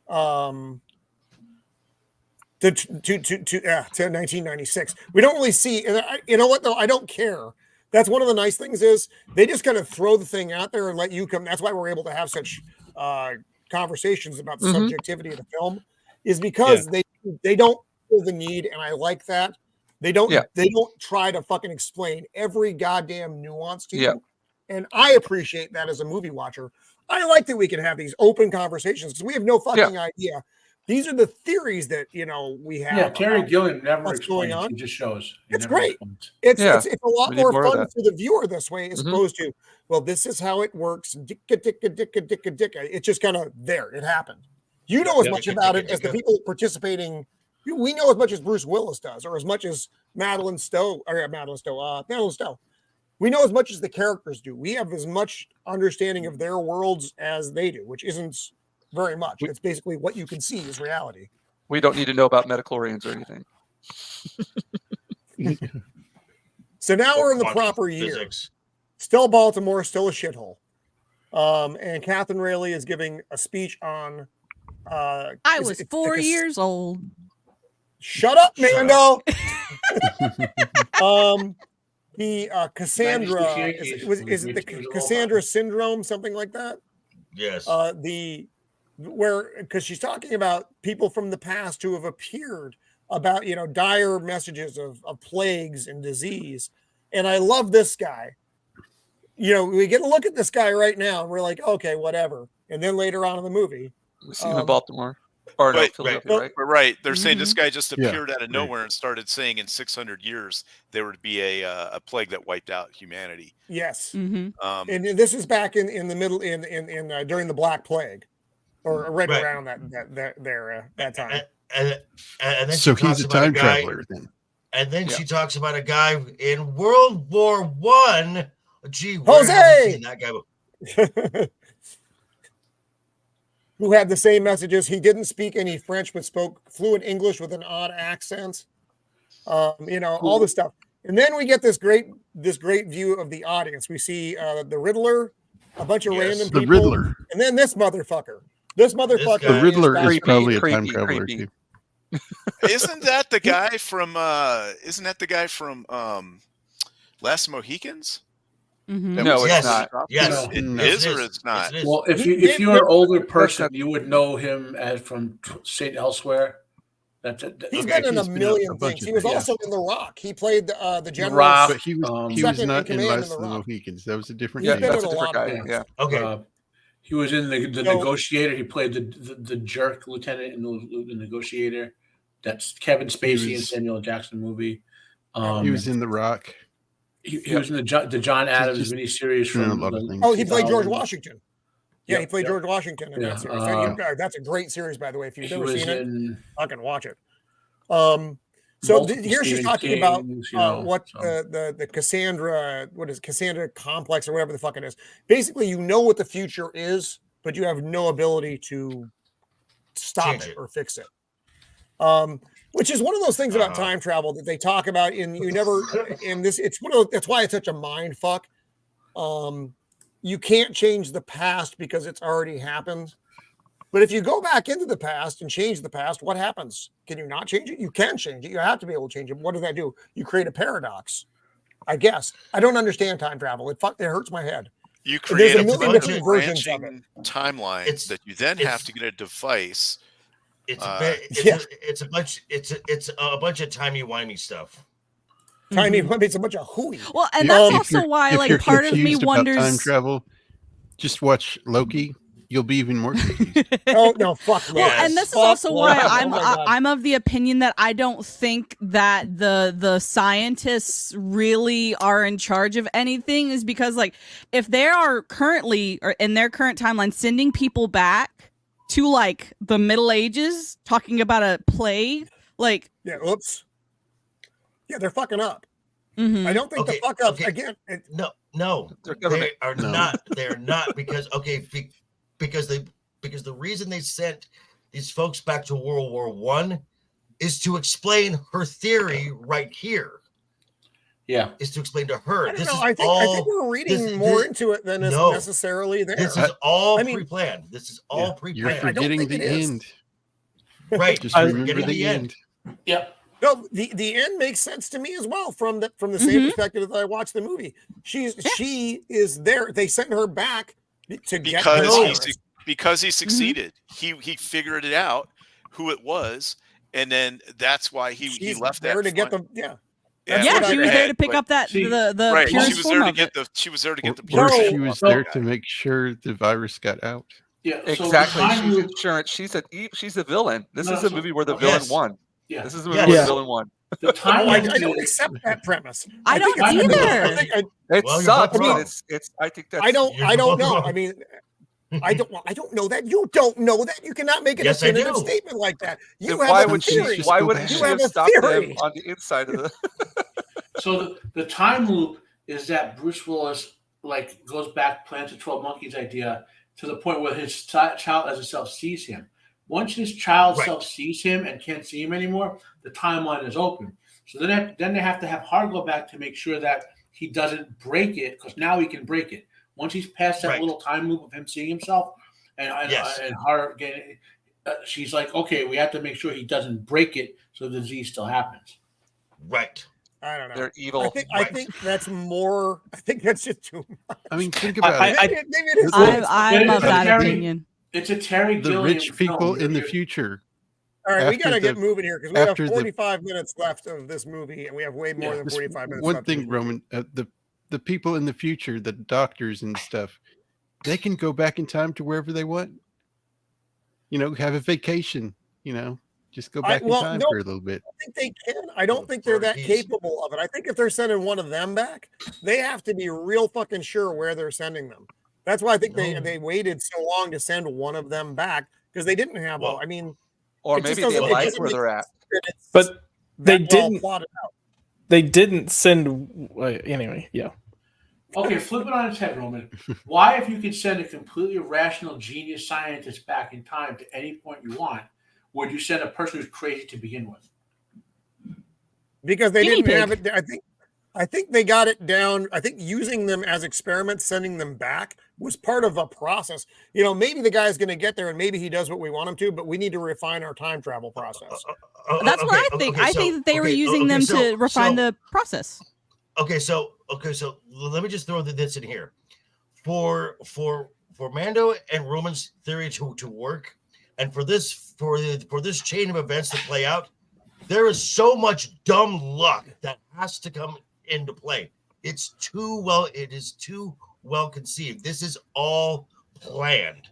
[SPEAKER 1] 1996. We don't really see, you know what though? I don't care. That's one of the nice things is they just kind of throw the thing out there and let you come. That's why we're able to have such conversations about the subjectivity of the film, is because they don't feel the need, and I like that. They don't try to fucking explain every goddamn nuance to you. And I appreciate that as a movie watcher. I like that we can have these open conversations because we have no fucking idea. These are the theories that we have.
[SPEAKER 6] Yeah, Terry Gilliam never explains. He just shows.
[SPEAKER 1] It's great. It's a lot more fun for the viewer this way, as opposed to, well, this is how it works. Dicka. It's just kind of there. It happened. You know as much about it as the people participating. We know as much as Bruce Willis does, or as much as Madeline Stowe. We know as much as the characters do. We have as much understanding of their worlds as they do, which isn't very much. It's basically what you can see is reality.
[SPEAKER 5] We don't need to know about metachlorians or anything.
[SPEAKER 1] So now we're in the proper year. Still Baltimore, still a shithole. And Catherine Rayleigh is giving a speech on.
[SPEAKER 3] I was 4 years old.
[SPEAKER 1] Shut up, Mando. The Cassandra is it the Cassandra syndrome, something like that?
[SPEAKER 10] Yes.
[SPEAKER 1] Because she's talking about people from the past who have appeared about dire messages of plagues and disease, and I love this guy. We get a look at this guy right now, and we're like, okay, whatever. And then later on in the movie,
[SPEAKER 5] we see him in Baltimore. Or Philadelphia, right?
[SPEAKER 2] Right. They're saying this guy just appeared out of nowhere and started saying in 600 years there would be a plague that wiped out humanity.
[SPEAKER 1] Yes. And this is back in the middle in during the Black Plague, or right around that time.
[SPEAKER 10] And then
[SPEAKER 4] so he's a time traveler then.
[SPEAKER 10] And then she talks about a guy in World War One. Gee,
[SPEAKER 1] Jose,
[SPEAKER 10] that guy.
[SPEAKER 1] Who had the same messages. He didn't speak any French, but spoke fluent English with an odd accent. All this stuff. And then we get this great view of the audience. We see the Riddler, a bunch of random people.
[SPEAKER 4] The Riddler.
[SPEAKER 1] And then this motherfucker. The
[SPEAKER 4] Riddler is probably a time traveler too.
[SPEAKER 2] Isn't that the guy from Last Mohicans?
[SPEAKER 5] No, it's not.
[SPEAKER 10] Yes,
[SPEAKER 2] it is or it's not.
[SPEAKER 6] Well, if you're an older person, you would know him as from St. Elsewhere.
[SPEAKER 1] He's been in a million things. He was also in The Rock. He played the general.
[SPEAKER 4] Rock, but he was not in Last of the Mohicans. That was a different.
[SPEAKER 5] Yeah, that's a different guy. Yeah.
[SPEAKER 10] Okay.
[SPEAKER 6] He was in the Negotiator. He played the jerk lieutenant in the Negotiator. That's Kevin Spacey and Samuel Jackson movie.
[SPEAKER 4] He was in The Rock.
[SPEAKER 6] He was in the John Adams miniseries from.
[SPEAKER 1] He played George Washington. Yeah, he played George Washington in that series. That's a great series, by the way. If you've never seen it, I can watch it. So
[SPEAKER 6] Multiple
[SPEAKER 1] here she's
[SPEAKER 6] Stephen
[SPEAKER 1] talking about
[SPEAKER 6] Kings, you know,
[SPEAKER 1] what
[SPEAKER 6] so.
[SPEAKER 1] the Cassandra, what is it, Cassandra complex or whatever the fuck it is. Basically, you know what the future is, but you have no ability to stop it or fix it. Which is one of those things about time travel that they talk about in this. It's that's why it's such a mind fuck. You can't change the past because it's already happened. But if you go back into the past and change the past, what happens? Can you not change it? You can change it. You have to be able to change it. What does that do? You create a paradox, I guess. I don't understand time travel. It hurts my head.
[SPEAKER 2] You create
[SPEAKER 1] a million different versions of it.
[SPEAKER 2] Timeline that you then have to get a device.
[SPEAKER 10] It's a bunch of timey-wimey stuff.
[SPEAKER 1] It's a bunch of hooey.
[SPEAKER 3] Well, and that's also why, like, part of me wonders.
[SPEAKER 4] Time travel. Just watch Loki. You'll be even more confused.
[SPEAKER 1] Oh no, fuck no.
[SPEAKER 3] Well, and this is also why I'm of the opinion that I don't think that the scientists really are in charge of anything, is because, like, if they are currently, or in their current timeline, sending people back to, like, the Middle Ages, talking about a plague, like,
[SPEAKER 1] oops. Yeah, they're fucking up. Mm-hmm. I don't think the fuck up again.
[SPEAKER 10] No, they are not. They're not because because the reason they sent these folks back to World War I is to explain her theory right here.
[SPEAKER 6] Yeah,
[SPEAKER 10] is to explain to her.
[SPEAKER 1] I think we're reading more into it than is necessarily there.
[SPEAKER 10] This is all pre-planned. This is all pre-planned.
[SPEAKER 4] You're forgetting the end.
[SPEAKER 10] Right.
[SPEAKER 4] Just remember the end.
[SPEAKER 6] Yep.
[SPEAKER 1] No, the end makes sense to me as well from the same perspective that I watched the movie. She is there. They sent her back to
[SPEAKER 2] because he succeeded. He figured it out who it was, and then that's why he left
[SPEAKER 1] there
[SPEAKER 2] that
[SPEAKER 1] to get them. Yeah.
[SPEAKER 3] She was there to pick up that the
[SPEAKER 2] right.
[SPEAKER 3] purest
[SPEAKER 2] She was
[SPEAKER 3] form
[SPEAKER 2] there to
[SPEAKER 3] of
[SPEAKER 2] get
[SPEAKER 3] it.
[SPEAKER 2] she was there to get the
[SPEAKER 4] Or
[SPEAKER 2] purest.
[SPEAKER 4] she was there to make sure the virus got out.
[SPEAKER 6] Yeah,
[SPEAKER 5] exactly. She's insurance. She's a villain. This is a movie where the villain won.
[SPEAKER 6] Yeah.
[SPEAKER 5] This is a movie where the villain won.
[SPEAKER 6] The time
[SPEAKER 1] I don't accept that premise.
[SPEAKER 3] I don't either.
[SPEAKER 5] It sucks, but it's. I think that's.
[SPEAKER 1] I don't know. I mean, I don't know that. You don't know that. You cannot make a definitive statement like that. You
[SPEAKER 5] then
[SPEAKER 1] have
[SPEAKER 5] why
[SPEAKER 1] a
[SPEAKER 5] would
[SPEAKER 1] theory.
[SPEAKER 5] why wouldn't you have stopped them on the inside of the?
[SPEAKER 6] So the time loop is that Bruce Willis goes back, plants a 12 Monkeys idea to the point where his child as a self sees him. Once his child self sees him and can't see him anymore, the timeline is open. So then they have to have Hart go back to make sure that he doesn't break it, because now he can break it. Once he's past that little time loop of him seeing himself, and Hart getting, she's like, okay, we have to make sure he doesn't break it, so the disease still happens.
[SPEAKER 10] Right.
[SPEAKER 1] I don't know.
[SPEAKER 5] They're evil.
[SPEAKER 1] I think that's more. I think that's just too much.
[SPEAKER 4] I mean, think about it.
[SPEAKER 1] Maybe it is.
[SPEAKER 3] I'm of that opinion.
[SPEAKER 6] It's a Terry Gilliam.
[SPEAKER 4] The rich people in the future.
[SPEAKER 1] All right, we got to get moving here because we have 45 minutes left of this movie, and we have way more than 45 minutes.
[SPEAKER 4] One thing, Roman, the people in the future, the doctors and stuff, they can go back in time to wherever they want. You know, have a vacation. You know, just go back in time for a little bit.
[SPEAKER 1] I think they can. I don't think they're that capable of it. I think if they're sending one of them back, they have to be real fucking sure where they're sending them. That's why I think they waited so long to send one of them back, because they didn't have. I mean,
[SPEAKER 5] or maybe they like where they're at.
[SPEAKER 9] But they didn't. They didn't send anyway. Yeah.
[SPEAKER 6] Okay, flip it on its head, Roman. Why, if you could send a completely rational genius scientist back in time to any point you want, would you send a person who's crazy to begin with?
[SPEAKER 1] Because they didn't have it. I think they got it down. I think using them as experiments, sending them back, was part of a process. You know, maybe the guy's going to get there and maybe he does what we want him to, but we need to refine our time travel process.
[SPEAKER 3] That's what I think. I think that they were using them to refine the process.
[SPEAKER 10] Okay, so let me just throw this in here. For Mando and Roman's theory to work, and for this chain of events to play out, there is so much dumb luck that has to come into play. It is too well conceived. This is all planned.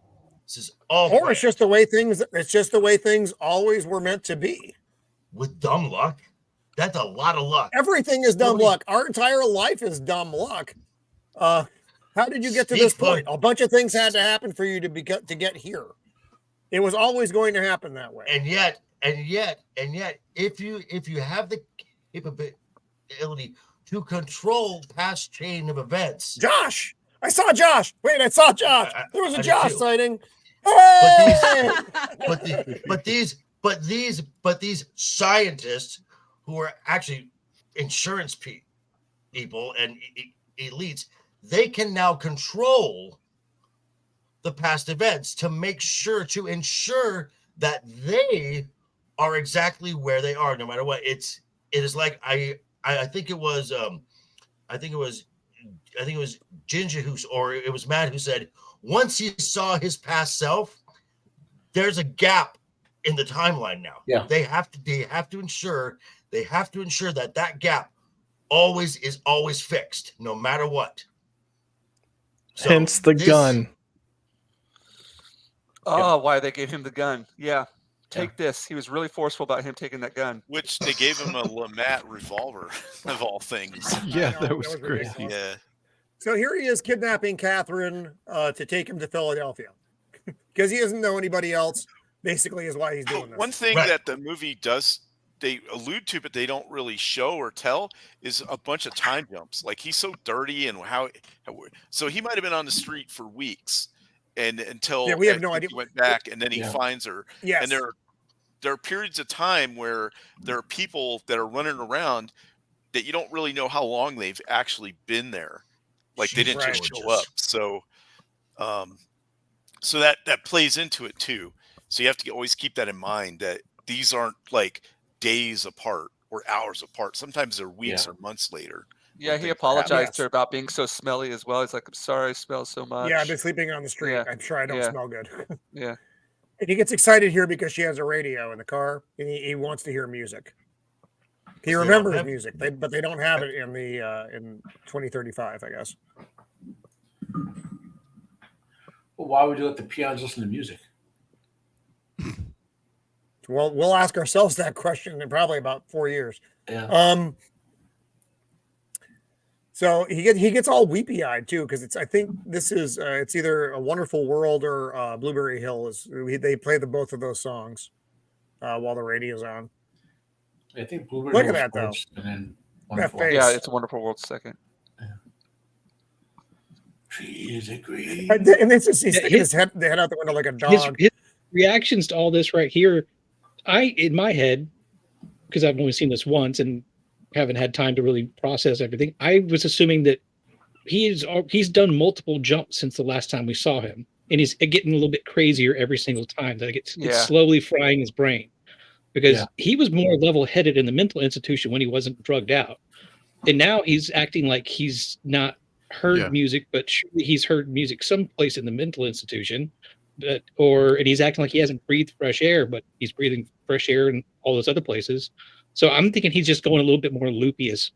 [SPEAKER 1] Or it's just the way things always were meant to be.
[SPEAKER 10] With dumb luck? That's a lot of luck.
[SPEAKER 1] Everything is dumb luck. Our entire life is dumb luck. How did you get to this point? A bunch of things had to happen for you to get here. It was always going to happen that way.
[SPEAKER 10] And yet yet, if you have the capability to control past chain of events,
[SPEAKER 1] Josh, I saw Josh. Wait, I saw Josh. There was a Josh sighting.
[SPEAKER 10] But these scientists who are actually insurance people and elites, they can now control the past events to ensure that they are exactly where they are, no matter what. It is like I think it was Ginger or it was Matt who said once he saw his past self, there's a gap in the timeline now.
[SPEAKER 6] Yeah,
[SPEAKER 10] they have to ensure that gap is always fixed, no matter what. So
[SPEAKER 9] hence the gun.
[SPEAKER 5] Oh, why they gave him the gun? Yeah, take this. He was really forceful about him taking that gun.
[SPEAKER 2] Which they gave him a Lamat revolver, of all things.
[SPEAKER 4] Yeah, that was great.
[SPEAKER 2] Yeah.
[SPEAKER 1] So here he is kidnapping Catherine to take him to Philadelphia because he doesn't know anybody else. Basically, is why he's doing this.
[SPEAKER 2] One thing that the movie does, they allude to, but they don't really show or tell, is a bunch of time jumps. Like he's so dirty and so he might have been on the street for weeks, and until
[SPEAKER 1] we have no idea.
[SPEAKER 2] He went back, and then he finds her.
[SPEAKER 1] Yes.
[SPEAKER 2] And there are periods of time where there are people that are running around that you don't really know how long they've actually been there. Like they didn't just show up. So, so that plays into it too. So you have to always keep that in mind that these aren't like days apart or hours apart. Sometimes they're weeks or months later.
[SPEAKER 5] Yeah, he apologized to her about being so smelly as well. He's like, I'm sorry I smell so much.
[SPEAKER 1] Yeah, I've been sleeping on the street.
[SPEAKER 5] Yeah.
[SPEAKER 1] I'm sure I don't smell good.
[SPEAKER 5] Yeah.
[SPEAKER 1] And he gets excited here because she has a radio in the car and he wants to hear music. He remembers music, but they don't have it in the in 2035, I guess.
[SPEAKER 6] Well, why would you let the peons listen to music?
[SPEAKER 1] Well, we'll ask ourselves that question in probably about 4 years.
[SPEAKER 6] Yeah.
[SPEAKER 1] So he gets all weepy eyed too because I think this is it's either A Wonderful World or Blueberry Hill. They play both of those songs while the radio's on.
[SPEAKER 6] I think Blueberry
[SPEAKER 1] Look
[SPEAKER 6] Hill
[SPEAKER 1] at that though.
[SPEAKER 6] And then
[SPEAKER 1] that face.
[SPEAKER 5] Yeah, it's A Wonderful World second.
[SPEAKER 6] Yeah. Trees are green.
[SPEAKER 1] And it's just he's sticking his head out the window like a dog.
[SPEAKER 7] His reactions to all this right here, in my head, because I've only seen this once and haven't had time to really process everything, I was assuming that he's done multiple jumps since the last time we saw him, and he's getting a little bit crazier every single time. That it's slowly frying his brain, because he was more level-headed in the mental institution when he wasn't drugged out, and now he's acting like he's not heard music, but surely he's heard music someplace in the mental institution. And he's acting like he hasn't breathed fresh air, but he's breathing fresh air in all those other places. So I'm thinking he's just going a little bit more loopy as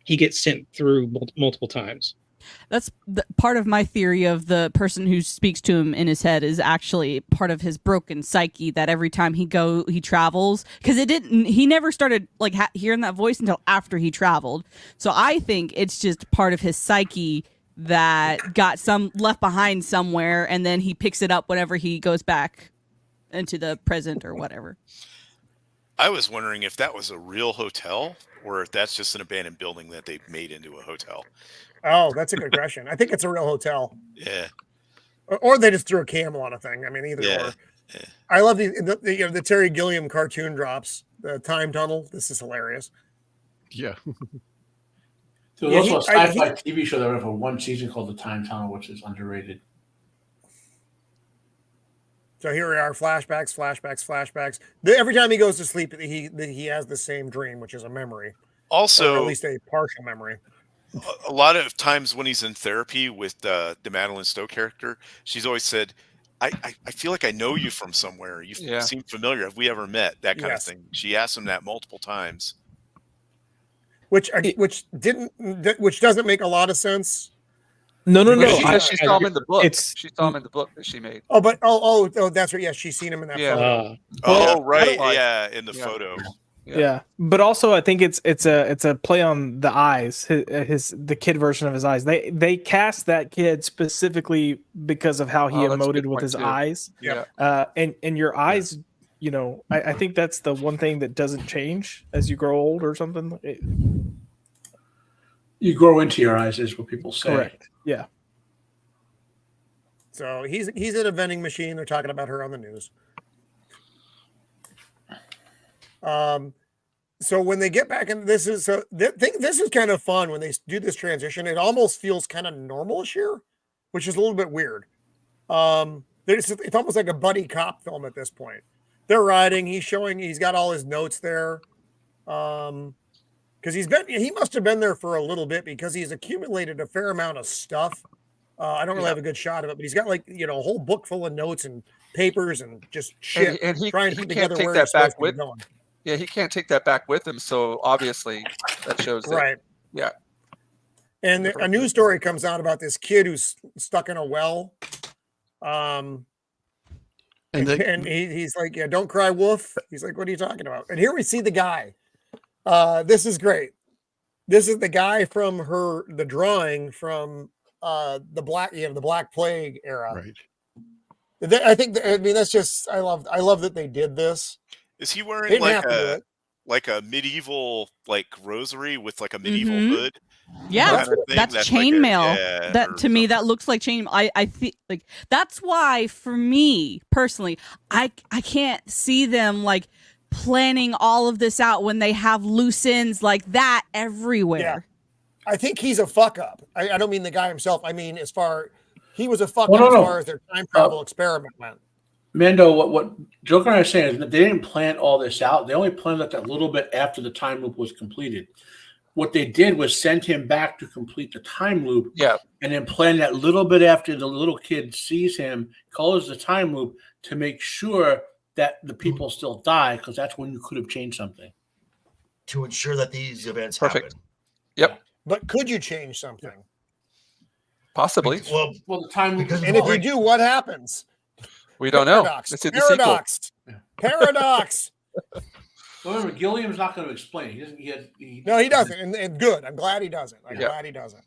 [SPEAKER 7] he gets sent through multiple times.
[SPEAKER 3] That's part of my theory of the person who speaks to him in his head is actually part of his broken psyche, that every time he travels, because he never started like hearing that voice until after he traveled. So I think it's just part of his psyche that got left behind somewhere, and then he picks it up whenever he goes back into the present or whatever.
[SPEAKER 2] I was wondering if that was a real hotel or if that's just an abandoned building that they've made into a hotel.
[SPEAKER 1] Oh, that's a good question. I think it's a real hotel.
[SPEAKER 2] Yeah.
[SPEAKER 1] Or they just threw a camel on a thing. I mean, either or. Yeah. I love the Terry Gilliam cartoon drops, the time tunnel. This is hilarious.
[SPEAKER 4] Yeah.
[SPEAKER 6] So there's also a sci-fi TV show that ran for one season called The Time Tunnel, which is underrated.
[SPEAKER 1] So here we are, flashbacks. Every time he goes to sleep, he has the same dream, which is a memory.
[SPEAKER 2] Also,
[SPEAKER 1] or at least a partial memory.
[SPEAKER 2] A lot of times when he's in therapy with the Madeline Stowe character, she's always said, I feel like I know you from somewhere. You seem familiar. Have we ever met? That kind of thing. She asked him that multiple times.
[SPEAKER 1] Which doesn't make a lot of sense.
[SPEAKER 9] No.
[SPEAKER 5] She saw him in the book. She saw him in the book that she made.
[SPEAKER 1] Oh, but that's right. Yeah, she's seen him in that photo.
[SPEAKER 2] Right. Yeah, in the photo.
[SPEAKER 9] Yeah, but also I think it's a play on the eyes, the kid version of his eyes. They cast that kid specifically because of how he emoted with his eyes.
[SPEAKER 1] Yeah.
[SPEAKER 9] And your you know, I think that's the one thing that doesn't change as you grow old or something.
[SPEAKER 6] You grow into your eyes, is what people say.
[SPEAKER 9] Correct. Yeah.
[SPEAKER 1] So he's at a vending machine. They're talking about her on the news. So when they get back in, this is kind of fun when they do this transition. It almost feels kind of normalish here, which is a little bit weird. It's almost like a buddy cop film at this point. They're riding. He's got all his notes there. Because he must have been there for a little bit because he's accumulated a fair amount of stuff. I don't really have a good shot of it, but he's got a whole book full of notes and papers and just shit.
[SPEAKER 5] And he
[SPEAKER 1] trying to put together
[SPEAKER 5] take
[SPEAKER 1] where
[SPEAKER 5] that
[SPEAKER 1] he's
[SPEAKER 5] back
[SPEAKER 1] supposed to
[SPEAKER 5] with.
[SPEAKER 1] be going.
[SPEAKER 5] Yeah, he can't take that back with him. So obviously, that shows that.
[SPEAKER 1] Right.
[SPEAKER 5] Yeah.
[SPEAKER 1] And a news story comes out about this kid who's stuck in a well. And he's like, yeah, don't cry, wolf. He's like, what are you talking about? And here we see the guy. This is great. This is the guy from the drawing from the Black Plague era.
[SPEAKER 4] Right.
[SPEAKER 1] I mean, that's just, I love that they did this.
[SPEAKER 2] Is he wearing like a medieval rosary with a medieval hood?
[SPEAKER 3] Yeah, that's chainmail.
[SPEAKER 2] Me,
[SPEAKER 3] that looks like chain. I feel like that's why, for me personally, I can't see them planning all of this out when they have loose ends like that everywhere.
[SPEAKER 1] Yeah. I think he's a fuck up. I don't mean the guy himself. I mean, he was a fuck up as far as their time travel experiment went.
[SPEAKER 6] Mando, what Joker and I are saying is that they didn't plan all this out. They only planned it that little bit after the time loop was completed. What they did was send him back to complete the time loop.
[SPEAKER 5] Yeah.
[SPEAKER 6] And then plan that little bit after the little kid sees him, colors the time loop to make sure that the people still die, because that's when you could have changed something.
[SPEAKER 10] To ensure that these events
[SPEAKER 5] Perfect.
[SPEAKER 10] happen.
[SPEAKER 5] Yep.
[SPEAKER 1] But could you change something?
[SPEAKER 5] Possibly.
[SPEAKER 6] Well, the time loop.
[SPEAKER 1] And if you do, what happens?
[SPEAKER 5] We don't know.
[SPEAKER 1] Paradox.
[SPEAKER 5] It's in the
[SPEAKER 1] Paradox. Paradox.
[SPEAKER 6] Remember, Gilliam's not going to explain.
[SPEAKER 1] No, he doesn't. And good. I'm glad he doesn't. Glad he doesn't.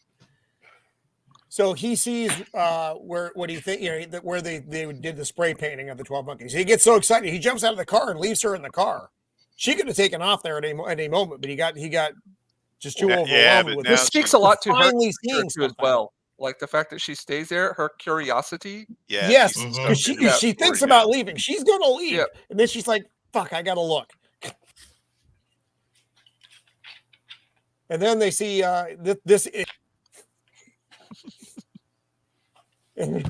[SPEAKER 1] So he sees where they did the spray painting of the 12 monkeys. He gets so excited. He jumps out of the car and leaves her in the car. She could have taken off there at any moment, but he got just too overwhelmed with
[SPEAKER 5] this. Speaks a lot to her
[SPEAKER 1] seeing
[SPEAKER 5] as well. Like the fact that she stays there, her curiosity.
[SPEAKER 1] Yeah. Yes. She thinks about leaving. She's going to leave. Yeah. And then she's like, fuck, I got to look. And then they see this. And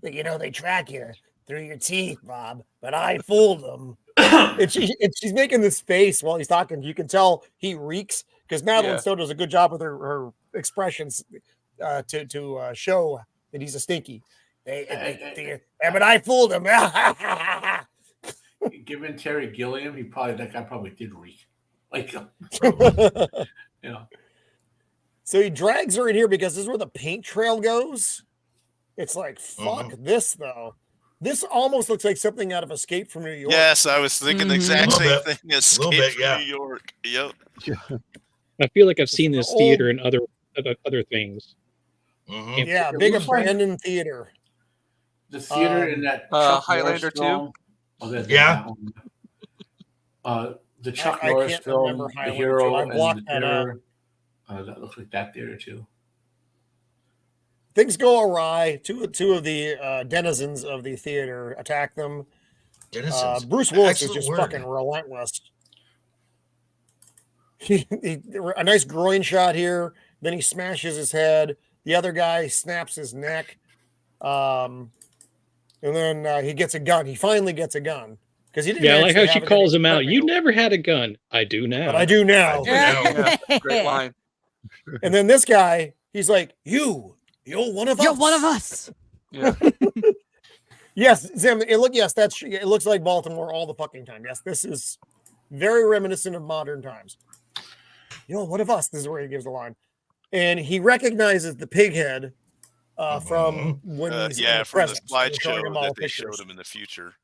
[SPEAKER 1] they track you through your teeth, Bob, but I fooled them. and she's making this face while he's talking. You can tell he reeks because Madeline Stowe does a good job with her expressions to show that he's a stinky. But I fooled him.
[SPEAKER 6] Given Terry Gilliam, that guy probably did reek.
[SPEAKER 1] So he drags her in here because this is where the paint trail goes. It's like, fuck this, though. This almost looks like something out of Escape from New York.
[SPEAKER 2] Yes, I was thinking the exact same thing. Escape from New York. Yep.
[SPEAKER 7] I feel like I've seen this theater in other things.
[SPEAKER 1] Yeah, big abandoned theater.
[SPEAKER 6] The theater in that
[SPEAKER 5] Highlander 2.
[SPEAKER 6] The Chuck Norris film, The Hero, and The Terror. That looks like that theater too.
[SPEAKER 1] Things go awry. Two of the denizens of the theater attack them. Bruce Willis is just fucking relentless. A nice groin shot here. Then he smashes his head. The other guy snaps his neck. And then he gets a gun. He finally gets a gun. Because he didn't.
[SPEAKER 7] Yeah, I like how she calls him out. You never had a gun. I do now.
[SPEAKER 1] But I do now.
[SPEAKER 5] Great line.
[SPEAKER 1] And then this guy, he's like, you're one of us.
[SPEAKER 3] You're one of us.
[SPEAKER 5] Yeah.
[SPEAKER 1] Yes, Zim. It looks like Baltimore all the fucking time. Yes, this is very reminiscent of modern times. You're one of us. This is where he gives the line, and he recognizes the pig head from when he's in the present.
[SPEAKER 2] The slideshow that they showed him in the future.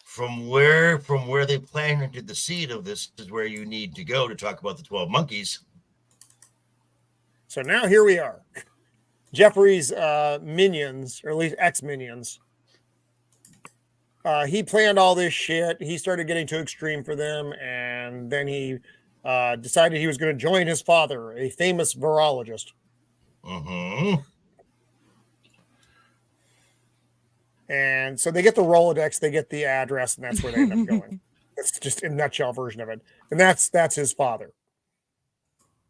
[SPEAKER 10] From where they planted the seed of this is where you need to go to talk about the 12 monkeys.
[SPEAKER 1] So now here we are. Jeffrey's minions, or at least ex-minions. he planned all this shit. He started getting too extreme for them, and then he decided he was going to join his father, a famous virologist.
[SPEAKER 10] Mm-hmm.
[SPEAKER 1] And so they get the Rolodex, they get the address, and that's where they end up going. That's just a nutshell version of it. And that's his father.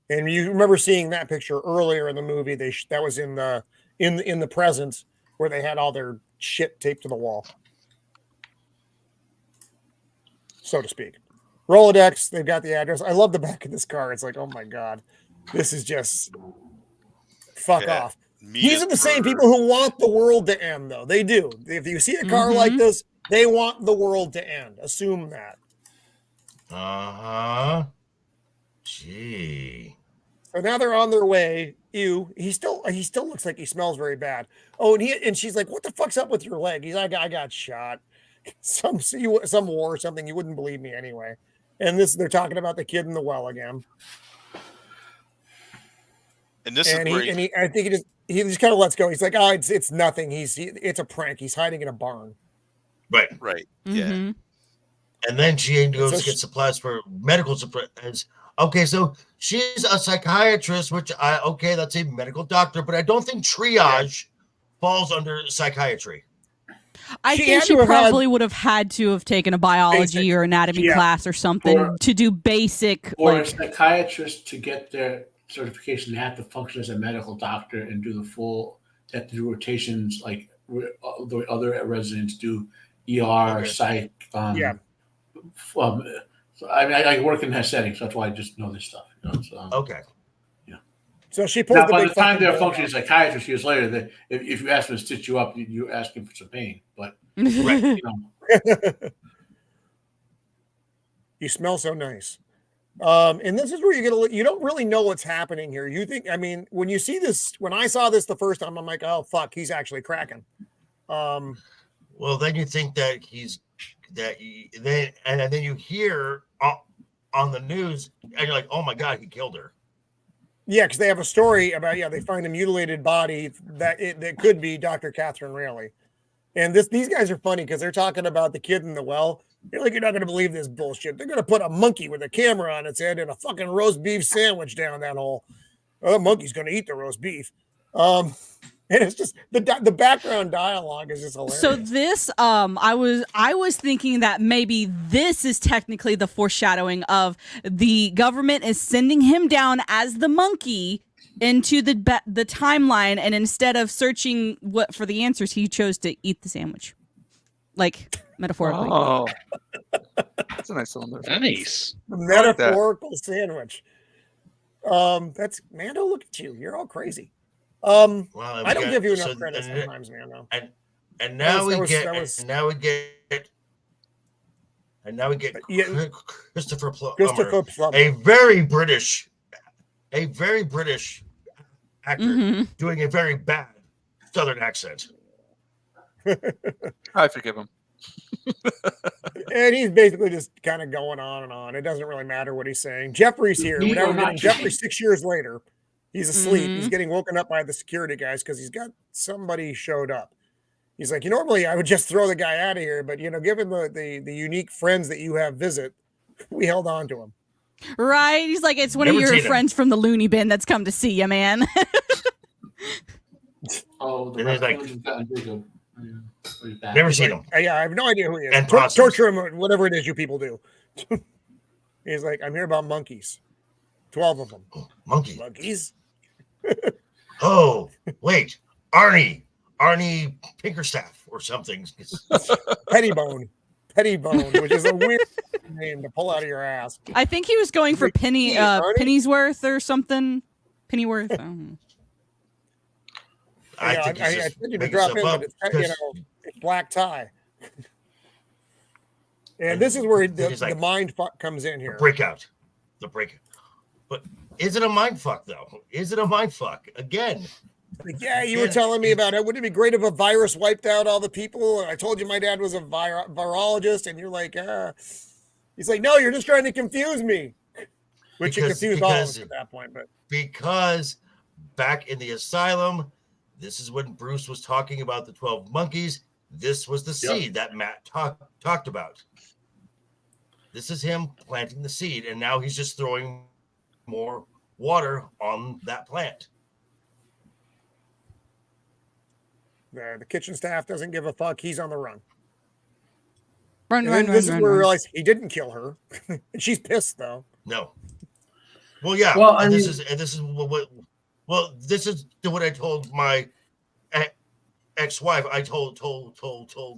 [SPEAKER 1] And you remember seeing that picture earlier in the movie. That was in the present where they had all their shit taped to the wall, so to speak. Rolodex, they've got the address. I love the back of this car. It's like, oh my God, this is just fuck off. These are the same people who want the world to end, though. They do. If you see a car like this, they want the world to end. Assume that.
[SPEAKER 10] Gee.
[SPEAKER 1] So now they're on their way. Ew. He still looks like he smells very bad. Oh, and she's like, "What the fuck's up with your leg?" He's like, "I got shot. Some war or something. You wouldn't believe me anyway." And they're talking about the kid in the well again.
[SPEAKER 2] And this is where
[SPEAKER 1] I think he just kind of lets go. He's like, "Oh, it's nothing. It's a prank. He's hiding in a barn."
[SPEAKER 10] Right.
[SPEAKER 2] Yeah.
[SPEAKER 10] And then she goes to get supplies for medical supplies. Okay, so she's a psychiatrist, which that's a medical doctor, but I don't think triage falls under psychiatry.
[SPEAKER 3] I think she probably would have had to have taken a biology or anatomy class or something to do basic.
[SPEAKER 6] Or a psychiatrist, to get their certification, they have to function as a medical doctor and do the full, they have to do rotations like the other residents do, ER, psych. So I work in that setting, so that's why I just know this stuff.
[SPEAKER 10] Okay.
[SPEAKER 6] Yeah.
[SPEAKER 1] So she pulls
[SPEAKER 6] by the time they're functioning as psychiatrists years later, if you ask them to stitch you up, you're asking for some pain. But
[SPEAKER 1] you smell so nice. And this is where you don't really know what's happening here. You think, when you see this, when I saw this the first time, I'm like, oh fuck, he's actually cracking.
[SPEAKER 10] Well, then you think that and then you hear on the news, and you're like, oh my God, he killed her.
[SPEAKER 1] Yeah, because they have a story about they find a mutilated body that could be Dr. Catherine Rayleigh. And these guys are funny because they're talking about the kid in the well. You're like, you're not going to believe this bullshit. They're going to put a monkey with a camera on its head and a fucking roast beef sandwich down that hole. Oh, the monkey's going to eat the roast beef. And it's just the background dialogue is just hilarious.
[SPEAKER 3] So this, I was thinking that maybe this is technically the foreshadowing of the government is sending him down as the monkey into the timeline, and instead of searching for the answers, he chose to eat the sandwich, like metaphorically.
[SPEAKER 5] Oh, that's a nice little metaphor.
[SPEAKER 7] Nice
[SPEAKER 1] metaphorical sandwich. That's Mando. Look at you. You're all crazy. I don't give you enough credit sometimes, man. No.
[SPEAKER 10] And now we get Christopher Plummer, a very British actor doing a very bad Southern accent.
[SPEAKER 5] I forgive him.
[SPEAKER 1] And he's basically just kind of going on and on. It doesn't really matter what he's saying. Jeffrey's here. We're getting Jeffrey 6 years later. He's asleep. He's getting woken up by the security guys because he's got somebody showed up. He's like, normally I would just throw the guy out of here, but given the unique friends that you have visit, we held on to him.
[SPEAKER 3] Right? He's like, it's one of your friends from the loony bin that's come to see you, man.
[SPEAKER 10] Never seen him.
[SPEAKER 1] Yeah, I have no idea who he is.
[SPEAKER 10] And
[SPEAKER 1] torture him, whatever it is you people do. He's like, I'm here about monkeys. 12 of them. Monkeys?
[SPEAKER 10] Oh, wait. Arnie Pinkerstaff or something.
[SPEAKER 1] Pettibone, which is a weird name to pull out of your ass.
[SPEAKER 3] I think he was going for Pennyworth or something. Pennyworth.
[SPEAKER 1] I told you to drop in, but it's black tie. And this is where the mind fuck comes in here.
[SPEAKER 10] The breakout. But is it a mind fuck though? Is it a mind fuck again?
[SPEAKER 1] Yeah, you were telling me about it. Wouldn't it be great if a virus wiped out all the people? I told you my dad was a virologist, and you're like, he's like, no, you're just trying to confuse me. Which you confused all of us at that point. But
[SPEAKER 10] because back in the asylum, this is when Bruce was talking about the 12 monkeys. This was the seed that Matt talked about. This is him planting the seed, and now he's just throwing more water on that plant.
[SPEAKER 1] The kitchen staff doesn't give a fuck. He's on the run.
[SPEAKER 3] This
[SPEAKER 1] is where we realize he didn't kill her. She's pissed though.
[SPEAKER 10] No. Well, yeah.
[SPEAKER 6] Well,
[SPEAKER 10] this is what I told my ex-wife. I told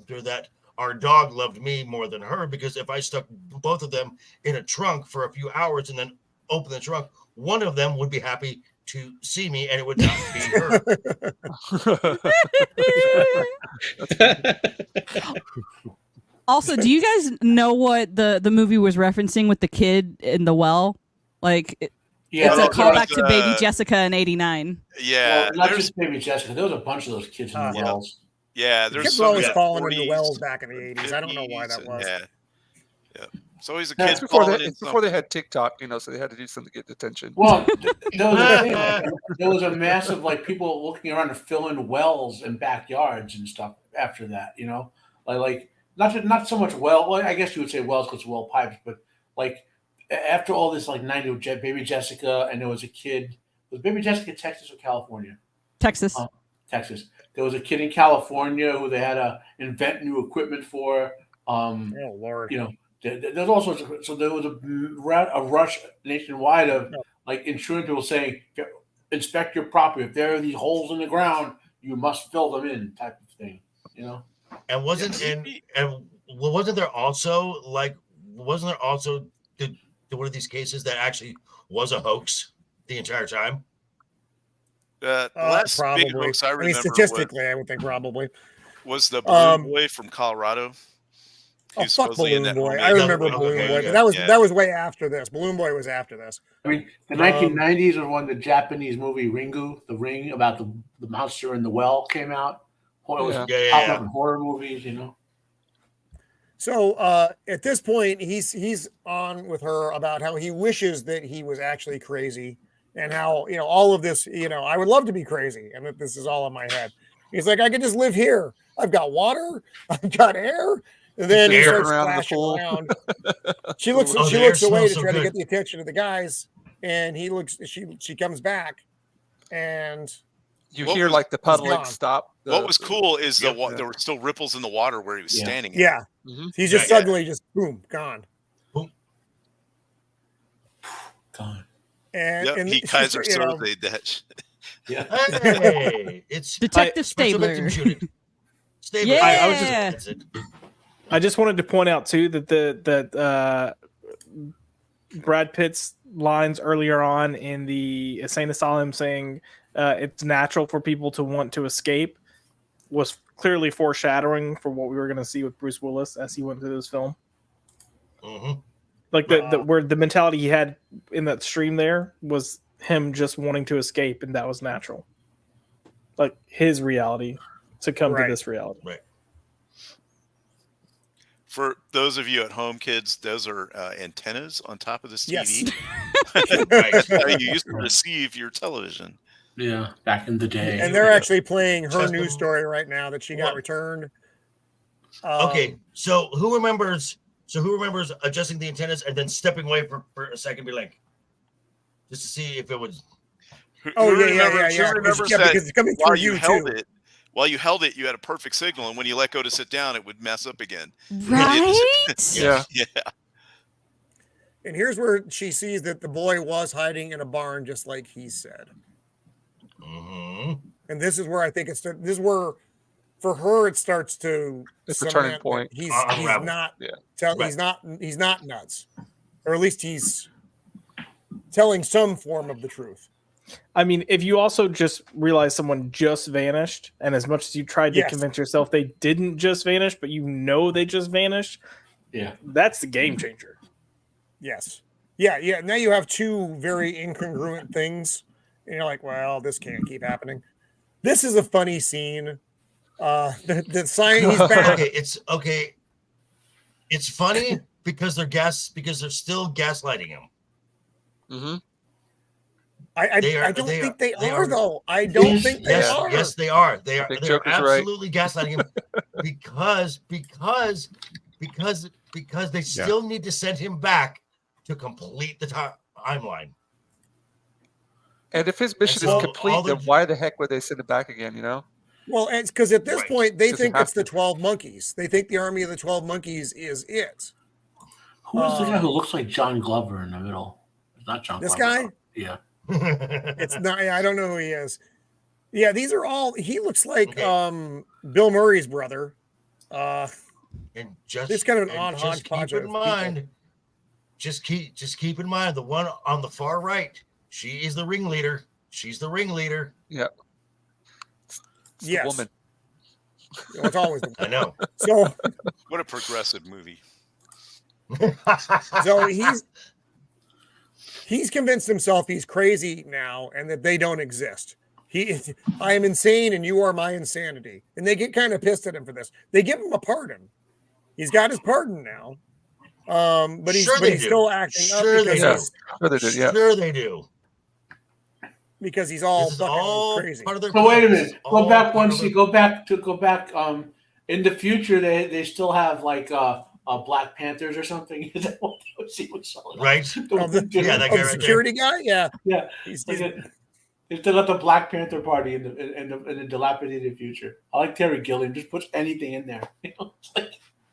[SPEAKER 10] her that our dog loved me more than her, because if I stuck both of them in a trunk for a few hours and then opened the trunk, one of them would be happy to see me, and it would not be her.
[SPEAKER 3] Also, do you guys know what the movie was referencing with the kid in the well? Like, it's a callback to Baby Jessica in '89.
[SPEAKER 2] Yeah,
[SPEAKER 6] well, not just Baby Jessica. There was a bunch of those kids in the wells.
[SPEAKER 2] Yeah, there's
[SPEAKER 1] kids were always falling in the wells back in the '80s. I don't know why that was.
[SPEAKER 2] Yeah. It's always a
[SPEAKER 5] Yeah,
[SPEAKER 2] kid.
[SPEAKER 5] it's before they had TikTok, so they had to do something to get attention.
[SPEAKER 6] Well, there was a massive people looking around to fill in wells and backyards and stuff after that. Like not so much well. I guess you would say wells because well pipes, but after all this 90 with Baby Jessica, and there was a kid. Was Baby Jessica Texas or California?
[SPEAKER 3] Texas.
[SPEAKER 6] Texas. There was a kid in California who they had to invent new equipment for.
[SPEAKER 1] Oh Lord.
[SPEAKER 6] There's all sorts of, so there was a rush nationwide of insurance people saying, inspect your property. If there are these holes in the ground, you must fill them in, type of thing.
[SPEAKER 10] And wasn't there also one of these cases that actually was a hoax the entire time?
[SPEAKER 2] Last
[SPEAKER 1] probably.
[SPEAKER 2] big hoax I remember,
[SPEAKER 1] statistically, I would think probably
[SPEAKER 2] was the Balloon Boy from Colorado.
[SPEAKER 1] Oh, fuck Balloon Boy! I remember Balloon Boy, but that was way after this. Balloon Boy was after this.
[SPEAKER 6] I mean, the 1990s was when the Japanese movie Ringu, The Ring, about the monster in the well came out. It was popping up in horror movies,
[SPEAKER 1] So at this point, he's on with her about how he wishes that he was actually crazy, and how all of this. I would love to be crazy, and that this is all in my head. He's like, I could just live here. I've got water. I've got air. And then he starts splashing around. She looks away to try to get the attention of the guys, and she comes back, and
[SPEAKER 5] you hear the puddling stop.
[SPEAKER 2] What was cool is there were still ripples in the water where he was standing.
[SPEAKER 1] Yeah.
[SPEAKER 5] Mm-hmm.
[SPEAKER 1] He's just suddenly just boom, gone.
[SPEAKER 10] Boom.
[SPEAKER 6] Gone.
[SPEAKER 2] And he Kaiser surveyed that.
[SPEAKER 6] Yeah.
[SPEAKER 10] Hey, it's
[SPEAKER 3] Detective Stabler. Yeah.
[SPEAKER 9] I just wanted to point out too that Brad Pitt's lines earlier on in the insane asylum saying it's natural for people to want to escape was clearly foreshadowing for what we were going to see with Bruce Willis as he went through this film.
[SPEAKER 10] Mm-hmm.
[SPEAKER 9] Where the mentality he had in that stream there was him just wanting to escape, and that was natural. Like his reality to come to this reality.
[SPEAKER 10] Right.
[SPEAKER 2] For those of you at home, kids, those are antennas on top of this TV.
[SPEAKER 1] Yes.
[SPEAKER 2] That's how you used to receive your television.
[SPEAKER 6] Yeah, back in the day.
[SPEAKER 1] And they're actually playing her news story right now that she got returned.
[SPEAKER 10] Okay, so who remembers adjusting the antennas and then stepping away for a second, be like, just to see if it was.
[SPEAKER 1] Oh, yeah. Because it's coming through you too.
[SPEAKER 2] While you held it, you had a perfect signal, and when you let go to sit down, it would mess up again.
[SPEAKER 3] Right?
[SPEAKER 2] Yeah.
[SPEAKER 1] And here's where she sees that the boy was hiding in a barn, just like he said.
[SPEAKER 10] Mm-hmm.
[SPEAKER 1] And this is where I think this is where, for her, it starts to.
[SPEAKER 5] It's a turning point.
[SPEAKER 1] He's not. He's not nuts, or at least he's telling some form of the truth.
[SPEAKER 9] I mean, if you also just realize someone just vanished, and as much as you tried to convince yourself they didn't just vanish, but they just vanished, that's the game changer.
[SPEAKER 1] Yes. Yeah. Now you have two very incongruent things, and you're like, well, this can't keep happening. This is a funny scene. The sign, he's back.
[SPEAKER 10] Okay. It's funny because they're still gaslighting him.
[SPEAKER 5] Mm-hmm.
[SPEAKER 1] I don't think they are though. I don't think they are.
[SPEAKER 10] Yes, they are. They are. They are
[SPEAKER 5] Joker's
[SPEAKER 10] absolutely gaslighting him because they still need to send him back to complete the timeline.
[SPEAKER 5] And if his mission is complete, then why the heck would they send it back again? You know.
[SPEAKER 1] Well, it's because at this point they think it's the 12 monkeys. They think the army of the 12 monkeys is it.
[SPEAKER 6] Who is the guy who looks like John Glover in the middle? It's not John
[SPEAKER 1] This
[SPEAKER 6] Glover.
[SPEAKER 1] guy?
[SPEAKER 6] Yeah.
[SPEAKER 1] It's not. I don't know who he is. Yeah, these are all. He looks like Bill Murray's brother.
[SPEAKER 10] And
[SPEAKER 1] this kind of an odd hodgepodge.
[SPEAKER 10] Keep in mind, just keep in mind the one on the far right. She is the ringleader. She's the ringleader.
[SPEAKER 5] Yeah.
[SPEAKER 1] Yes.
[SPEAKER 5] The woman.
[SPEAKER 1] It's always the woman.
[SPEAKER 10] I know.
[SPEAKER 1] So
[SPEAKER 2] what a progressive movie.
[SPEAKER 1] So he's convinced himself he's crazy now and that they don't exist. I am insane and you are my insanity. And they get kind of pissed at him for this. They give him a pardon. He's got his pardon now. But he's still acting up because
[SPEAKER 10] Sure they do.
[SPEAKER 1] Because he's all fucking crazy.
[SPEAKER 6] So wait a minute. Go back. In the future they still have like Black Panthers or something. Is that what he was selling?
[SPEAKER 10] Right.
[SPEAKER 6] That
[SPEAKER 10] guy right
[SPEAKER 1] security
[SPEAKER 10] there.
[SPEAKER 1] guy. Yeah.
[SPEAKER 6] Yeah. They still got the Black Panther party in the dilapidated future. I like Terry Gilliam. Just puts anything in there. You know?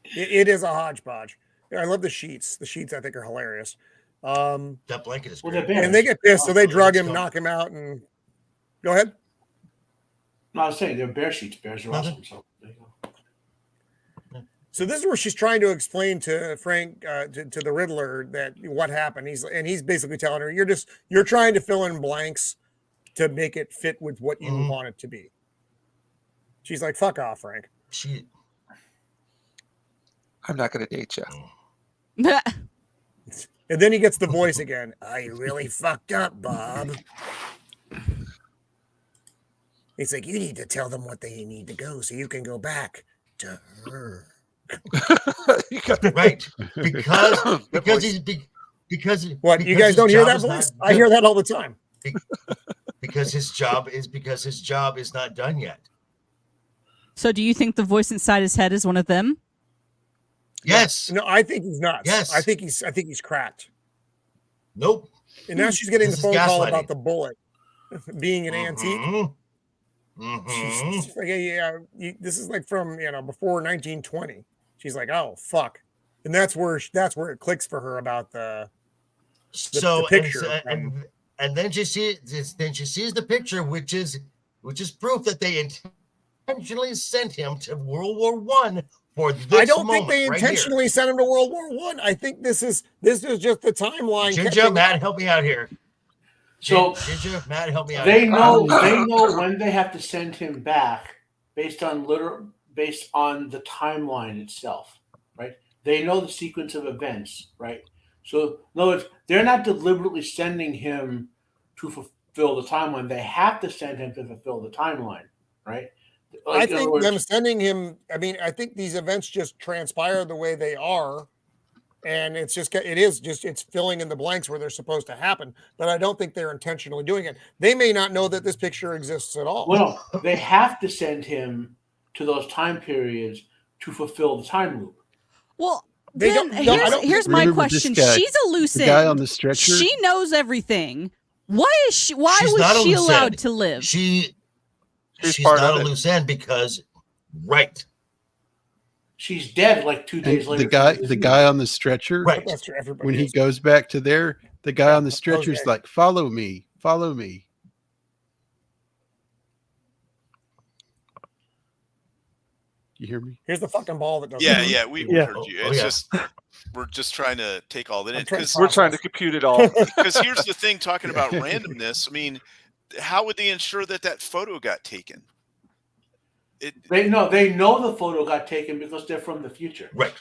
[SPEAKER 1] It is a hodgepodge. I love the sheets. The sheets I think are hilarious.
[SPEAKER 10] That blanket is great.
[SPEAKER 1] And they get pissed, so they drug him, knock him out, and go ahead.
[SPEAKER 6] No, I was saying they're bear sheets. Bears are awesome. So there you go.
[SPEAKER 1] So this is where she's trying to explain to Frank, to the Riddler, that what happened. He's basically telling her, you're trying to fill in blanks to make it fit with what you want it to be. She's like, fuck off, Frank.
[SPEAKER 5] I'm not going to date you.
[SPEAKER 1] And then he gets the voice again. Oh, you really fucked up, Bob. He's like, you need to tell them what they need to go so you can go back to her.
[SPEAKER 10] You got it right. Because
[SPEAKER 1] what, you guys don't hear that voice? I hear that all the time.
[SPEAKER 10] Because his job is not done yet.
[SPEAKER 3] So do you think the voice inside his head is one of them?
[SPEAKER 10] Yes.
[SPEAKER 1] No, I think he's nuts.
[SPEAKER 10] Yes.
[SPEAKER 1] I think he's cracked.
[SPEAKER 10] Nope.
[SPEAKER 1] And now she's getting the phone call about the bullet being an antique. She's like, this is like from before 1920. She's like, oh fuck, and that's where it clicks for her about the picture.
[SPEAKER 10] And then she sees the picture, which is proof that they intentionally sent him to World War I. I
[SPEAKER 1] don't think they intentionally sent him to World War I. I think this is just the timeline.
[SPEAKER 10] Ginger, Matt, help me out here.
[SPEAKER 6] So
[SPEAKER 10] Ginger, Matt, help me out.
[SPEAKER 6] They know when they have to send him back based on the timeline itself, right? They know the sequence of events, right? So no, they're not deliberately sending him to fulfill the timeline. They have to send him to fulfill the timeline, right?
[SPEAKER 1] I think them sending him. I mean, I think these events just transpire the way they are, and it's filling in the blanks where they're supposed to happen. But I don't think they're intentionally doing it. They may not know that this picture exists at all.
[SPEAKER 6] Well, they have to send him to those time periods to fulfill the time loop.
[SPEAKER 3] Well, here's my question. She's a loose end.
[SPEAKER 4] The guy on the stretcher.
[SPEAKER 3] She knows everything. Why was she allowed to live?
[SPEAKER 10] She's not a loose end because, right.
[SPEAKER 6] She's dead like 2 days later.
[SPEAKER 4] The guy on the stretcher,
[SPEAKER 10] right?
[SPEAKER 4] When he goes back to there, the guy on the stretcher is like, "Follow me, follow me." You hear me?
[SPEAKER 1] Here's the fucking ball that doesn't.
[SPEAKER 2] Yeah, we heard you. It's just we're just trying to take all that in
[SPEAKER 5] because we're trying to compute it all.
[SPEAKER 2] Because here's the thing: talking about randomness. I mean, how would they ensure that photo got taken?
[SPEAKER 6] They know the photo got taken because they're from the future.
[SPEAKER 10] Right.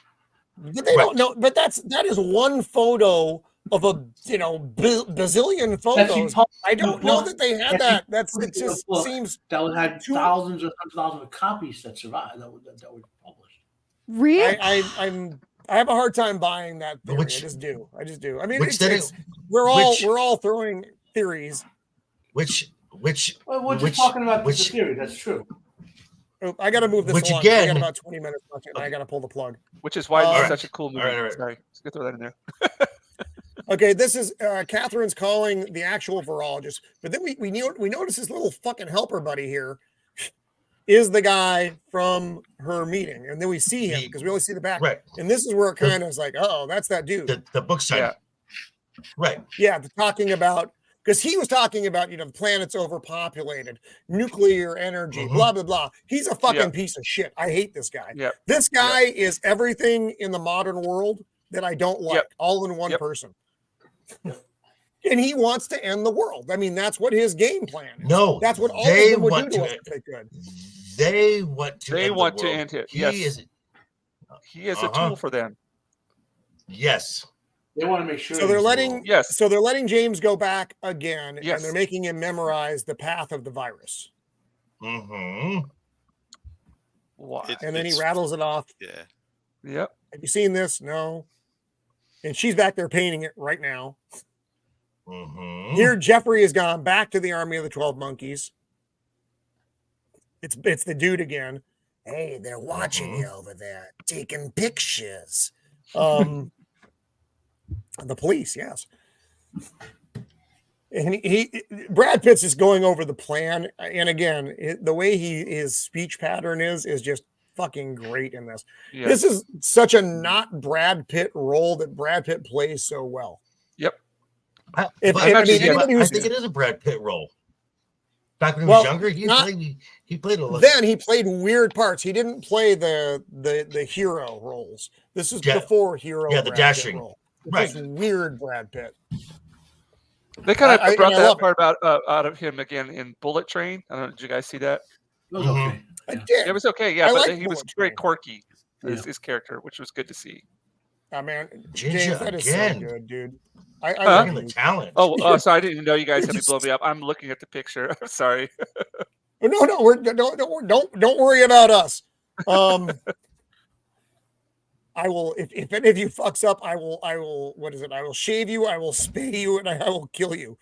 [SPEAKER 1] But they don't know. But that is one photo of a bazillion photos. I don't know that they had that. It just seems
[SPEAKER 6] that had thousands or thousands of copies that survived that were published.
[SPEAKER 3] Really?
[SPEAKER 1] I have a hard time buying that theory. I just do. I mean, we're all throwing theories.
[SPEAKER 6] Well, we're just talking about the theory. That's true.
[SPEAKER 1] Oh, I got to move this
[SPEAKER 10] Which
[SPEAKER 1] along.
[SPEAKER 10] again-
[SPEAKER 1] We got about 20 minutes left, and I got to pull the plug.
[SPEAKER 5] Which is why this
[SPEAKER 1] All
[SPEAKER 5] is such a cool movie.
[SPEAKER 10] All right.
[SPEAKER 5] Sorry, just throw that in there.
[SPEAKER 1] Okay, this is Catherine's calling the actual virologist, but then we notice this little fucking helper buddy here is the guy from her meeting, and then we see him because we only see the back.
[SPEAKER 10] Right.
[SPEAKER 1] And this is where it kind of is like, oh, that's that dude.
[SPEAKER 10] The book sign.
[SPEAKER 5] Yeah.
[SPEAKER 10] Right.
[SPEAKER 1] Yeah, talking about, because he was talking about, the planet's overpopulated, nuclear energy, blah, blah, blah. He's a fucking piece of shit. I hate this guy.
[SPEAKER 5] Yeah.
[SPEAKER 1] This guy is everything in the modern world that I don't like, all in one person. And he wants to end the world. I mean, that's what his game plan is.
[SPEAKER 10] No,
[SPEAKER 1] that's what all
[SPEAKER 10] they
[SPEAKER 1] of them would
[SPEAKER 10] want
[SPEAKER 1] do to
[SPEAKER 10] to-
[SPEAKER 1] us if they could.
[SPEAKER 10] They want to.
[SPEAKER 5] They
[SPEAKER 10] end the
[SPEAKER 5] want to
[SPEAKER 10] world.
[SPEAKER 5] end it.
[SPEAKER 10] He
[SPEAKER 5] Yes. He is a tool for them.
[SPEAKER 10] Yes.
[SPEAKER 6] They want to make sure.
[SPEAKER 1] So they're letting
[SPEAKER 5] Yes.
[SPEAKER 1] So they're letting James go back again,
[SPEAKER 5] Yes.
[SPEAKER 1] and they're making him memorize the path of the virus.
[SPEAKER 10] Mm-hmm.
[SPEAKER 5] Why?
[SPEAKER 1] And then he rattles it off.
[SPEAKER 2] Yeah.
[SPEAKER 5] Yep.
[SPEAKER 1] Have you seen this? No. And she's back there painting it right now.
[SPEAKER 10] Mm-hmm.
[SPEAKER 1] Here, Jeffrey has gone back to the army of the 12 monkeys. It's the dude again. Hey, they're watching you over there, taking pictures. The police, yes. And Brad Pitt's is going over the plan, and again, the way his speech pattern is just fucking great in this.
[SPEAKER 5] Yes.
[SPEAKER 1] This is such a not Brad Pitt role that Brad Pitt plays so well.
[SPEAKER 5] Yep.
[SPEAKER 10] I
[SPEAKER 1] If-
[SPEAKER 10] think
[SPEAKER 1] anybody who's-
[SPEAKER 10] it is a Brad Pitt role. Back when he was younger, he played a lot.
[SPEAKER 1] Then he played weird parts. He didn't play the hero roles. This is before hero.
[SPEAKER 10] Yeah, the
[SPEAKER 1] Brad Pitt
[SPEAKER 10] dashing.
[SPEAKER 1] role.
[SPEAKER 10] Right.
[SPEAKER 1] This is weird Brad Pitt.
[SPEAKER 5] They kind of brought
[SPEAKER 1] I
[SPEAKER 5] that
[SPEAKER 1] love
[SPEAKER 5] part out of him again in Bullet Train. I don't know. Did you guys see that?
[SPEAKER 6] It was okay.
[SPEAKER 1] I did.
[SPEAKER 5] It was okay. Yeah,
[SPEAKER 1] I
[SPEAKER 5] but
[SPEAKER 1] like
[SPEAKER 5] he was
[SPEAKER 1] Bullet
[SPEAKER 5] very
[SPEAKER 1] Train.
[SPEAKER 5] quirky. His character, which was good to see.
[SPEAKER 1] Oh man,
[SPEAKER 10] Ginger
[SPEAKER 1] James, that is so
[SPEAKER 10] again.
[SPEAKER 1] good, dude. I
[SPEAKER 10] Bringing
[SPEAKER 1] really
[SPEAKER 10] the talent.
[SPEAKER 5] Oh, sorry, I didn't know you guys had to blow me up. I'm looking at the picture. I'm sorry.
[SPEAKER 1] no, don't worry about us. I will if any of you fucks up, I will what is it? I will shave you, I will spay you, and I will kill you.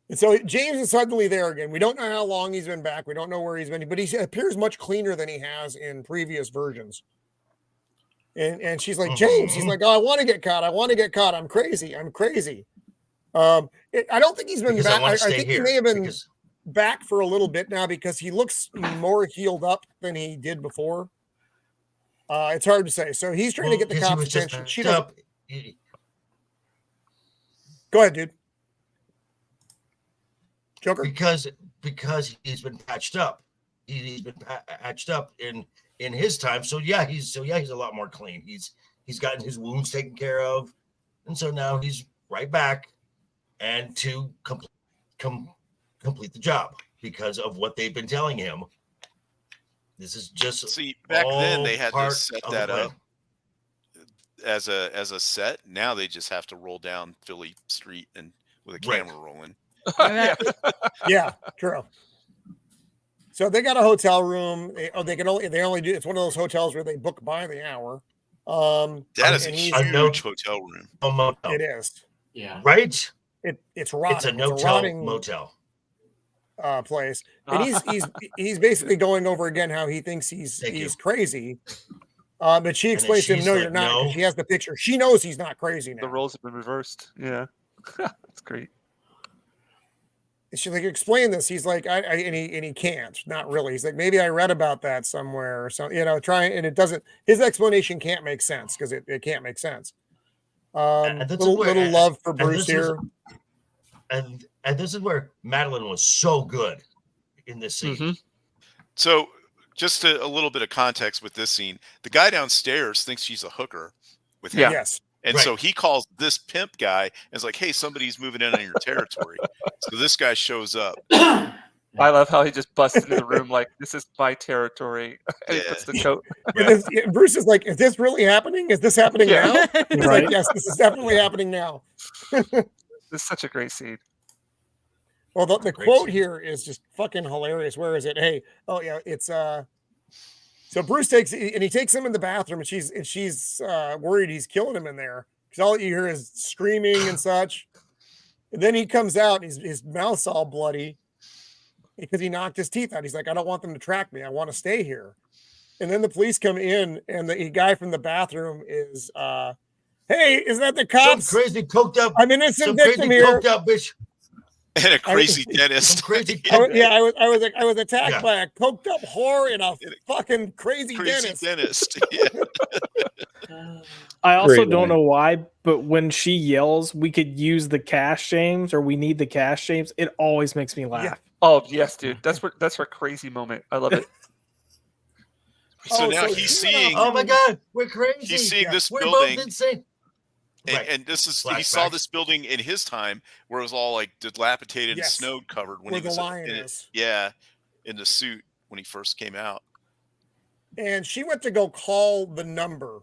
[SPEAKER 1] And so James is suddenly there again. We don't know how long he's been back. We don't know where he's been, but he appears much cleaner than he has in previous versions. And she's like, James, he's like, oh, I want to get caught. I want to get caught. I'm crazy. I'm crazy. I don't think he's been back. I think he may have been back for a little bit now because he looks more healed up than he did before. It's hard to say. So he's trying to get the cops' attention. She doesn't. Go ahead, dude. Joker?
[SPEAKER 10] Because he's been patched up. He's been patched up in his time. So yeah, he's a lot more clean. He's gotten his wounds taken care of, and so now he's right back and to complete the job because of what they've been telling him. This is just
[SPEAKER 2] back then they had to
[SPEAKER 10] part
[SPEAKER 2] set
[SPEAKER 10] of
[SPEAKER 2] that
[SPEAKER 10] the
[SPEAKER 2] up as a set. Now they just have to roll down Philly Street and with a camera rolling.
[SPEAKER 1] Yeah, true. So they got a hotel room. They only do. It's one of those hotels where they book by the hour.
[SPEAKER 2] That is a huge hotel room.
[SPEAKER 10] A motel.
[SPEAKER 1] It is.
[SPEAKER 6] Yeah.
[SPEAKER 10] Right.
[SPEAKER 1] It's rotting.
[SPEAKER 10] It's a no-tell
[SPEAKER 1] rotting
[SPEAKER 10] motel.
[SPEAKER 1] Place, and he's basically going over again how he thinks he's crazy. But she explains to him, "No,
[SPEAKER 10] like,
[SPEAKER 1] you're not."
[SPEAKER 10] no.
[SPEAKER 1] 'Cause she has the picture. She knows he's not crazy now.
[SPEAKER 5] The roles have been reversed. Yeah, that's great.
[SPEAKER 1] She's like, explain this. He's like, and he can't, not really. He's like, maybe I read about that somewhere or something, and it doesn't, his explanation can't make sense because it can't make sense. Little love for Bruce here.
[SPEAKER 10] And this is where Madeline was so good in this scene.
[SPEAKER 5] Mm-hmm.
[SPEAKER 2] So just a little bit of context with this scene. The guy downstairs thinks she's a hooker with him.
[SPEAKER 5] Yeah.
[SPEAKER 1] Yes.
[SPEAKER 2] And so he calls this pimp guy and is like, hey, somebody's moving in on your territory. So this guy shows up.
[SPEAKER 5] I love how he just busts into the room like, this is my territory. And he puts the coat.
[SPEAKER 1] Bruce is like, is this really happening? Is this happening now? He's like, yes, this is definitely happening now.
[SPEAKER 5] This is such a great scene.
[SPEAKER 1] Well, the quote here is just fucking hilarious. Where is it? Hey, oh yeah, it's so Bruce takes him in the bathroom, and she's worried he's killing him in there because all you hear is screaming and such. And then he comes out, and his mouth's all bloody because he knocked his teeth out. He's like, I don't want them to track me. I want to stay here. And then the police come in, and the guy from the bathroom is, hey, is that the cops?
[SPEAKER 10] Some crazy coked up.
[SPEAKER 1] I'm innocent
[SPEAKER 10] Some
[SPEAKER 1] victim
[SPEAKER 10] crazy
[SPEAKER 1] here.
[SPEAKER 10] coked up bitch.
[SPEAKER 2] And a crazy dentist.
[SPEAKER 10] Crazy.
[SPEAKER 1] I was attacked by a coked up whore and a fucking crazy dentist.
[SPEAKER 2] Yeah.
[SPEAKER 9] I also
[SPEAKER 7] Great
[SPEAKER 9] don't
[SPEAKER 7] line.
[SPEAKER 9] know why, but when she yells, we could use the cash James, or we need the cash James. It always makes me laugh.
[SPEAKER 1] Yeah.
[SPEAKER 5] Oh yes, dude. That's her crazy moment. I love it.
[SPEAKER 2] So now he's seeing.
[SPEAKER 10] Oh my God, we're crazy.
[SPEAKER 2] He's seeing this
[SPEAKER 10] we're
[SPEAKER 2] building.
[SPEAKER 10] both insane.
[SPEAKER 2] And this is he saw this building in his time where it was all like dilapidated and snow covered when
[SPEAKER 1] where
[SPEAKER 2] he was
[SPEAKER 1] the lion is.
[SPEAKER 2] In the suit when he first came out.
[SPEAKER 1] And she went to go call the number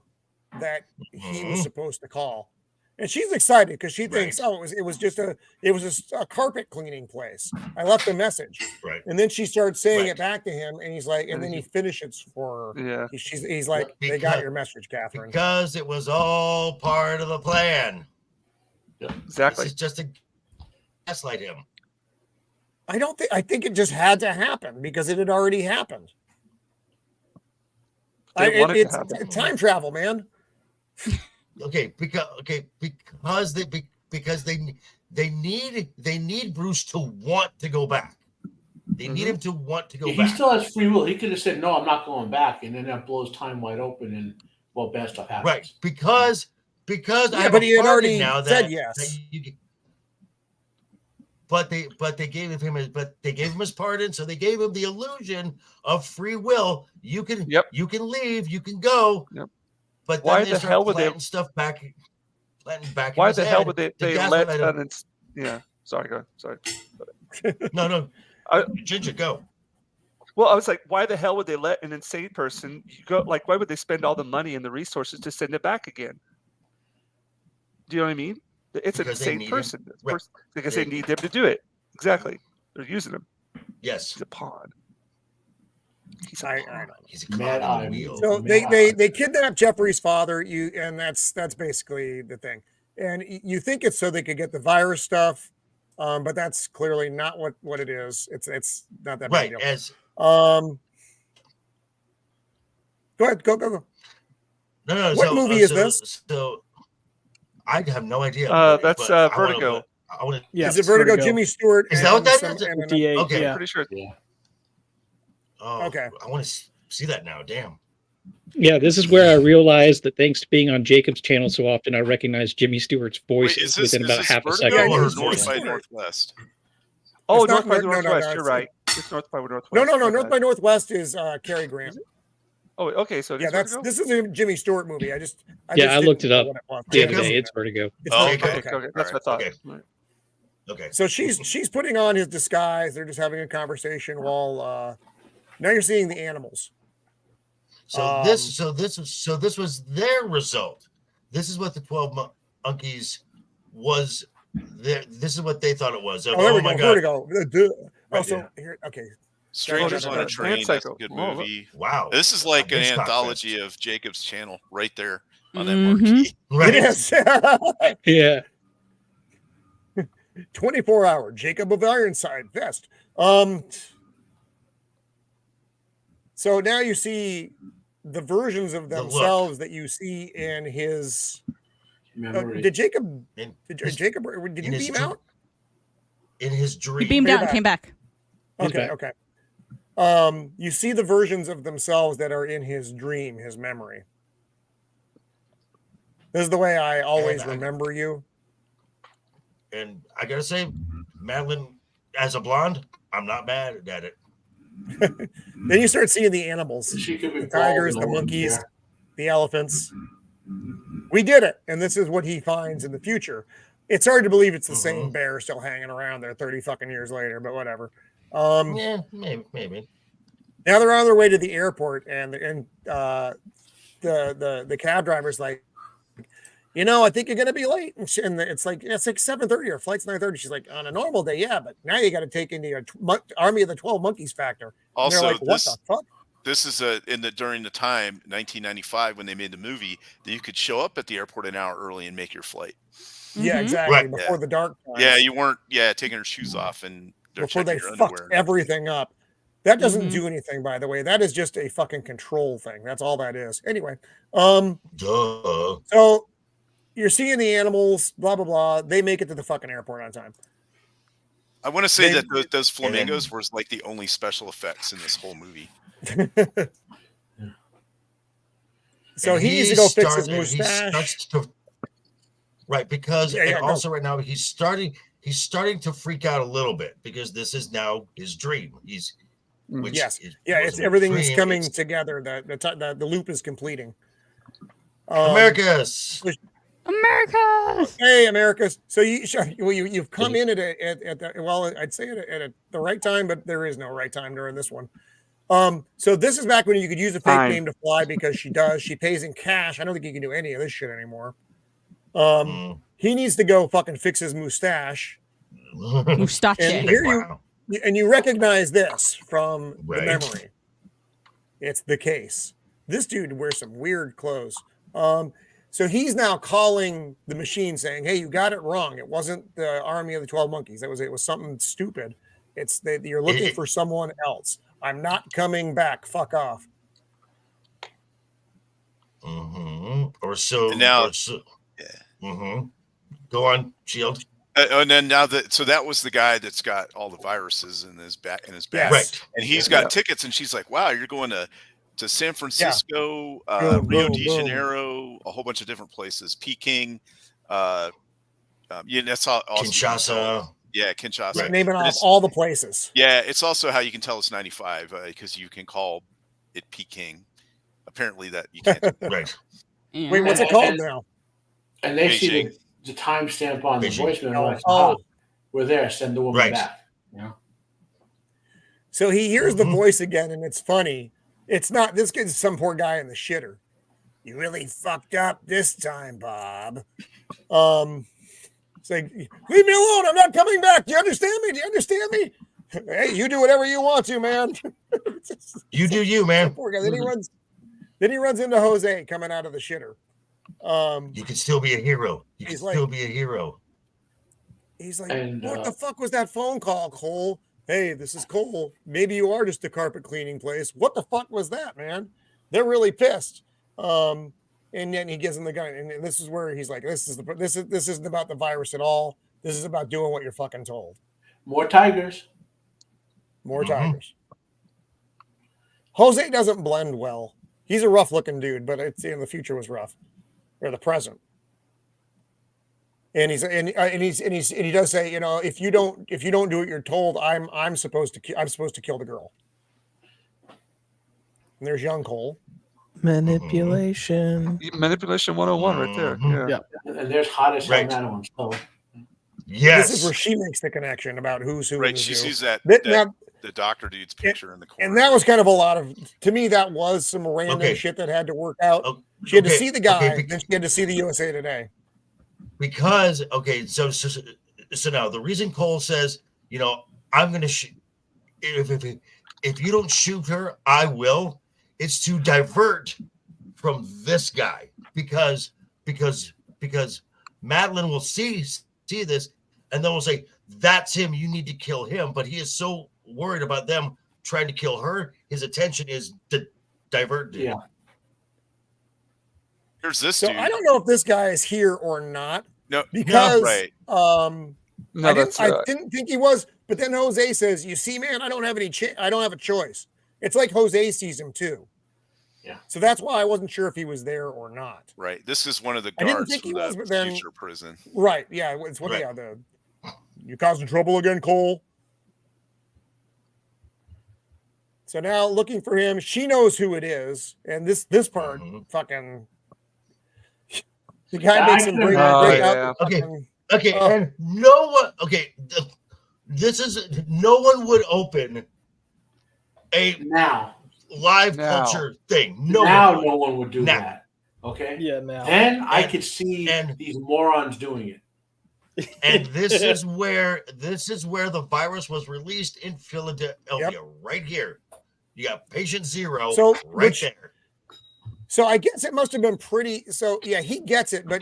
[SPEAKER 1] that he was supposed to call. And she's excited because she thinks, it was just a carpet cleaning place. I left a message.
[SPEAKER 10] Right.
[SPEAKER 1] And then she starts saying it back to him, and he's like, and then he finishes for her.
[SPEAKER 5] Yeah.
[SPEAKER 1] He's like, they got your message, Catherine.
[SPEAKER 10] Because it was all part of the plan.
[SPEAKER 5] Exactly.
[SPEAKER 10] This is just to gaslight him.
[SPEAKER 1] I think it just had to happen because it had already happened. It's time travel, man.
[SPEAKER 10] Okay, because they need Bruce to want to go back. They need him to want to go back.
[SPEAKER 6] He still has free will. He could have said, "No, I'm not going back," and then that blows time wide open, and bad stuff happens.
[SPEAKER 10] Right, because
[SPEAKER 1] but he had already said yes.
[SPEAKER 10] But they gave him his pardon, so they gave him the illusion of free will. You can leave, you can go.
[SPEAKER 5] Yep.
[SPEAKER 10] But
[SPEAKER 5] why the hell would they
[SPEAKER 10] stuff back?
[SPEAKER 5] Why the hell would they let? Yeah, sorry, go ahead. Sorry.
[SPEAKER 10] No, Ginger, go.
[SPEAKER 5] Well, I was like, why the hell would they let an insane person go? Like, why would they spend all the money and the resources to send it back again? Do you know what I mean? It's an insane person. Because they need them to do it. Exactly. They're using him.
[SPEAKER 10] Yes.
[SPEAKER 5] He's a pawn.
[SPEAKER 10] He's a
[SPEAKER 6] mad eye.
[SPEAKER 1] So they kidnap Jeffrey's father. And that's basically the thing. And you think it's so they could get the virus stuff, but that's clearly not what it is. It's not that big deal. Go ahead. Go.
[SPEAKER 10] No.
[SPEAKER 1] What movie is this?
[SPEAKER 10] So I have no idea.
[SPEAKER 5] That's Vertigo.
[SPEAKER 1] Is it Vertigo? Jimmy Stewart.
[SPEAKER 10] Is that what that is?
[SPEAKER 5] Okay,
[SPEAKER 9] yeah.
[SPEAKER 5] Pretty sure.
[SPEAKER 6] Yeah.
[SPEAKER 10] Oh,
[SPEAKER 1] okay.
[SPEAKER 10] I want to see that now. Damn.
[SPEAKER 7] Yeah, this is where I realized that thanks to being on Jacob's channel so often, I recognize Jimmy Stewart's voice within about half a second.
[SPEAKER 2] Or North by Northwest?
[SPEAKER 5] Oh, North by Northwest. You're right. It's North by Northwest.
[SPEAKER 1] No. North by Northwest is Cary Grant.
[SPEAKER 5] Oh, okay. So
[SPEAKER 1] this is a Jimmy Stewart movie.
[SPEAKER 7] I looked it up the other day. It's Vertigo.
[SPEAKER 5] Okay. That's what I thought.
[SPEAKER 10] Okay.
[SPEAKER 1] So she's putting on his disguise. They're just having a conversation while now you're seeing the animals.
[SPEAKER 10] So this was their result. This is what the 12 monkeys was. This is what they thought it was.
[SPEAKER 1] There we
[SPEAKER 10] my
[SPEAKER 1] go.
[SPEAKER 10] God.
[SPEAKER 1] Also, here, okay.
[SPEAKER 2] Strangers on a Train. That's a good movie.
[SPEAKER 10] Wow.
[SPEAKER 2] This is like an anthology of Jacob's channel right there on that marquee.
[SPEAKER 10] Right.
[SPEAKER 1] It is.
[SPEAKER 7] Yeah.
[SPEAKER 1] 24-hour Jacob of Ironside vest. So now you see the versions of themselves that you see in his. Did you beam out?
[SPEAKER 10] In his dream.
[SPEAKER 3] He beamed out and came back.
[SPEAKER 1] Okay. You see the versions of themselves that are in his dream, his memory. This is the way I always remember you.
[SPEAKER 10] And I gotta say, Madeline, as a blonde, I'm not mad at it.
[SPEAKER 1] Then you start seeing the animals, the tigers, the monkeys, the elephants. We did it, and this is what he finds in the future. It's hard to believe it's the same bear still hanging around there 30 fucking years later, but whatever.
[SPEAKER 10] Yeah, maybe.
[SPEAKER 1] Now they're on their way to the airport, and the cab driver's like, I think you're gonna be late, and it's like 7:30. Our flight's 9:30. She's like, on a normal day, yeah, but now you got to take into your Army of the 12 Monkeys factor.
[SPEAKER 2] Also,
[SPEAKER 1] like, what the fuck?
[SPEAKER 2] This is during the time 1995 when they made the movie that you could show up at the airport an hour early and make your flight.
[SPEAKER 1] Yeah, exactly.
[SPEAKER 10] Right.
[SPEAKER 1] Before the dark times.
[SPEAKER 2] Yeah, you weren't. Yeah, taking her shoes off and
[SPEAKER 1] before they
[SPEAKER 2] your
[SPEAKER 1] fucked
[SPEAKER 2] underwear.
[SPEAKER 1] everything up. That doesn't do anything, by the way. That is just a fucking control thing. That's all that is. Anyway, so you're seeing the animals, blah blah blah. They make it to the fucking airport on time.
[SPEAKER 2] I want to say that those flamingos were like the only special effects in this whole movie.
[SPEAKER 1] So he needs to go fix his mustache.
[SPEAKER 10] Right, because also right now he's starting to freak out a little bit because this is now his dream. It's
[SPEAKER 1] everything is coming together. The loop is completing.
[SPEAKER 10] Americas.
[SPEAKER 1] Hey, Americas. So you've come in at I'd say at the right time, but there is no right time during this one. So this is back when you could use a fake name to fly because she pays in cash. I don't think you can do any of this shit anymore. He needs to go fucking fix his mustache. And you recognize this from the memory. It's the case. This dude wears some weird clothes. So he's now calling the machine saying, "Hey, you got it wrong. It wasn't the Army of the 12 Monkeys. It was something stupid. It's that you're looking for someone else. I'm not coming back. Fuck off."
[SPEAKER 10] Or so.
[SPEAKER 2] And now,
[SPEAKER 10] Go on, Shield.
[SPEAKER 2] And then that was the guy that's got all the viruses in his back.
[SPEAKER 10] Right.
[SPEAKER 2] And he's got tickets, and she's like, "Wow, you're going to San Francisco, Rio de Janeiro, a whole bunch of different places, Peking, that's all.
[SPEAKER 10] Kinshasa.
[SPEAKER 2] Yeah, Kinshasa.
[SPEAKER 1] Right, naming off all the places.
[SPEAKER 2] Yeah, it's also how you can tell it's 95 because you can call it Peking. Apparently, that you can't.
[SPEAKER 10] Right.
[SPEAKER 1] Wait, what's it called now?
[SPEAKER 6] And they see the timestamp on the voicemail. We're there. Send the woman back.
[SPEAKER 1] So he hears the voice again, and it's funny. It's not this kid's some poor guy in the shitter. You really fucked up this time, Bob. It's like, leave me alone. I'm not coming back. Do you understand me? Hey, you do whatever you want to, man.
[SPEAKER 10] You do you, man.
[SPEAKER 1] Poor guy. Then he runs into Jose coming out of the shitter.
[SPEAKER 10] You can still be a hero. He's like,
[SPEAKER 1] what the fuck was that phone call, Cole? Hey, this is Cole. Maybe you are just a carpet cleaning place. What the fuck was that, man? They're really pissed. And then he gives him the gun, and this is where he's like, this isn't about the virus at all. This is about doing what you're fucking told.
[SPEAKER 6] More tigers.
[SPEAKER 1] Jose doesn't blend well. He's a rough looking dude, but the future was rough, or the present. And he does say, if you don't do what you're told, I'm supposed to kill the girl. And there's young Cole.
[SPEAKER 5] Manipulation 101 right there. Yeah.
[SPEAKER 6] And there's hottest on that one. So
[SPEAKER 10] yes,
[SPEAKER 1] this is where she makes the connection about who's who.
[SPEAKER 2] Right, she sees the doctor dude's picture in the corner,
[SPEAKER 1] and that was kind of a lot of. To me, that was some random shit that had to work out. She had to see the guy, then she had to see the USA Today.
[SPEAKER 10] Because so now the reason Cole says, I'm going to shoot. If you don't shoot her, I will. It's to divert from this guy because Madeline will see this and then will say, that's him. You need to kill him. But he is so worried about them trying to kill her. His attention is to divert.
[SPEAKER 6] Yeah.
[SPEAKER 2] Here's this
[SPEAKER 1] dude. I don't know if this guy is here or not.
[SPEAKER 2] No,
[SPEAKER 1] because
[SPEAKER 2] right.
[SPEAKER 1] I didn't think he was. But then Jose says, "You see, man, I don't have I don't have a choice." It's like Jose sees him too.
[SPEAKER 6] Yeah.
[SPEAKER 1] So that's why I wasn't sure if he was there or not.
[SPEAKER 2] Right. This is one of the guards from the future prison.
[SPEAKER 1] Right. Yeah. It's one of you causing trouble again, Cole. So now looking for him, she knows who it is, and this part fucking. The guy makes him break out.
[SPEAKER 10] Okay, and no one. Okay, this is no one would open a live culture thing. No
[SPEAKER 6] one would do that. Okay.
[SPEAKER 9] Yeah. Now.
[SPEAKER 6] Then I could see these morons doing it.
[SPEAKER 10] And this is where the virus was released in Philadelphia, right here. You got patient 0 there.
[SPEAKER 1] So I guess it must have been pretty. So yeah, he gets it, but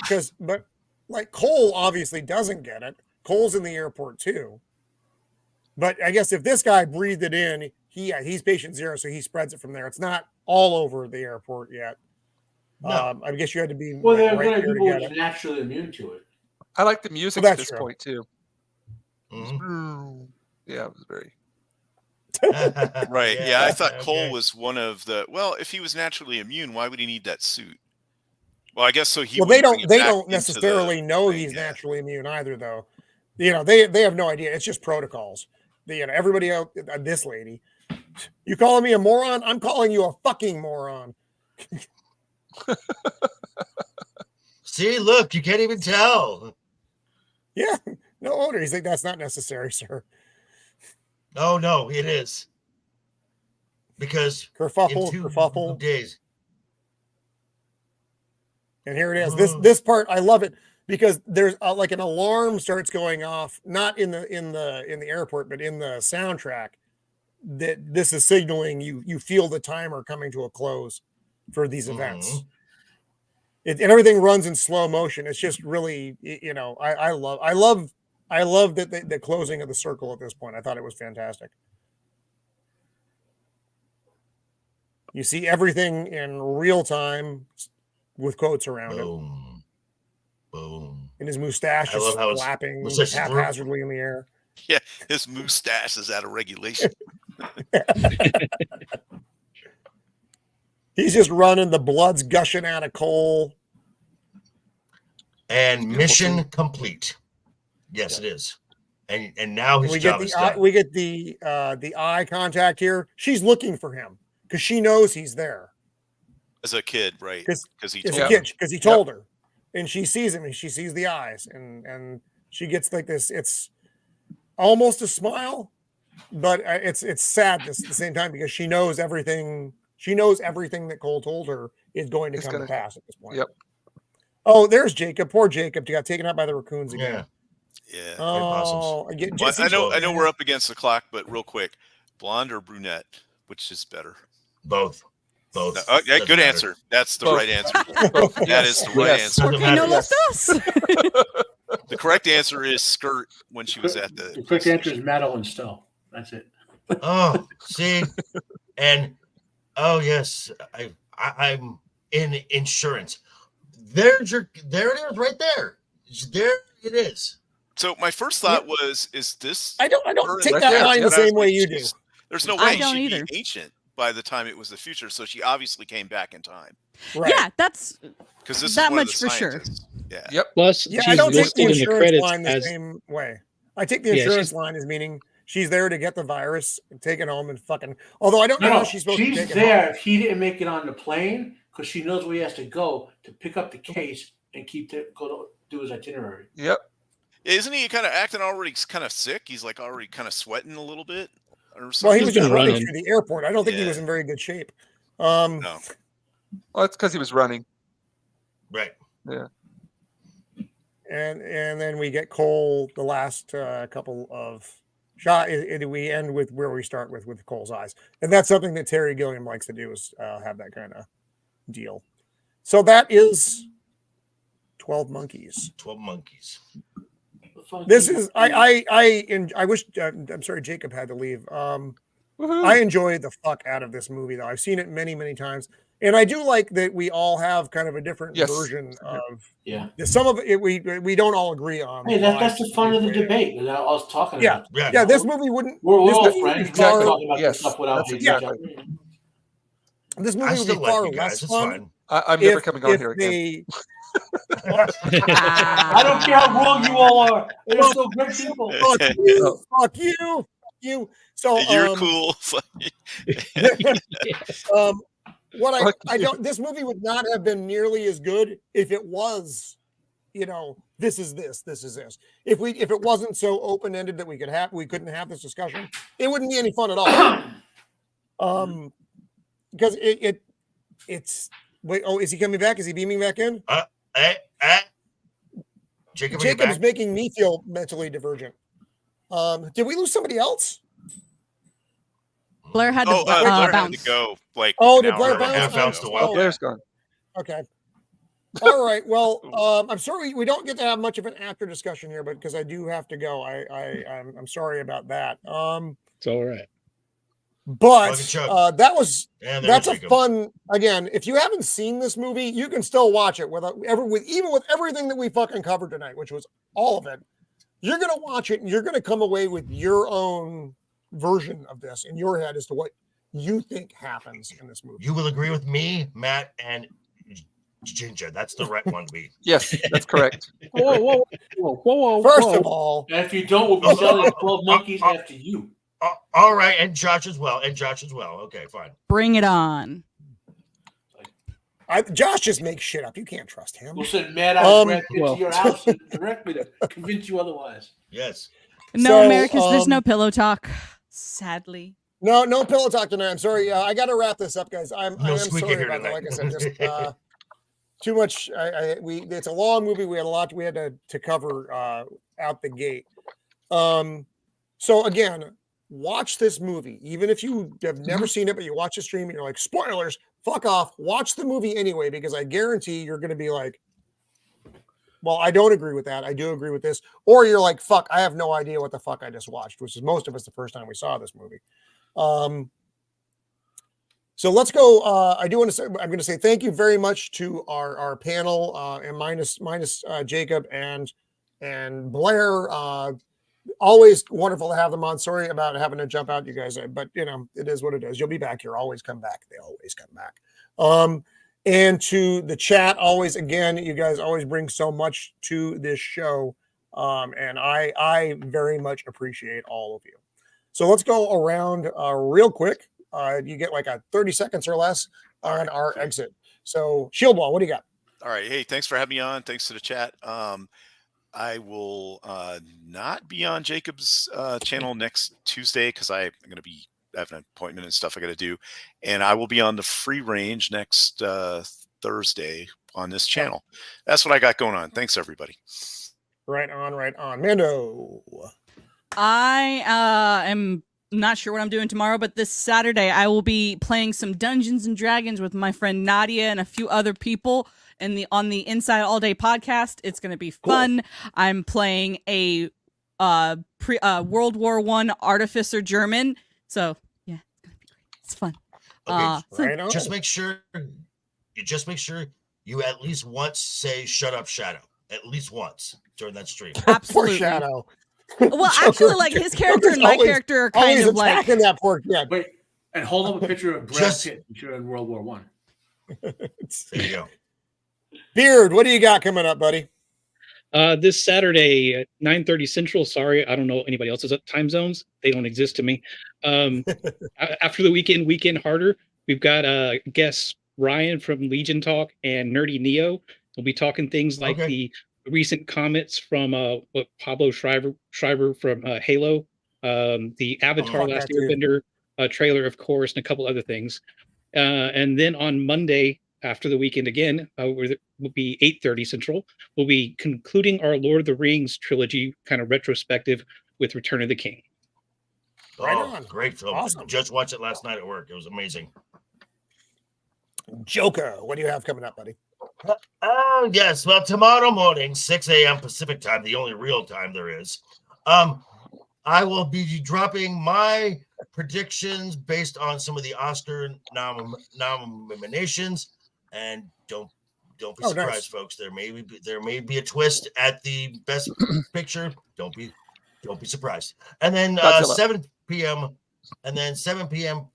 [SPEAKER 1] like Cole obviously doesn't get it. Cole's in the airport too. But I guess if this guy breathed it in, he's patient 0, so he spreads it from there. It's not all over the airport yet.
[SPEAKER 10] No.
[SPEAKER 1] I guess you had to be
[SPEAKER 6] Well, there are
[SPEAKER 1] right
[SPEAKER 6] going to
[SPEAKER 1] there
[SPEAKER 6] be
[SPEAKER 1] to
[SPEAKER 6] people
[SPEAKER 1] get
[SPEAKER 6] who's
[SPEAKER 1] it.
[SPEAKER 6] naturally immune to it.
[SPEAKER 5] I like the music
[SPEAKER 1] Well,
[SPEAKER 5] at
[SPEAKER 1] that's
[SPEAKER 5] this
[SPEAKER 1] true.
[SPEAKER 5] point too.
[SPEAKER 10] Mhm.
[SPEAKER 5] Yeah, it was very.
[SPEAKER 2] Right. Yeah, I thought
[SPEAKER 10] okay.
[SPEAKER 2] Cole was one of the. Well, if he was naturally immune, why would he need that suit? Well, I guess so. He.
[SPEAKER 1] Well, they
[SPEAKER 2] wouldn't bring
[SPEAKER 1] don't.
[SPEAKER 2] it
[SPEAKER 1] They
[SPEAKER 2] back
[SPEAKER 1] don't
[SPEAKER 2] into
[SPEAKER 1] necessarily
[SPEAKER 2] the
[SPEAKER 1] know
[SPEAKER 2] thing,
[SPEAKER 1] he's
[SPEAKER 2] yeah.
[SPEAKER 1] naturally immune either, though. You know, they have no idea. It's just protocols. Everybody out. This lady, you calling me a moron? I'm calling you a fucking moron.
[SPEAKER 10] See, look, you can't even tell.
[SPEAKER 1] Yeah, no wonder. He's like, that's not necessary, sir.
[SPEAKER 10] Oh no, it is. Because
[SPEAKER 1] Kerfuffle,
[SPEAKER 10] in 2
[SPEAKER 1] kerfuffle.
[SPEAKER 10] days.
[SPEAKER 1] And here it is. This part, I love it because there's like an alarm starts going off, not in the airport, but in the soundtrack. That this is signaling you feel the timer coming to a close for these events. And everything runs in slow motion. It's just really, I love that the closing of the circle at this point. I thought it was fantastic. You see everything in real time with quotes around it.
[SPEAKER 10] Boom.
[SPEAKER 1] And his mustache
[SPEAKER 10] I
[SPEAKER 1] is
[SPEAKER 10] love how his
[SPEAKER 1] flapping
[SPEAKER 10] mustache is
[SPEAKER 1] haphazardly in the air.
[SPEAKER 2] Yeah, his mustache is out of regulation.
[SPEAKER 1] He's just running. The blood's gushing out of Cole.
[SPEAKER 10] And mission complete. Yes, it is. And now his
[SPEAKER 1] we
[SPEAKER 10] job
[SPEAKER 1] get
[SPEAKER 10] is
[SPEAKER 1] the
[SPEAKER 10] done.
[SPEAKER 1] we get the eye contact here. She's looking for him because she knows he's there.
[SPEAKER 2] As a kid, right?
[SPEAKER 1] Because
[SPEAKER 2] he
[SPEAKER 1] as
[SPEAKER 2] told
[SPEAKER 1] a
[SPEAKER 2] her.
[SPEAKER 1] kid, because he told her, and she sees him and she sees the eyes, and she gets like this. It's almost a smile, but it's sadness at the same time because she knows everything. She knows everything that Cole told her is going to come to pass at this point.
[SPEAKER 5] Yep.
[SPEAKER 1] Oh, there's Jacob. Poor Jacob. He got taken out by the raccoons again.
[SPEAKER 2] Yeah.
[SPEAKER 1] Oh, again.
[SPEAKER 2] Well, I know we're up against the clock, but real quick, blonde or brunette, which is better?
[SPEAKER 10] Both.
[SPEAKER 2] Yeah, good answer. That's the right answer. That is the right answer.
[SPEAKER 3] Okay, no left us.
[SPEAKER 2] The correct answer is skirt when she was at
[SPEAKER 6] The correct answer is metal and Stowe. That's it.
[SPEAKER 10] Oh, see, and yes, I'm in insurance. There it is, right there. There it is.
[SPEAKER 2] So my first thought was, is this?
[SPEAKER 1] I don't take
[SPEAKER 2] right
[SPEAKER 1] that
[SPEAKER 2] there?
[SPEAKER 1] line the
[SPEAKER 2] But I was
[SPEAKER 1] same way
[SPEAKER 2] like,
[SPEAKER 1] you do.
[SPEAKER 2] There's no
[SPEAKER 3] I
[SPEAKER 2] way
[SPEAKER 3] don't
[SPEAKER 2] she'd
[SPEAKER 3] either.
[SPEAKER 2] be ancient by the time it was the future. So she obviously came back in time.
[SPEAKER 1] Right.
[SPEAKER 3] Yeah, that's
[SPEAKER 2] Because this
[SPEAKER 3] that
[SPEAKER 2] is one
[SPEAKER 3] much
[SPEAKER 2] of the
[SPEAKER 3] for sure.
[SPEAKER 2] scientists. Yeah.
[SPEAKER 5] Yep.
[SPEAKER 7] Plus,
[SPEAKER 1] Yeah, I
[SPEAKER 7] she's
[SPEAKER 1] don't take the
[SPEAKER 7] listed in the
[SPEAKER 1] insurance
[SPEAKER 7] credits
[SPEAKER 1] line the
[SPEAKER 7] as
[SPEAKER 1] same way. I take the
[SPEAKER 7] Yeah,
[SPEAKER 1] insurance line as meaning she's there to get the virus and take it home and fucking. Although I don't know how she's supposed to take it
[SPEAKER 6] there
[SPEAKER 1] home.
[SPEAKER 6] if he didn't make it on the plane because she knows where he has to go to pick up the case and go to do his itinerary.
[SPEAKER 5] Yep.
[SPEAKER 2] Isn't he kind of acting already kind of sick? He's like already kind of sweating a little bit or something.
[SPEAKER 1] Well, he was just running
[SPEAKER 7] running.
[SPEAKER 1] through the airport. I don't think he
[SPEAKER 2] Yeah.
[SPEAKER 1] was in very good shape.
[SPEAKER 2] No.
[SPEAKER 5] Well, it's because he was running.
[SPEAKER 10] Right.
[SPEAKER 5] Yeah.
[SPEAKER 1] And then we get Cole the last couple of shot. We end with where we start with Cole's eyes, and that's something that Terry Gilliam likes to do is have that kind of deal. So that is 12 Monkeys.
[SPEAKER 10] 12 Monkeys.
[SPEAKER 1] This is I wish I'm sorry Jacob had to leave. I enjoy the fuck out of this movie though. I've seen it many times, and I do like that we all have kind of a different version of some of it. We don't all agree on.
[SPEAKER 6] Hey, that's the fun of the debate that I was talking about.
[SPEAKER 1] Yeah. This movie wouldn't.
[SPEAKER 6] We're
[SPEAKER 1] this
[SPEAKER 6] all
[SPEAKER 1] movie
[SPEAKER 6] friends.
[SPEAKER 1] would be
[SPEAKER 6] We
[SPEAKER 1] far,
[SPEAKER 6] talk about this stuff without hating each other.
[SPEAKER 1] This
[SPEAKER 10] I
[SPEAKER 1] movie would
[SPEAKER 10] still
[SPEAKER 1] be
[SPEAKER 10] like
[SPEAKER 1] far
[SPEAKER 10] you guys.
[SPEAKER 1] less
[SPEAKER 10] It's
[SPEAKER 1] fun.
[SPEAKER 10] fine.
[SPEAKER 5] I'm never coming on here again.
[SPEAKER 1] They,
[SPEAKER 6] I don't care how wrong you all are. They're still great people.
[SPEAKER 1] fuck you. So
[SPEAKER 2] You're cool.
[SPEAKER 1] What I don't. This movie would not have been nearly as good if it was, this is this. If it wasn't so open ended that we couldn't have this discussion, it wouldn't be any fun at all. Because it's. Wait, is he coming back? Is he beaming back in? Jacob's making me feel mentally divergent. Did we lose somebody else?
[SPEAKER 3] Blair had to
[SPEAKER 2] Blair
[SPEAKER 3] bounce.
[SPEAKER 2] had to go. Like,
[SPEAKER 1] did Blair bounce?
[SPEAKER 10] Bounced a while.
[SPEAKER 5] Blair's gone.
[SPEAKER 1] Okay. All right. Well, I'm sorry we don't get to have much of an actor discussion here, but because I do have to go, I'm sorry about that.
[SPEAKER 7] It's all right.
[SPEAKER 1] But that's a
[SPEAKER 10] Jacob.
[SPEAKER 1] fun. Again, if you haven't seen this movie, you can still watch it even with everything that we fucking covered tonight, which was all of it. You're gonna watch it and you're gonna come away with your own version of this in your head as to what you think happens in this movie.
[SPEAKER 10] You will agree with me, Matt, and Ginger. That's the right one.
[SPEAKER 5] Yes, that's correct.
[SPEAKER 6] Whoa.
[SPEAKER 1] First of all,
[SPEAKER 6] and if you don't, we'll be selling 12 monkeys after you.
[SPEAKER 10] All right, and Josh as well. Okay, fine.
[SPEAKER 3] Bring it on.
[SPEAKER 1] Josh just makes shit up. You can't trust him.
[SPEAKER 6] We'll send Mad Eye Brad Pitt to your house and direct me to convince you otherwise.
[SPEAKER 10] Yes.
[SPEAKER 3] No, Americans, there's no pillow talk, sadly.
[SPEAKER 1] No pillow talk tonight. I'm sorry. I got to wrap this up, guys. I am sorry about that. Like I said, just too much. It's a long movie. We had a lot we had to cover out the gate. So again, watch this movie. Even if you have never seen it, but you watch the stream and you're like, spoilers, fuck off. Watch the movie anyway, because I guarantee you're going to be like, well, I don't agree with that. I do agree with this. Or you're like, fuck, I have no idea what the fuck I just watched, which is most of us the first time we saw this movie. So let's go. I'm going to say thank you very much to our panel, and minus Jacob and Blair. Always wonderful to have them on. Sorry about having to jump out, you guys, but it is what it is. You'll be back here. Always come back. They always come back. And to the chat, always, again, you guys always bring so much to this show. And I very much appreciate all of you. So let's go around real quick. You get like a 30 seconds or less on our exit. So Shieldball, what do you got?
[SPEAKER 2] All right. Hey, thanks for having me on. Thanks to the chat. I will not be on Jacob's channel next Tuesday because I'm going to be having an appointment and stuff I got to do. And I will be on the free range next Thursday on this channel. That's what I got going on. Thanks, everybody.
[SPEAKER 1] Right on. Mando.
[SPEAKER 3] I am not sure what I'm doing tomorrow, but this Saturday I will be playing some Dungeons and Dragons with my friend Nadia and a few other people on the Inside All Day podcast. It's going to be fun. Cool. I'm playing a World War I artificer German. So yeah, it's going to be great. It's fun.
[SPEAKER 10] Okay,
[SPEAKER 1] right on.
[SPEAKER 10] Just make sure you at least once say "Shut up, Shadow." At least once during that stream.
[SPEAKER 3] Absolutely.
[SPEAKER 1] Poor Shadow.
[SPEAKER 3] Well, actually, like his character and my character are kind of like
[SPEAKER 1] that poor kid.
[SPEAKER 6] Wait, and hold up a picture of Brad Pitt in World War One.
[SPEAKER 10] There you go.
[SPEAKER 1] Beard, what do you got coming up, buddy?
[SPEAKER 7] This Saturday at 9:30 Central. Sorry, I don't know anybody else's time zones. They don't exist to me. After the weekend harder, we've got guests Ryan from Legion Talk and Nerdy Neo. We'll be talking things like the recent comments from Pablo Schreiber from Halo, the Avatar Last Airbender trailer, of course, and a couple other things. And then on Monday, after the weekend again, will be 8:30 Central. We'll be concluding our Lord of the Rings trilogy kind of retrospective with Return of the King.
[SPEAKER 1] Right on.
[SPEAKER 10] Great film.
[SPEAKER 1] Awesome.
[SPEAKER 10] Just watched it last night at work. It was amazing.
[SPEAKER 1] Joker, what do you have coming up, buddy?
[SPEAKER 10] Yes. Well, tomorrow morning, 6 a.m. Pacific time, the only real time there is, I will be dropping my predictions based on some of the Oscar nominations, and don't be surprised, folks. There may be a twist at the Best Picture. Don't be surprised. And then 7 p.m.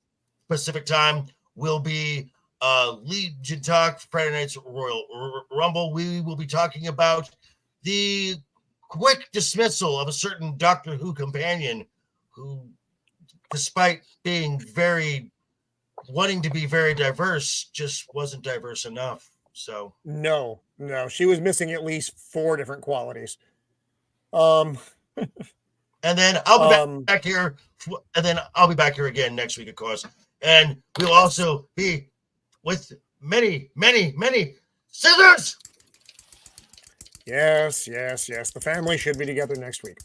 [SPEAKER 10] Pacific time will be Legion Talk, Friday Night's Royal Rumble. We will be talking about the quick dismissal of a certain Doctor Who companion who, despite being wanting to be very diverse, just wasn't diverse enough. So
[SPEAKER 1] no, she was missing at least 4 different qualities. And
[SPEAKER 10] then I'll be back here, and then I'll be back here again next week, of course. And we'll also be with many, many, many scissors.
[SPEAKER 1] Yes. The family should be together next week.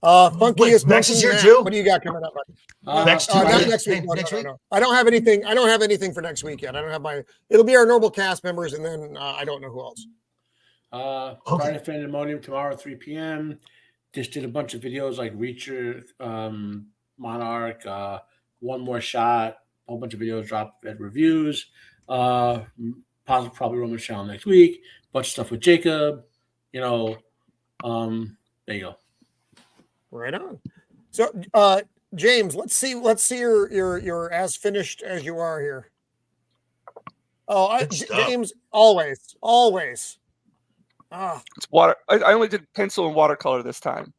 [SPEAKER 1] Funky is
[SPEAKER 10] Max is here too.
[SPEAKER 1] What do you got coming up, buddy?
[SPEAKER 10] Next
[SPEAKER 1] week. No. I don't have anything. I don't have anything for next week yet. I don't have my. It'll be our normal cast members, and then I don't know who else.
[SPEAKER 6] Friday Fandemonium tomorrow at 3 p.m. Just did a bunch of videos like Reacher, Monarch, One More Shot, a whole bunch of videos dropped at reviews. Probably Roman Channel next week. Bunch of stuff with Jacob. There you go.
[SPEAKER 1] Right on. So, James, let's see your as finished as you are here. Oh, James, always.
[SPEAKER 5] It's water. I only did pencil and watercolor this time.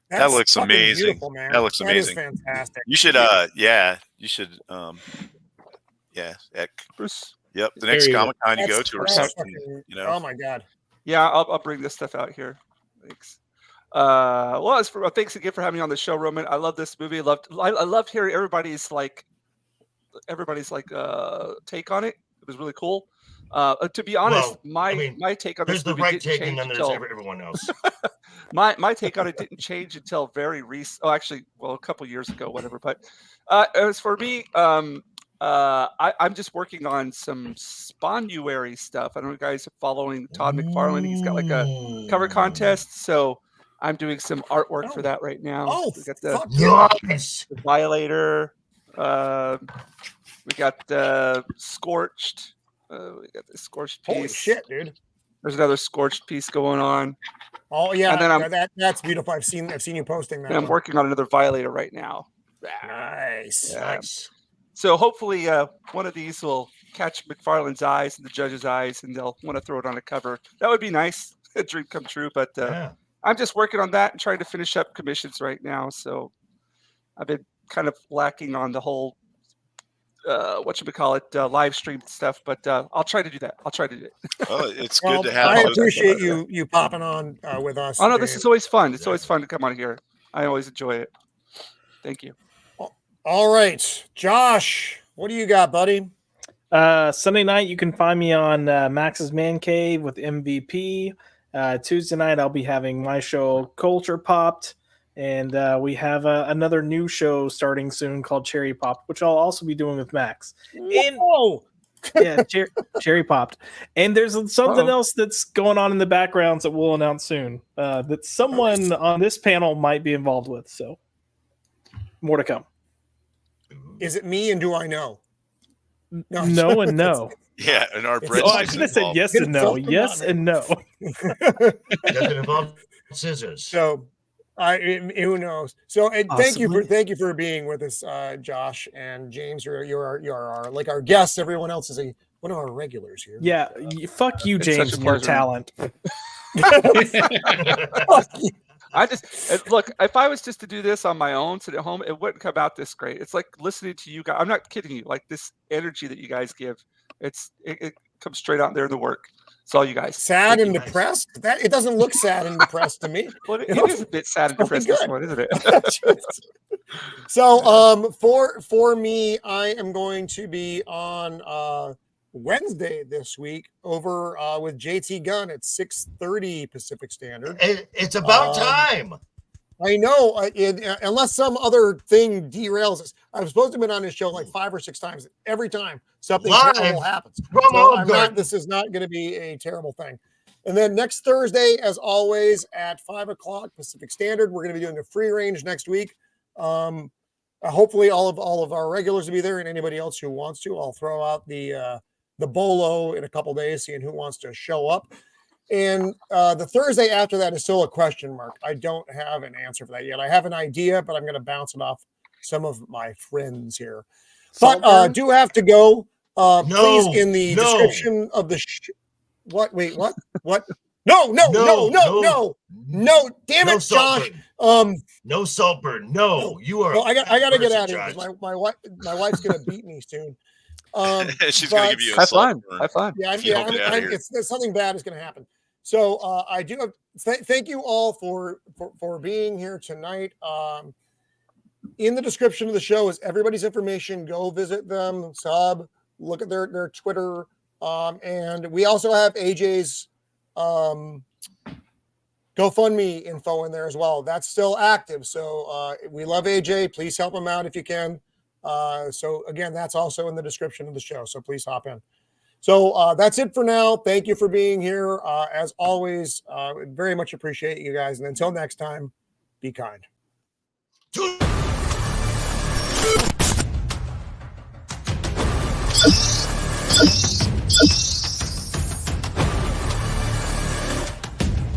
[SPEAKER 2] That looks amazing.
[SPEAKER 1] Man.
[SPEAKER 2] That looks amazing.
[SPEAKER 1] That is fantastic.
[SPEAKER 2] You should, you should,
[SPEAKER 5] Bruce.
[SPEAKER 2] Yep. The next Comic-Con you go to or something,
[SPEAKER 1] Oh my God.
[SPEAKER 5] Yeah, I'll bring this stuff out here. Thanks. Thanks again for having me on the show, Roman. I love this movie. I loved hearing everybody's take on it. It was really cool. To be honest, my take on this movie didn't change until
[SPEAKER 10] everyone else.
[SPEAKER 5] my take on it didn't change until very recent. Oh, actually, a couple years ago, whatever. But as for me, I'm just working on some Spawnuary stuff. I don't know if you guys are following Todd McFarlane. He's got like a cover contest, so I'm doing some artwork for that right now. We got the Violator. We got the Scorched. We got the Scorched piece.
[SPEAKER 1] Holy shit, dude!
[SPEAKER 5] There's another Scorched piece going on.
[SPEAKER 1] Oh yeah, and then that's beautiful. I've seen you posting that.
[SPEAKER 5] And I'm working on another Violator right now.
[SPEAKER 1] Nice.
[SPEAKER 5] So hopefully one of these will catch McFarlane's eyes and the judge's eyes, and they'll want to throw it on a cover. That would be nice. A dream come true. But I'm just working on that and trying to finish up commissions right now. So I've been kind of lacking on the whole live stream stuff, but I'll try to do that.
[SPEAKER 2] Oh, it's good to have.
[SPEAKER 1] I appreciate you popping on with us.
[SPEAKER 5] Oh no, this is always fun. It's always fun to come on here. I always enjoy it. Thank you.
[SPEAKER 1] All right, Josh, what do you got, buddy?
[SPEAKER 9] Sunday night, you can find me on Max's Man Cave with MVP. Tuesday night, I'll be having my show Culture Popped. And we have another new show starting soon called Cherry Popped, which I'll also be doing with Max. Cherry Popped. And there's something else that's going on in the backgrounds that we'll announce soon that someone on this panel might be involved with. So more to come.
[SPEAKER 1] Is it me and do I know?
[SPEAKER 9] No and no.
[SPEAKER 2] Yeah, and our bread.
[SPEAKER 9] I should have said yes and no. Yes and no.
[SPEAKER 10] Doesn't involve scissors.
[SPEAKER 1] So who knows? So thank you for being with us, Josh and James. You're our guests. Everyone else is one of our regulars here.
[SPEAKER 9] Yeah, fuck you, James, and your talent.
[SPEAKER 5] I just look. If I was just to do this on my own, sit at home, it wouldn't come out this great. It's like listening to you guys. I'm not kidding you. Like this energy that you guys give, it comes straight out there in the work. It's all you guys.
[SPEAKER 1] Sad and depressed? That it doesn't look sad and depressed to me.
[SPEAKER 5] Well, it is a bit sad and depressed this one, isn't it?
[SPEAKER 1] So for me, I am going to be on Wednesday this week over with JT Gunn at 6:30 Pacific Standard.
[SPEAKER 10] It's about time.
[SPEAKER 1] I know, unless some other thing derails us. I've supposed to have been on his show like 5 or 6 times. Every time something terrible happens. This is not going to be a terrible thing. And then next Thursday, as always, at 5 o'clock Pacific Standard, we're going to be doing a free range next week. Hopefully, all of our regulars will be there, and anybody else who wants to. I'll throw out the bolo in a couple days, seeing who wants to show up. And the Thursday after that is still a question mark. I don't have an answer for that yet. I have an idea, but I'm going to bounce it off some of my friends here. But do have to go. Please, in the description of the what? Wait, what? What? No! Damn it, Josh!
[SPEAKER 10] No, Saltburn. No, you are.
[SPEAKER 1] Well, I got to get out of here because my wife's going to beat me soon.
[SPEAKER 2] She's going to give you a
[SPEAKER 5] have fun.
[SPEAKER 1] Yeah, it's something bad is going to happen. So I do have. Thank you all for being here tonight. In the description of the show is everybody's information. Go visit them, look at their Twitter, and we also have AJ's GoFundMe info in there as well. That's still active. So we love AJ. Please help him out if you can. So again, that's also in the description of the show. So please hop in. So that's it for now. Thank you for being here. As always, very much appreciate you guys. And until next time, be kind.